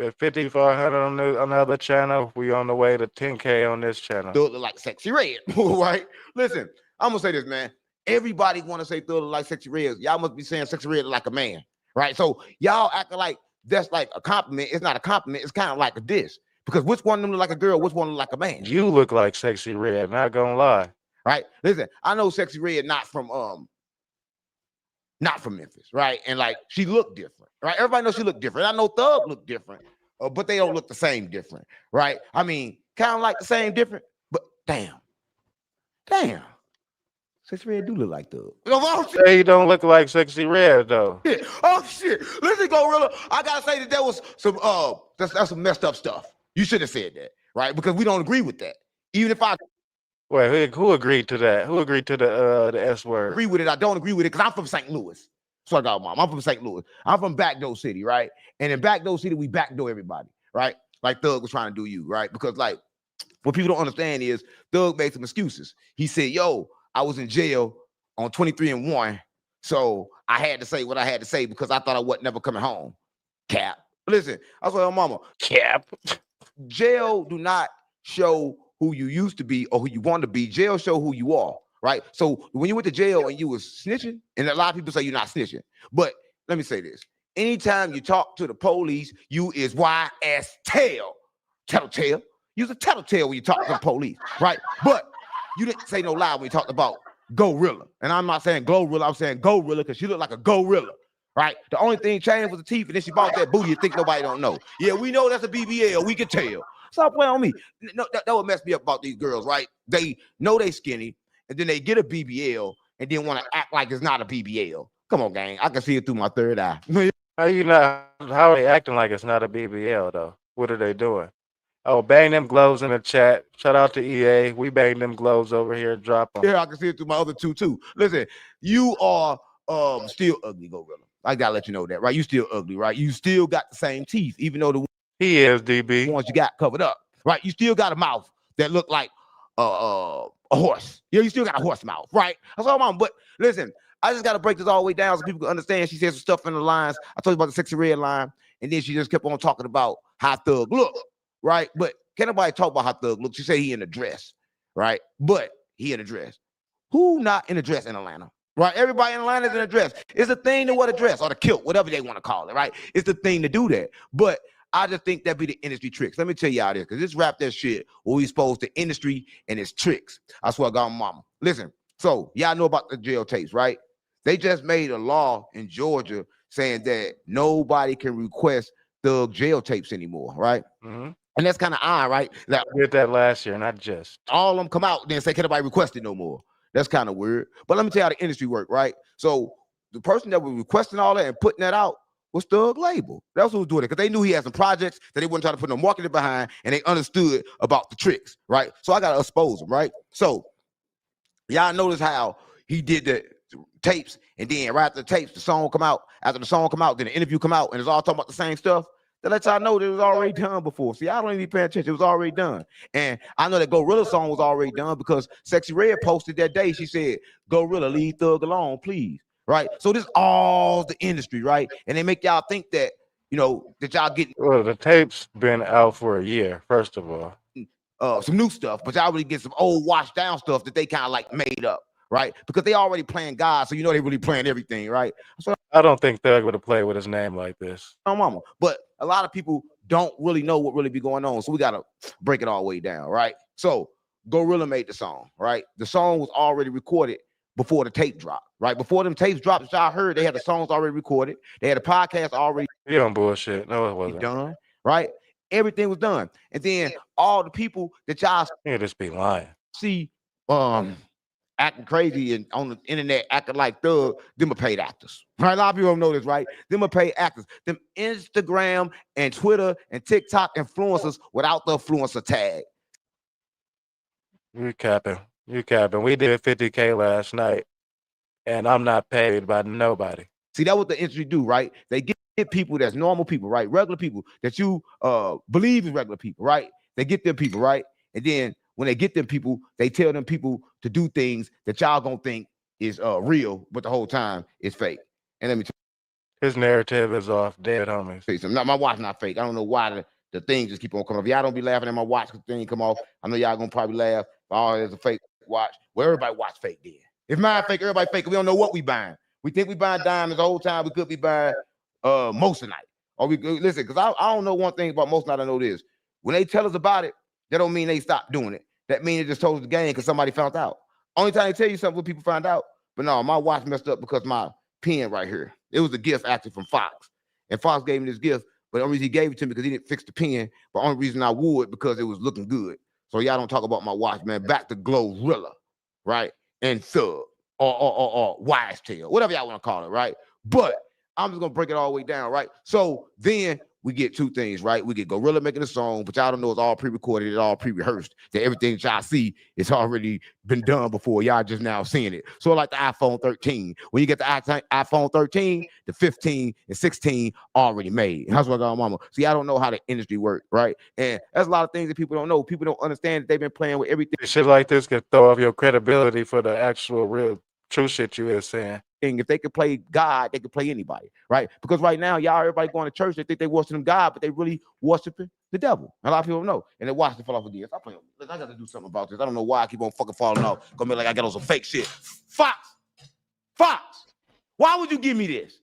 at 5,400 on the other channel, we on the way to 10K on this channel. Thug look like Sexy Red, right? Listen, I'm gonna say this, man. Everybody want to say Thug look like Sexy Red. Y'all must be saying Sexy Red look like a man, right? So y'all acting like that's like a compliment. It's not a compliment. It's kind of like a diss because which one of them look like a girl? Which one look like a man? You look like Sexy Red. Not gonna lie. Right? Listen, I know Sexy Red not from Memphis, right? And like she looked different, right? Everybody knows she looked different. I know Thug looked different, but they don't look the same different, right? I mean, kind of like the same different, but damn. Sexy Red do look like Thug. He don't look like Sexy Red though. Oh shit! Listen, Gorilla. I gotta say that there was some that's some messed up stuff. You should have said that, right? Because we don't agree with that. Even if I wait, who agreed to that? Who agreed to the S word? Agree with it. I don't agree with it because I'm from St. Louis. So I got mom. I'm from St. Louis. I'm from Backdoor City, right? And in Backdoor City, we backdoor everybody, right? Like Thug was trying to do you, right? Because like what people don't understand is Thug made some excuses. He said, "Yo, I was in jail on 23-1, so I had to say what I had to say because I thought I wasn't never coming home." Cap. Listen, I was like, "Oh, mama, cap." Jail do not show who you used to be or who you want to be. Jail show who you are, right? So when you went to jail and you was snitching, and a lot of people say you're not snitching, but let me say this: anytime you talk to the police, you is tattletale. You's a tattletale when you talk to the police, right? But you didn't say no lie when you talked about gorilla. And I'm not saying Glorilla, I'm saying gorilla because she looked like a gorilla, right? The only thing changed was the teeth, and then she bought that booty. You think nobody don't know. Yeah, we know that's a BBL. We can tell. Stop playing on me. No, that would mess me up about these girls, right? They know they skinny, and then they get a BBL, and then want to act like it's not a BBL. Come on, gang. I can see it through my third eye. How are they acting like it's not a BBL, though? What are they doing? Oh, bang them gloves in the chat. Shout out to EA. We bang them gloves over here. Drop them. Yeah, I can see it through my other two, too. Listen, you are still ugly, Gorilla. I got to let you know that, right? You still ugly, right? You still got the same teeth, even though the he is, DB. ones you got covered up. right? You still got a mouth that look like a horse. Yeah, you still got a horse mouth, right? That's all I'm on. But listen, I just got to break this all the way down so people can understand. She said some stuff in the lines. I told you about the Sexy Red line, and then she just kept on talking about how Thug look, right? But can't nobody talk about how Thug look. She said he in a dress, right? But he in a dress. Who not in a dress in Atlanta? Right? Everybody in Atlanta is in a dress. It's a thing to wear a dress or the kilt, whatever they want to call it, right? It's the thing to do that. But I just think that be the industry tricks. Let me tell y'all this, because this rap that shit will expose the industry and its tricks. I swear to God, mama. Listen, so y'all know about the jail tapes, right? They just made a law in Georgia saying that nobody can request Thug jail tapes anymore, right? Mm-hmm. And that's kind of odd, right? I did that last year, not just. All of them come out, then say, can nobody request it no more? That's kind of weird. But let me tell you how the industry work, right? So the person that was requesting all that and putting that out was Thug Label. That's who was doing it, because they knew he had some projects that they wouldn't try to put no marketing behind, and they understood about the tricks, right? So I got to expose them, right? So y'all notice how he did the tapes, and then right after the tapes, the song come out. After the song come out, then the interview come out, and it's all talking about the same stuff. That let y'all know that it was already done before. See, I don't even pay attention. It was already done. And I know that Gorilla song was already done because Sexy Red posted that day. She said, Gorilla, leave Thug alone, please. Right? So this all the industry, right? And they make y'all think that, you know, that y'all get Well, the tape's been out for a year, first of all. some new stuff, but y'all really get some old washed down stuff that they kind of like made up, right? Because they already playing God, so you know they really playing everything, right? So I don't think Thug would have played with his name like this. no mama. But a lot of people don't really know what really be going on. So we gotta break it all the way down, right? So Gorilla made the song, right? The song was already recorded before the tape dropped, right? Before them tapes dropped, y'all heard they had the songs already recorded. They had a podcast already. You don't bullshit. No, it wasn't done, right? Everything was done. And then all the people that y'all just be lying. See acting crazy and on the internet acting like Thug, them are paid actors. Right? A lot of people don't know this, right? Them are paid actors. Them Instagram and Twitter and TikTok influencers without the influencer tag. You capping. You capping. We did 50K last night, and I'm not paid by nobody. See, that's what the industry do, right? They get people that's normal people, right? Regular people that you believe is regular people, right? They get them people, right? And then when they get them people, they tell them people to do things that y'all gonna think is real, but the whole time it's fake. And let me tell you, his narrative is off, dead homies. Not my watch, not fake. I don't know why the things just keep on coming off. Y'all don't be laughing at my watch because the thing come off. I know y'all gonna probably laugh. Oh, it's a fake watch. Well, everybody watch fake then. If mine fake, everybody fake. We don't know what we buying. We think we buying diamonds the whole time. We could be buying Moissanite. Or we listen, because I don't know one thing about Moissanite. I know this. When they tell us about it, that don't mean they stop doing it. That means they just told us the game because somebody found out. Only time they tell you something when people find out. But no, my watch messed up because my pen right here. It was a gift actually from Fox. And Fox gave me this gift, but the only reason he gave it to me because he didn't fix the pen. But the only reason I would because it was looking good. So y'all don't talk about my watch, man. Back to Glorilla, right? And Thug or Wise Tail, whatever y'all want to call it, right? But I'm just gonna break it all the way down, right? So then we get two things, right? We get Gorilla making a song, but y'all don't know it's all pre-recorded, it's all pre-rehearsed. That everything that y'all see is already been done before. Y'all just now seeing it. So like the iPhone 13. When you get the iPhone 13, the 15 and 16 already made. And that's what I got, mama. See, I don't know how the industry works, right? And that's a lot of things that people don't know. People don't understand that they've been playing with everything. Shit like this can throw off your credibility for the actual real true shit you is saying. If they could play God, they could play anybody, right? Because right now, y'all, everybody going to church, they think they worshiping God, but they really worshiping the devil. A lot of people don't know, and they watch the fall off again. I got to do something about this. I don't know why I keep on fucking falling off. Gonna be like I got on some fake shit. Fox, why would you give me this?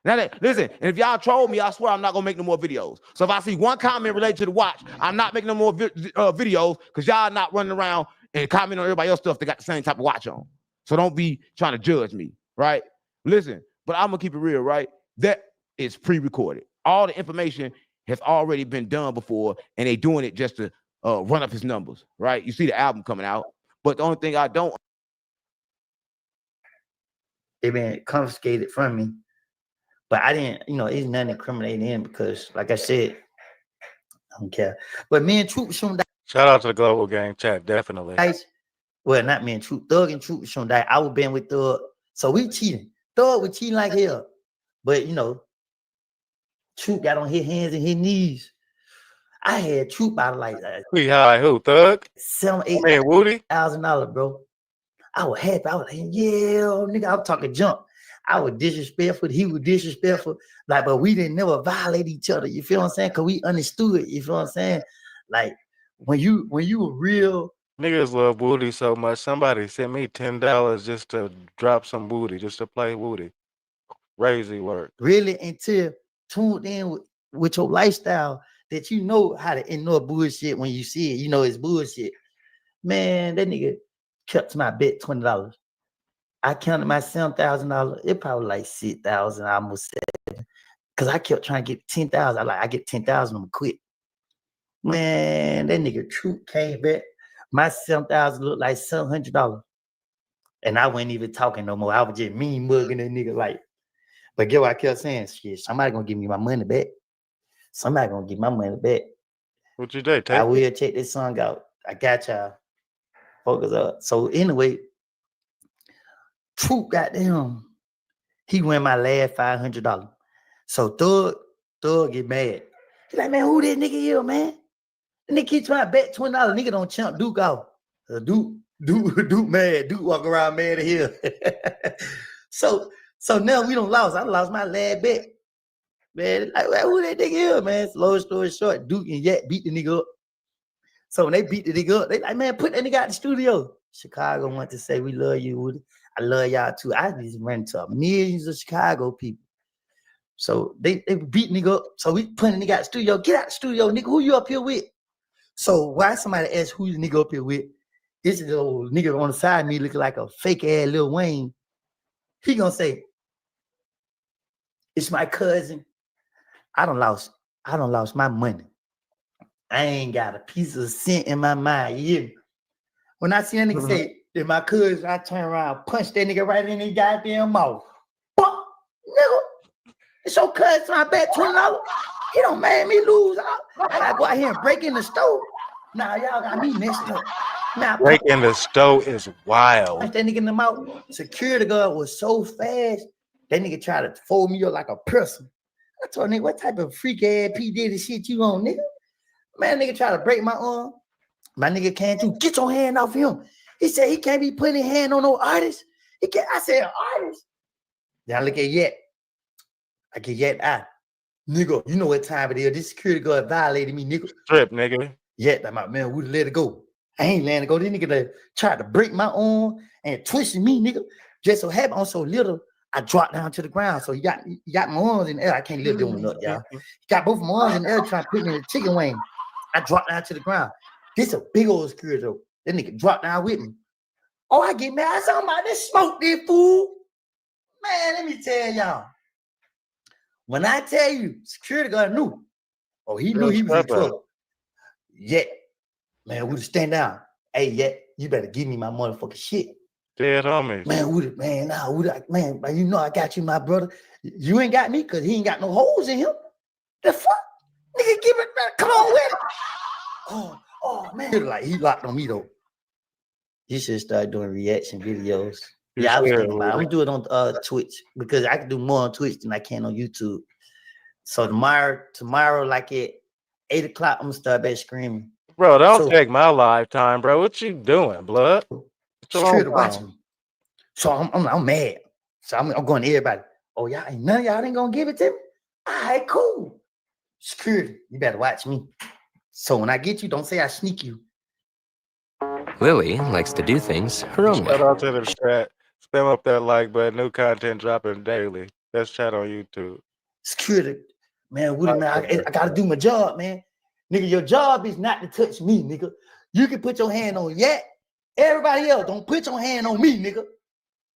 Now, listen, and if y'all troll me, I swear I'm not gonna make no more videos. So if I see one comment related to the watch, I'm not making no more videos because y'all not running around and commenting on everybody else stuff that got the same type of watch on. So don't be trying to judge me. Right? Listen, but I'm gonna keep it real, right? That is pre-recorded. All the information has already been done before, and they doing it just to run up his numbers, right? You see the album coming out, but the only thing I don't, they've been confiscated from me, but I didn't, it's nothing incriminating him because, like I said, I don't care. But me and Troop shouldn't die. Shout out to the Global Gang chat, definitely. Well, not me and Troop, Thug and Troop shouldn't die. I would been with Thug. So we cheating. Thug was cheating like hell. But, Troop got on his hands and his knees. I had Troop out of like We high who? Thug? $7,000, Man, $8,000, bro. I was happy. I was like, yeah, nigga, I was talking junk. I was disrespectful. He was disrespectful. Like, but we didn't never violate each other. You feel what I'm saying? Cause we understood. You feel what I'm saying? Like when you were real. Niggas love Woody so much. Somebody sent me $10 just to drop some Woody, just to play Woody. Crazy work. Really until tuned in with your lifestyle that you know how to ignore bullshit when you see it. You know it's bullshit. Man, that nigga kept my bet $20. I counted my $7,000. It probably like 6,000, almost 7. Cause I kept trying to get 10,000. I get 10,000, I'm quit. Man, that nigga Troop came back. My 7,000 looked like $700. And I wasn't even talking no more. I was just mean mugging that nigga like. But get what I kept saying? Shit, somebody gonna give me my money back. Somebody gonna give my money back. What you do? I will check this song out. I got y'all. Focus up. So anyway, Troop goddamn, he win my last $500. So Thug get mad. He like, man, who that nigga is, man? And they keep trying to bet $20. Nigga don't chump Duke off. Duke mad. Duke walk around mad at here. So now we don't lost. I lost my last bet. Man, like, who that nigga is, man? Long story short, Duke and Yak beat the nigga up. So when they beat the nigga up, they like, man, put that nigga out the studio. Chicago want to say, we love you, Woody. I love y'all too. I just ran into millions of Chicago people. So they beat nigga up. So we put a nigga out the studio. Get out the studio, nigga. Who you up here with? So why somebody ask who the nigga up here with? This is the old nigga on the side of me looking like a fake ass Lil Wayne. He gonna say, it's my cousin. I done lost my money. I ain't got a piece of cent in my mind. Yeah. When I see a nigga say that my cousin, I turn around, punch that nigga right in his goddamn mouth. Fuck, nigga. It's your cousin. I bet $20. He don't make me lose. I gotta go out here and break in the store. Nah, y'all got me messed up. Nah, Break in the stove is wild. punch that nigga in the mouth. Security guard was so fast. That nigga tried to fold me up like a person. I told nigga, what type of freak ass P. Diddy shit you on, nigga? Man, nigga tried to break my arm. My nigga came through. Get your hand off him. He said he can't be putting his hand on no artist. He can't. I said, artist. Then I look at Yet. I get Yet. Nigga, you know what time it is. This security guard violated me, nigga. Strip, nigga. Yet, I'm like, man, we let it go. I ain't letting it go. This nigga that tried to break my arm and twisted me, nigga. Just so happened, I'm so little, I dropped down to the ground. So he got my arms in the air. I can't lift them up, y'all. He got both of my arms in the air trying to put me in the chicken wing. I dropped down to the ground. This a big old security though. That nigga dropped down with me. Oh, I get mad. Somebody smoke this fool. Man, let me tell y'all. When I tell you, security guard knew. Oh, he knew he was in trouble. Yet, man, we stand down. Hey, Yet, you better give me my motherfucking shit. Dead homies. Man, you know I got you, my brother. You ain't got me because he ain't got no holes in him. The fuck? Nigga, give it back. Come on with it. Oh, man. Like, he locked on me, though. You should start doing reaction videos. Yeah, I was thinking about it. I'm doing it on Twitch because I can do more on Twitch than I can on YouTube. So tomorrow, like at 8 o'clock, I'm gonna start back screaming. Bro, don't take my lifetime, bro. What you doing, blood? Security watching me. So I'm mad. So I'm going to everybody. Oh, y'all ain't none of y'all ain't gonna give it to me. All right, cool. Security, you better watch me. So when I get you, don't say I sneak you. Lily likes to do things her own way. Shout out to the chat. Spam up that like button. New content dropping daily. Let's chat on YouTube. Security, man, Woody, man, I gotta do my job, man. Nigga, your job is not to touch me, nigga. You can put your hand on Yet. Everybody else, don't put your hand on me, nigga.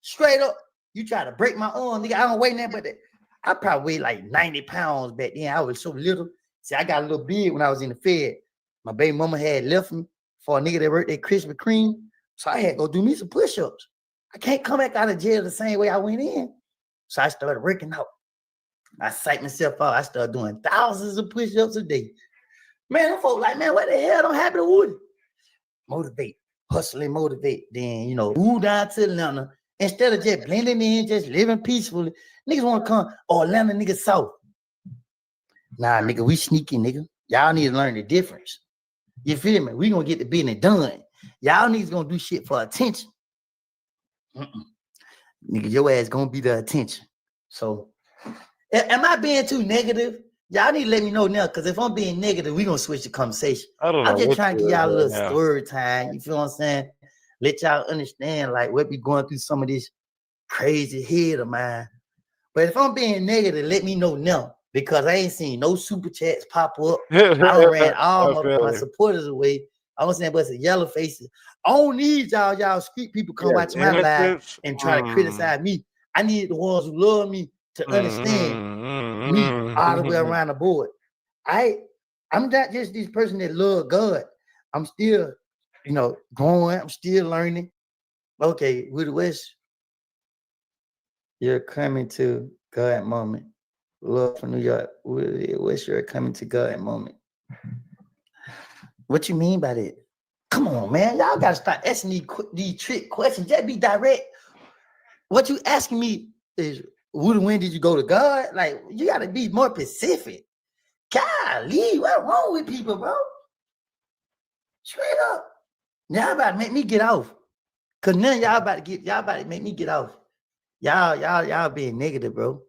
Straight up. You try to break my arm, nigga. I don't weigh nothing but that. I probably weighed like 90 pounds back then. I was so little. See, I got a little big when I was in the Fed. My baby mama had left me for a nigga that worked at Krispy Kreme. So I had to go do me some push-ups. I can't come back out of jail the same way I went in. So I started working out. I psyched myself out. I started doing thousands of push-ups a day. Man, them folks like, man, what the hell don't happen to Woody? Motivate, hustle and motivate. Then, move down to Atlanta. Instead of just blending in, just living peacefully. Niggas want to come, Atlanta niggas south. Nah, nigga, we sneaky, nigga. Y'all need to learn the difference. You feel me? We gonna get the business done. Y'all niggas gonna do shit for attention. Nigga, your ass gonna be the attention. So, am I being too negative? Y'all need to let me know now, because if I'm being negative, we gonna switch the conversation. I don't know. I'm just trying to give y'all a little now. story time. You feel what I'm saying? Let y'all understand like what be going through some of this crazy head of mine. But if I'm being negative, let me know now, because I ain't seen no super chats pop up. I done ran all my supporters away. I was saying, but it's a yellow faces. I don't need y'all street people come watch my live and try to criticize me. I need the ones who love me to understand me all the way around the board. I'm not just this person that love God. I'm still, growing. I'm still learning. Okay, with the West, you're coming to God moment. Love from New York. What's your coming to God moment? What you mean by that? Come on, man. Y'all gotta start asking these trick questions. Just be direct. What you asking me is, when did you go to God? Like, you gotta be more specific. Golly, what's wrong with people, bro? Straight up. Y'all about to make me get off. Cause now y'all about to make me get off. Y'all being negative, bro.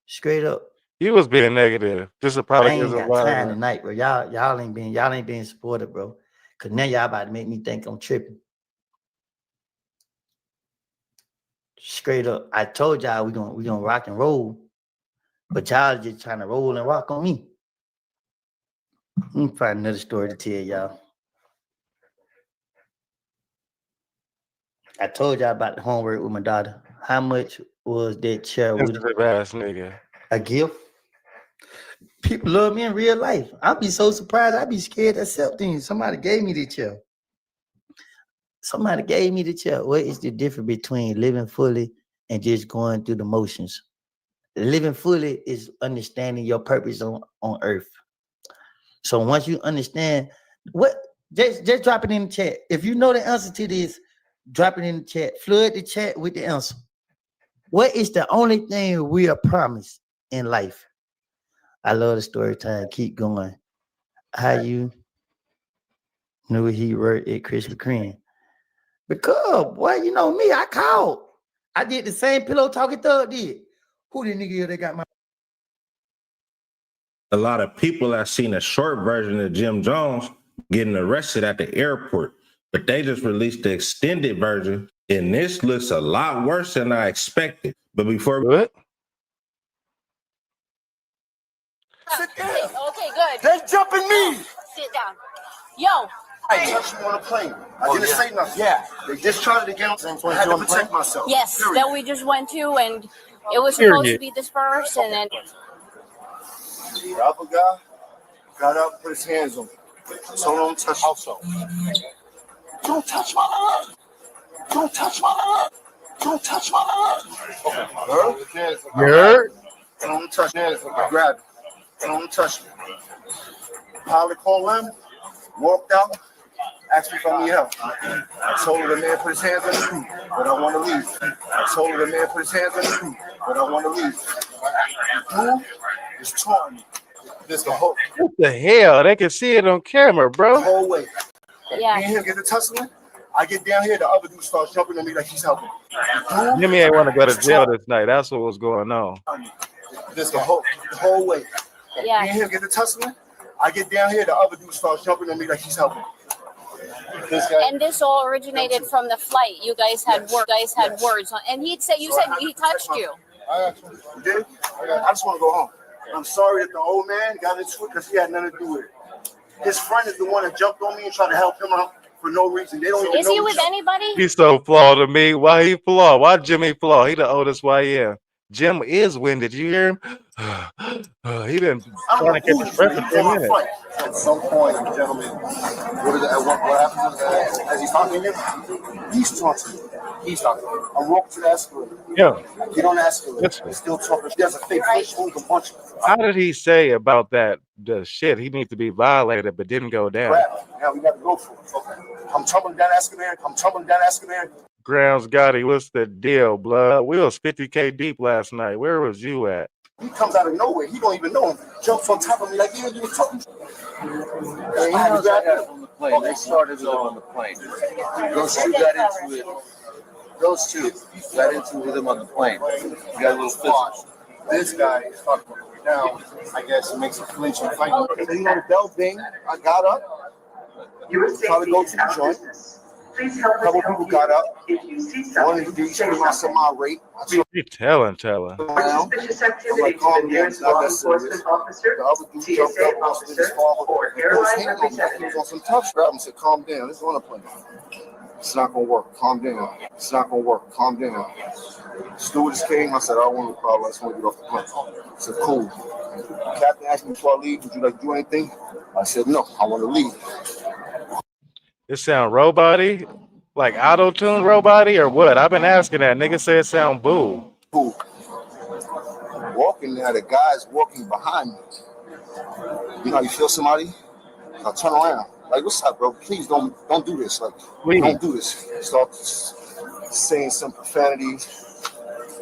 Straight up. You was being negative. This is probably I ain't got time tonight, bro. Y'all ain't being supportive, bro. Cause now y'all about to make me think I'm tripping. Straight up. I told y'all we gonna rock and roll, but y'all just trying to roll and rock on me. Let me find another story to tell y'all. I told y'all about the homework with my daughter. How much was that chair with ass nigga? A gift? People love me in real life. I'll be so surprised. I'd be scared to accept things. Somebody gave me the chair. What is the difference between living fully and just going through the motions? Living fully is understanding your purpose on earth. So once you understand just drop it in the chat. If you know the answer to this, drop it in the chat. Flood the chat with the answer. What is the only thing we are promised in life? I love the story time. Keep going. How you knew he worked at Krispy Kreme? Because, boy, you know me, I called. I did the same pillow talking thug did. Who the nigga here that got my... A lot of people have seen a short version of Jim Jones getting arrested at the airport, but they just released the extended version, and this looks a lot worse than I expected. But before... What? Sit down. Okay, good. They jumping me. Sit down. Yo. I touched you on a plane. I didn't say nothing. Yeah. They discharged against me. I had to protect myself. Yes, Period. that we just went to, and it was supposed to be dispersed, and then... The other guy got up and put his hands on me. So don't touch me. Don't touch my leg. Don't touch my leg. Don't touch my leg. You're... Don't touch me. I grabbed it. Don't touch me. Pilot called in, walked out, asked me if I need help. I told the man put his hands on me, but I want to leave. I told the man put his hands on me, but I want to leave. Who is taunting me? This the whole. What the hell? They can see it on camera, bro. The whole way. Yeah. Me and him get the tussling. I get down here, the other dude starts jumping at me like he's helping. Jimmy ain't want to go to jail this night. That's what was going on. This the whole way. Yeah. Me and him get the tussling. I get down here, the other dude starts jumping at me like he's helping. And this all originated from the flight. You guys had words on, and you said he touched you. I did. I just want to go home. I'm sorry that the old man got into it because he had nothing to do with it. His friend is the one that jumped on me and tried to help him out for no reason. They don't even know. Is he with anybody? He's so flawed to me. Why he flawed? Why Jimmy flawed? He the oldest YM. Jim is winded. You hear him? He been trying to catch his breath for 10 minutes. At some point, gentlemen, what happens as he's talking to him? He's talking to me. He's talking to me. I'm walking to the escalator. Yeah. Get on the escalator. He's still talking. He has a fake face. He can punch him. How did he say about that? The shit he needs to be violated, but didn't go down. Now we got to go for it. Okay. I'm tumbling down the escalator. Grounds Gotti, what's the deal, blood? We was 50K deep last night. Where was you at? He comes out of nowhere. He don't even know him. Jumps on top of me like he was talking. He knows I got on the plane. They started it on the plane. Those two got into it. Those two got into it with him on the plane. We got a little physical. This guy is fucking with me now. I guess it makes a flinch and fight. So you know the bell bing. I got up. Tried to go to the joint. A couple people got up. One of the dudes came out some my rate. You telling. I'm like, calm down, it's not that serious. The other dude jumped up, busted his father. He put his hand on me. He was on some tough strap and said, calm down, it's gonna play. It's not gonna work, calm down. It's not gonna work, calm down. Stewardess came, I said, I don't want to problem, I just want to get off the plane. I said, cool. The captain asked me before I leave, would you like to do anything? I said, no, I want to leave. It sound robot-y? Like auto-tune robot-y or what? I've been asking that. Nigga said it sound boo. Cool. Walking now, the guy's walking behind me. You know how you feel somebody? I turn around. Like, what's up, bro? Please don't do this. Like, don't do this. Start saying some profanity.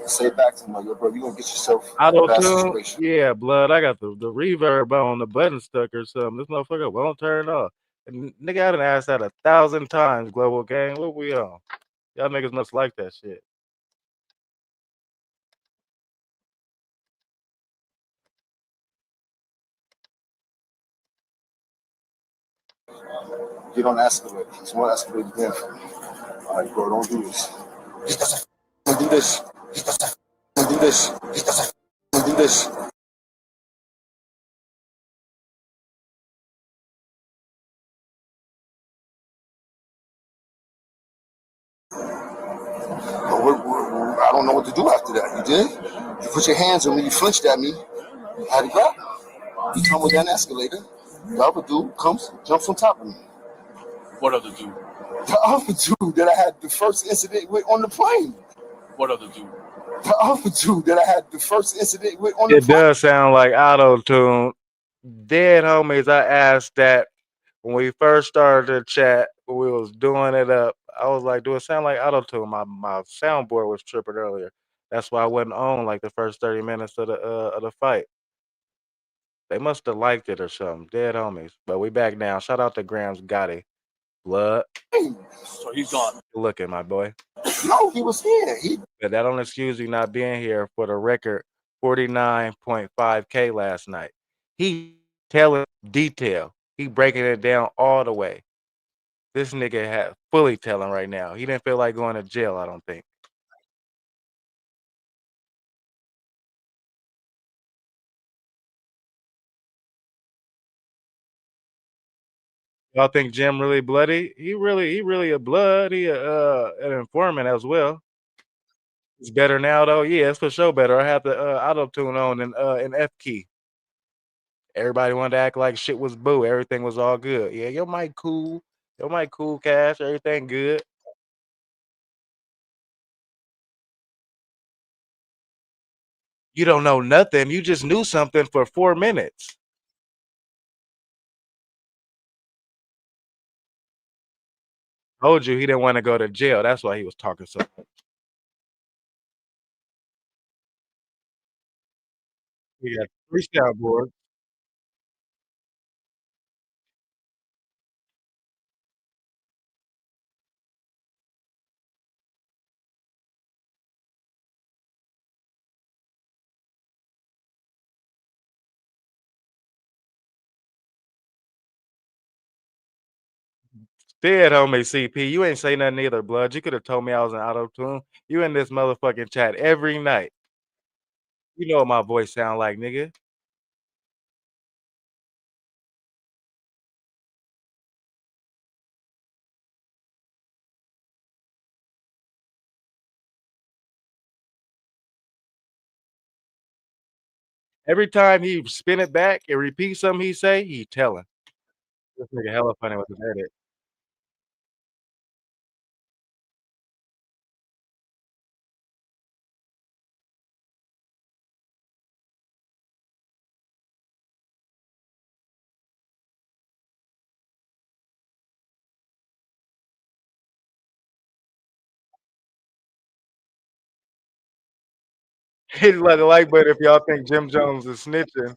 Say it back to him, like, yo, bro, you're gonna get yourself in a bad Auto-tune? situation. Yeah, blood. I got the reverb on the button stuck or something. This motherfucker won't turn off. And nigga, I done asked that 1,000 times, Global Gang. What we on? Y'all niggas must like that shit. Get on the escalator. It's one escalator again. All right, bro, don't do this. Don't do this. Don't do this. Don't do this. I don't know what to do after that. You did? You put your hands on me. You flinched at me. I had to grab you. You tumble down the escalator. The other dude comes, jumps on top of me. What other dude? The other dude that I had the first incident with on the plane. What other dude? The other dude that I had the first incident with on the It plane. does sound like auto-tune. Dead homies, I asked that when we first started the chat, when we was doing it up. I was like, do it sound like auto-tune? My soundboard was tripping earlier. That's why I wasn't on like the first 30 minutes of the fight. They must have liked it or something. Dead homies. But we back now. Shout out to Grams Gotti. Blood. So he's gone. Good looking, my boy. No, he was here. But that don't excuse you not being here for the record. 49.5K last night. He telling detail. He breaking it down all the way. This nigga had fully telling right now. He didn't feel like going to jail, I don't think. Y'all think Jim really bloody? He really a blood. He an informant as well. It's better now though. Yeah, it's for sure better. I have the auto tune on in F key. Everybody wanted to act like shit was boo. Everything was all good. Yeah, your mic cool. Your mic cool, Cash. Everything good. You don't know nothing. You just knew something for 4 minutes. Told you he didn't want to go to jail. That's why he was talking so much. We got 3 soundboards. Dead homie CP. You ain't say nothing either, blood. You could have told me I was in auto tune. You in this motherfucking chat every night. You know what my voice sound like, nigga. Every time he spin it back and repeat something he say, he telling. This nigga hella funny with his edit. Hit the like button if y'all think Jim Jones is snitching.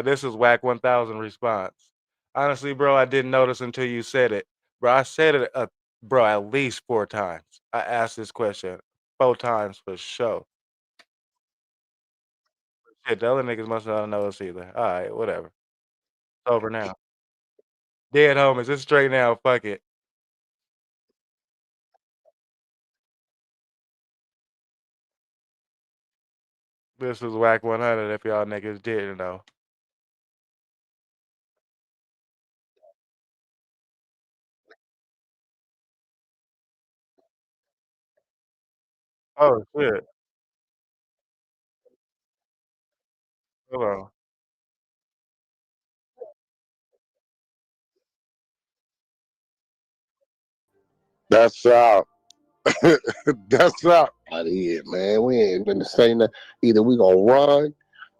This is whack 1000 response. Honestly, bro, I didn't notice until you said it. Bro, I said it, bro, at least 4 times. I asked this question 4 times for sure. Shit, the other niggas must not know us either. All right, whatever. It's over now. Dead homies, it's straight now. Fuck it. This was whack 100 if y'all niggas didn't know. Oh, shit. Hold on. That's out. That's out. Out of here, man. We ain't been saying that. Either we gonna run,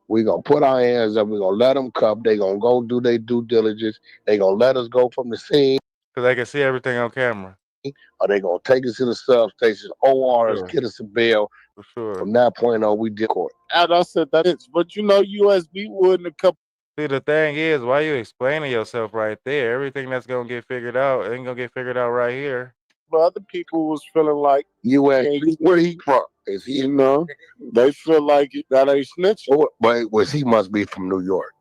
we gonna put our hands up, we gonna let them cup. They gonna go do their due diligence. They gonna let us go from the scene. Because they can see everything on camera. Or they gonna take us to the substation, ORs, Sure. get us a bail. For sure. From that point on, we did court. And I said that is, but you know, USB wouldn't have come. See, the thing is, why you explaining yourself right there? Everything that's gonna get figured out ain't gonna get figured out right here. But other people was feeling like USB, where he from? Is he? You know, they feel like that ain't snitching. But was he must be from New York?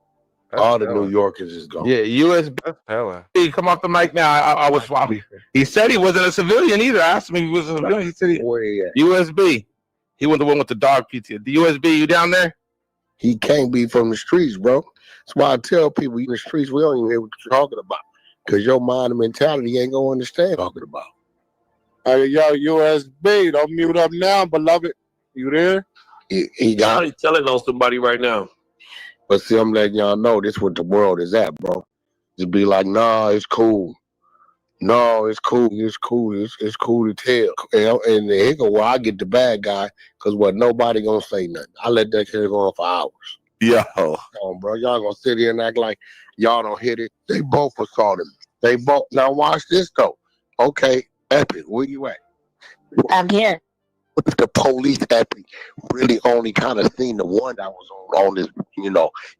All the New Yorkers is gone. Yeah, USB. That's hella. He come off the mic now. I was swapping. He said he wasn't a civilian either. I asked him if he was a civilian. He said Where he at? USB. He was the one with the dog PT. The USB, you down there? He can't be from the streets, bro. That's why I tell people in the streets, we don't even hear what you're talking about. Because your mind and mentality ain't gonna understand what you're talking about. Hey, yo, USB, don't mute up now, beloved. You there? He got He's telling on somebody right now. But see, I'm letting y'all know this what the world is at, bro. Just be like, nah, it's cool. No, it's cool. It's cool. It's cool to tell. And here go where I get the bad guy, because what, nobody gonna say nothing. I let that shit go on for hours. Yo. Come on, bro. Y'all gonna sit here and act like y'all don't hit it. They both assaulted me. They both. Now watch this though. Okay, Epic, where you at? I'm here. What if the police Epic really only kind of seen the one that was on this,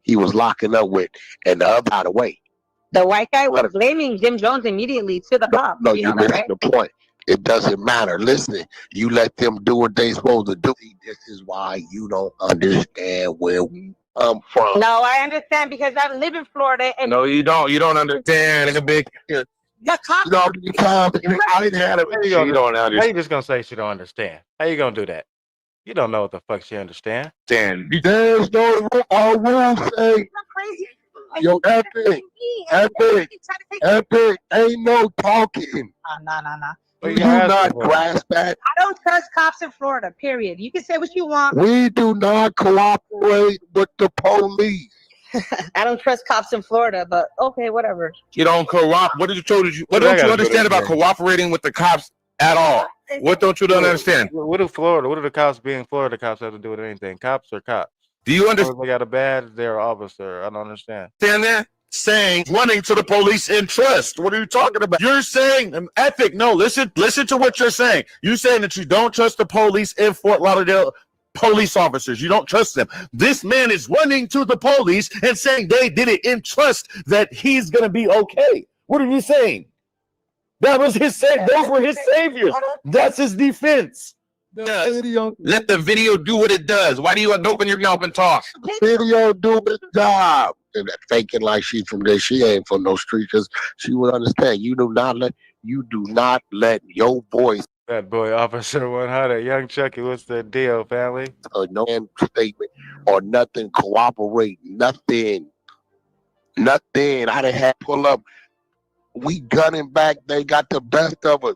he was locking up with, and the other out of the way? The white guy was blaming Jim Jones immediately to the cop. No, you missed the point. It doesn't matter. Listen, you let them do what they supposed to do. This is why you don't understand where we come from. No, I understand because I live in Florida. And No, you don't. You don't understand. It's a big. the cop. I didn't have it. She don't understand. How you just gonna say she don't understand? How you gonna do that? You don't know what the fuck she understand. There's no I will say. Yo, Epic, ain't no talking. No. Do you not grasp that? I don't trust cops in Florida, period. You can say what you want. We do not cooperate with the police. I don't trust cops in Florida, but okay, whatever. You don't cooperate. What don't you understand about cooperating with the cops at all? What don't you understand? What do the cops being Florida cops have to do with anything? Cops or cops? Do you understand? They got a badge, they're an officer. I don't understand. Stand there saying running to the police in trust. What are you talking about? You're saying Epic. No, listen to what you're saying. You're saying that you don't trust the police in Fort Lauderdale. Police officers, you don't trust them. This man is running to the police and saying they did it in trust that he's gonna be okay. What are you saying? That was his those were his saviors. That's his defense. Let the video do what it does. Why do you open your mouth and talk? Video do its job. And that faking like she's from there. She ain't from no street, because she would understand. You do not let your voice. That boy, Officer 100, Young Chucky, what's the deal, family? No statement or nothing. Cooperate. Nothing. I didn't have pull up. We gunning back. They got the best of us.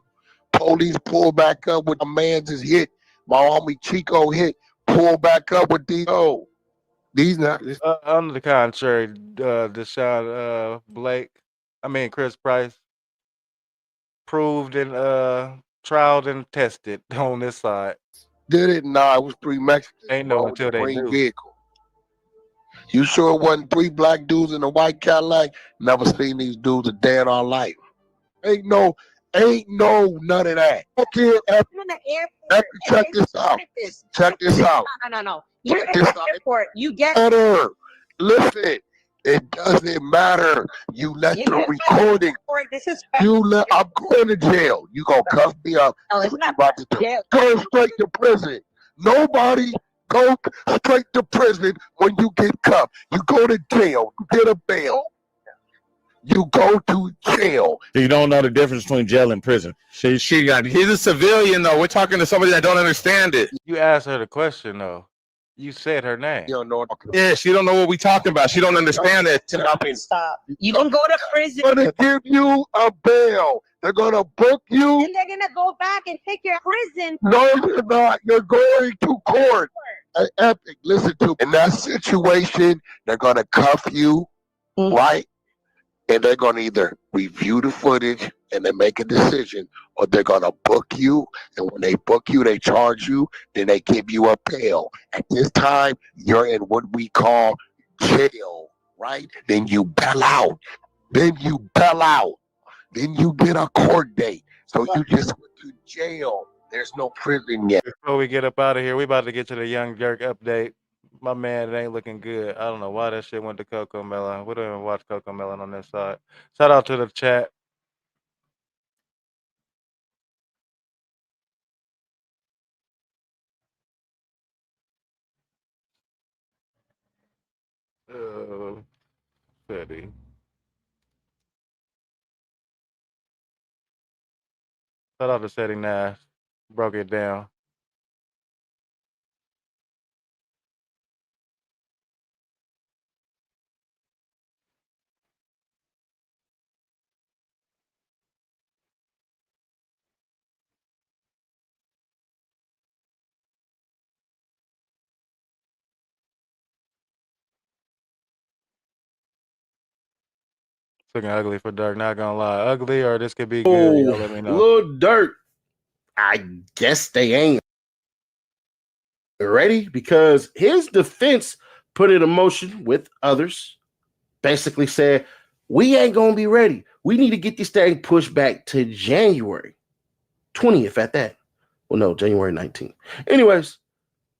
Police pull back up with a man's is hit. My homie Chico hit. Pull back up with these. Oh, these not. On the contrary, Chris Price proved and trialed and tested on this side. Did it? Nah, it was 3 Mexicans. Ain't no until they do. Vehicle. You sure it wasn't 3 black dudes in a white Cadillac? Never seen these dudes a day in our life. Ain't no Ain't no none of that. Okay, check this out. Check this out. No. You're at the airport. You get Matter. Listen, it doesn't matter. You let the recording. This is I'm going to jail. You gonna cuff me up. No, it's not About to do. jail. Go straight to prison. Nobody go straight to prison when you get cuffed. You go to jail. You get a bail. You go to jail. You don't know the difference between jail and prison. He's a civilian though. We're talking to somebody that don't understand it. You asked her the question though. You said her name. You don't know. Yeah, she don't know what we talking about. She don't understand it. Stop. You don't go to prison. They're gonna give you a bail. They're gonna book you. And they're gonna go back and take your prison. No, you're not. You're going to court. Epic. Listen to me. In that situation, they're gonna cuff you, right? And they're gonna either review the footage and then make a decision, or they're gonna book you. And when they book you, they charge you. Then they give you a bail. At this time, you're in what we call jail, right? Then you bail out. Then you get a court date. So you just went to jail. There's no prison yet. Before we get up out of here, we about to get to the Young Durk update. My man, it ain't looking good. I don't know why that shit went to Coco Melon. We don't even watch Coco Melon on this side. Shout out to the chat. Fetty. Shout out to Setting Nash. Broke it down. It's looking ugly for Durk, not gonna lie. Ugly or this could be good. Y'all let me know. Little Durk, I guess they ain't ready because his defense put it in motion with others. Basically said, we ain't gonna be ready. We need to get this thing pushed back to January 20th at that. Well, no, January 19th. Anyways,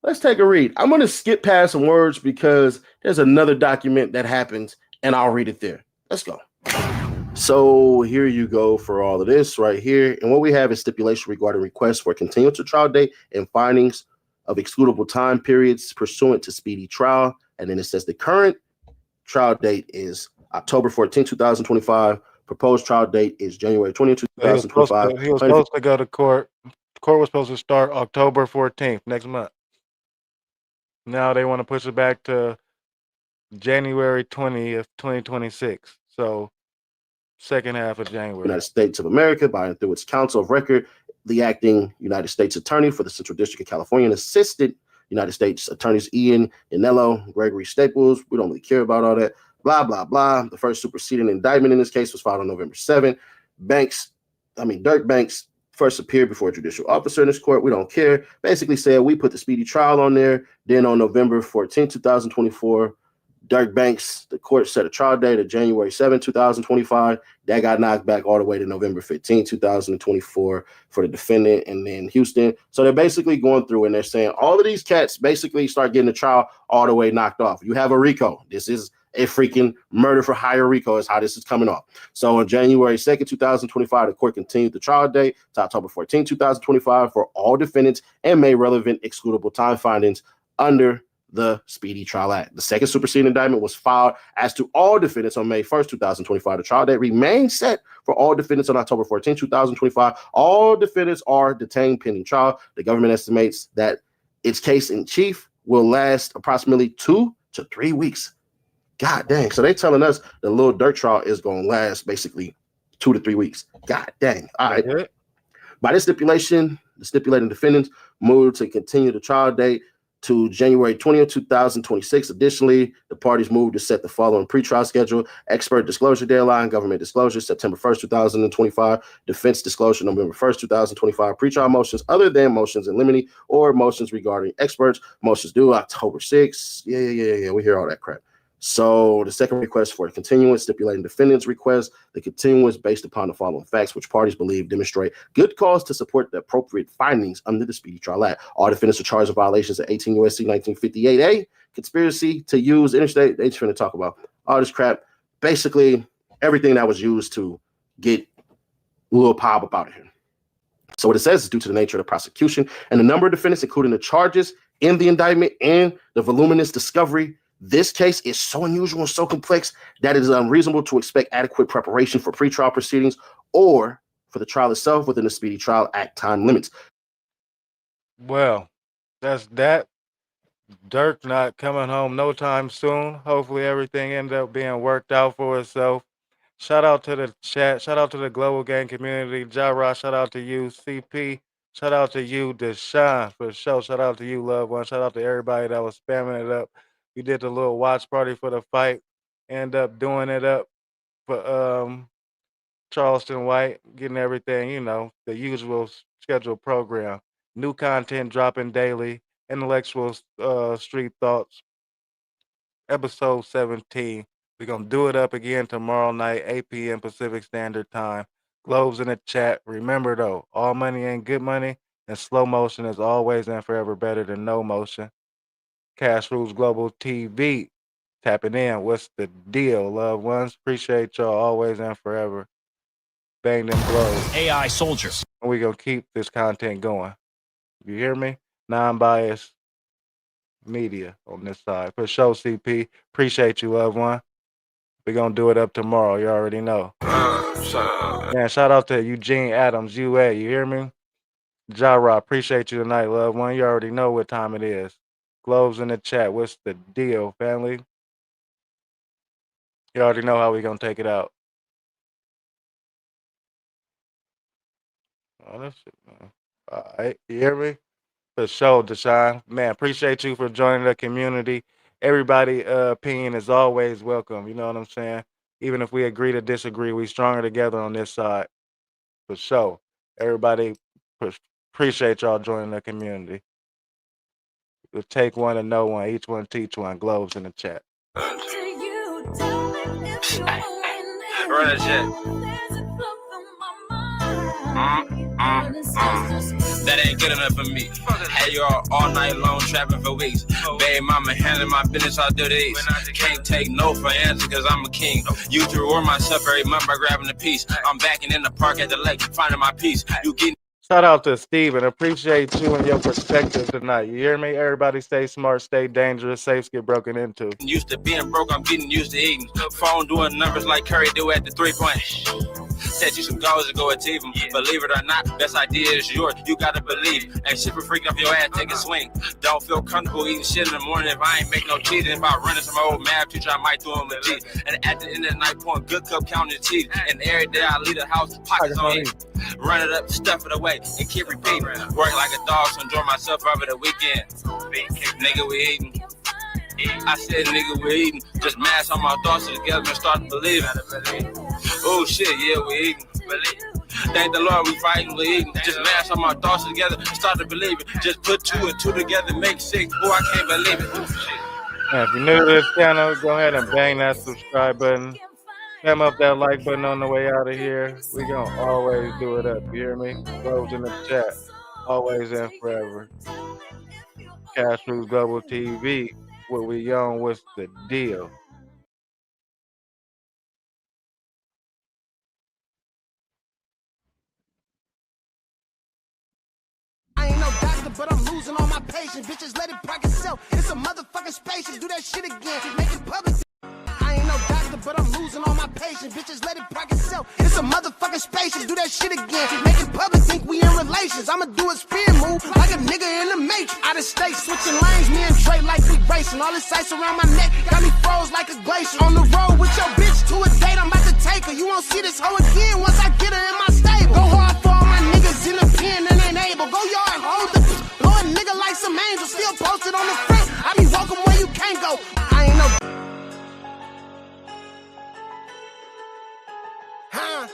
let's take a read. I'm gonna skip past some words because there's another document that happens and I'll read it there. Let's go. So here you go for all of this right here. And what we have is stipulation regarding requests for continuance to trial date and findings of excludable time periods pursuant to speedy trial. And then it says the current trial date is October 14, 2025. Proposed trial date is January 20, 2025. He was supposed to go to court. Court was supposed to start October 14th, next month. Now they want to push it back to January 20th, 2026. So second half of January. United States of America, by and through its counsel of record, the acting United States Attorney for the Central District of California, and Assistant United States Attorneys Ian Yanello, Gregory Staples. We don't really care about all that. Blah, blah, blah. The first superseding indictment in this case was filed on November 7th. Durk Banks first appeared before a judicial officer in this court. We don't care. Basically said we put the speedy trial on there. Then on November 14, 2024, Durk Banks, the court set a trial date of January 7, 2025. That got knocked back all the way to November 15, 2024 for the defendant and then Houston. So they're basically going through and they're saying all of these cats basically start getting the trial all the way knocked off. You have a RICO. This is a freaking murder for hire RICO is how this is coming off. So on January 2nd, 2025, the court continued the trial date to October 14, 2025 for all defendants and made relevant excludable time findings under the Speedy Trial Act. The second superseding indictment was filed as to all defendants on May 1st, 2025. The trial date remains set for all defendants on October 14, 2025. All defendants are detained pending trial. The government estimates that its case in chief will last approximately 2 to 3 weeks. God dang. So they're telling us the little Durk trial is going to last basically 2 to 3 weeks. God dang. All right. By this stipulation, the stipulating defendants moved to continue the trial date to January 20th, 2026. Additionally, the parties moved to set the following pretrial schedule: expert disclosure deadline, government disclosure, September 1st, 2025, defense disclosure, November 1st, 2025, pretrial motions other than motions in limine or motions regarding experts, motions due October 6th. Yeah, we hear all that crap. So the second request for a continuance stipulating defendant's request, the continuance based upon the following facts, which parties believe demonstrate good cause to support the appropriate findings under the Speedy Trial Act. All defendants are charged of violations of 18 U.S.C. 1958A, conspiracy to use interstate. They just going to talk about all this crap. Basically, everything that was used to get Lil Pop up out of here. So what it says is due to the nature of the prosecution and the number of defendants, including the charges in the indictment and the voluminous discovery, this case is so unusual and so complex that it is unreasonable to expect adequate preparation for pretrial proceedings or for the trial itself within the Speedy Trial Act time limits. Well, that's that. Durk not coming home no time soon. Hopefully everything ends up being worked out for itself. Shout out to the chat. Shout out to the Global Gang community. Jara, shout out to you. CP, shout out to you. Deshaun, for sure. Shout out to you, loved one. Shout out to everybody that was spamming it up. We did the little watch party for the fight. End up doing it up for Charleston White, getting everything, you know, the usual scheduled program. New content dropping daily. Intellectual Street Thoughts, episode 17. We're going to do it up again tomorrow night, 8 p.m. Pacific Standard Time. Globes in the chat. Remember, though, all money ain't good money, and slow motion is always and forever better than no motion. Cash Rules Global TV. Tapping in. What's the deal, loved ones? Appreciate y'all always and forever. Bang them globes. AI soldiers. And we're going to keep this content going. You hear me? Non-biased media on this side. For sure, CP. Appreciate you, loved one. We're going to do it up tomorrow. You already know. Man, shout out to Eugene Adams, UA. You hear me? Jara, appreciate you tonight, loved one. You already know what time it is. Globes in the chat. What's the deal, family? You already know how we're going to take it out. Oh, that shit, man. All right. You hear me? For sure, Deshaun. Man, appreciate you for joining the community. Everybody opinion is always welcome. You know what I'm saying? Even if we agree to disagree, we stronger together on this side. For sure. Everybody appreciate y'all joining the community. We'll take one and know one. Each one teach one. Globes in the chat. Run that shit. That ain't good enough for me. Had you all night long trapping for weeks. Baby mama handling my business all through these. Can't take no for answer cause I'm a king. Used to reward myself every month by grabbing a piece. I'm backing in the park at the lake, finding my peace. You getting Shout out to Steven. Appreciate you and your perspective tonight. You hear me? Everybody stay smart, stay dangerous, safes get broken into. used to being broke, I'm getting used to eating. Phone doing numbers like Curry do at the 3-point. Set you some goals and go achieve them. Believe it or not, best idea is yours. You gotta believe. Ain't shit for freaking off your ass, take a swing. Don't feel comfortable eating shit in the morning if I ain't make no cheese. If I running some old math teacher, I might do him a G. And at the end of the night, pouring good cup counting the teeth. And every day I leave the house, pockets on it. Run it up, stuff it away, and keep repeating. Work like a dog, so enjoy myself over the weekend. Nigga, we eating. I said, nigga, we eating. Just mash all my thoughts together and start believing. Oh shit, yeah, we eating. Thank the Lord, we fighting, we eating. Just mash all my thoughts together and start to believe it. Just put 2 and 2 together, make 6. Oh, I can't believe it. And if you're new to this channel, go ahead and bang that subscribe button. Slam up that like button on the way out of here. We gonna always do it up. You hear me? Globes in the chat. Always and forever. Cash Rules Global TV. What we on? What's the deal? I ain't no doctor, but I'm losing all my patience. Bitches let it pack itself. It's a motherfucking spaceship. Do that shit again. Make it public. I ain't no doctor, but I'm losing all my patience. Bitches let it pack itself. It's a motherfucking spaceship. Do that shit again. Make it public. Think we in relations. I'ma do a spin move like a nigga in the matrix. Out of state, switching lanes. Me and Trey like we racing. All this ice around my neck got me froze like a glacier. On the road with your bitch to a date. I'm about to take her. You won't see this hoe again once I get her in my stable. Go hard for all my niggas in the pen and ain't able. Go yard, hold the blow a nigga like some angels. Still posted on the front. I be walking where you can't go. I ain't no. Huh?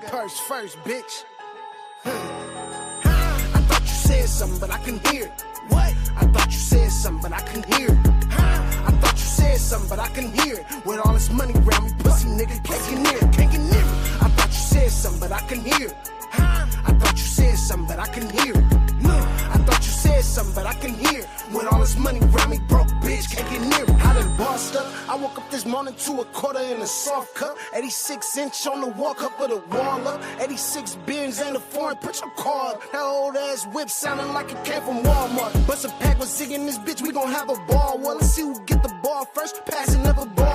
Purse first, bitch. I thought you said something, but I couldn't hear it. What? I thought you said something, but I couldn't hear it. hear it. With all this money around me, pussy nigga can't get near it, can't get near it. I thought you said something, but I couldn't hear it. I thought you said something, but I couldn't hear it. I thought you said something, but I couldn't hear it. With all this money around me, broke bitch, can't get near it. I done bossed up. I woke up this morning to a quarter in a soft cup. 86-inch on the wall, cup of the wall up. 86 bins and a foreign, put your card. That old ass whip sounding like it came from Walmart. Bust a pack with Zig in this bitch, we gon' have a ball. Well, let's see who get the ball first. Passing never ball.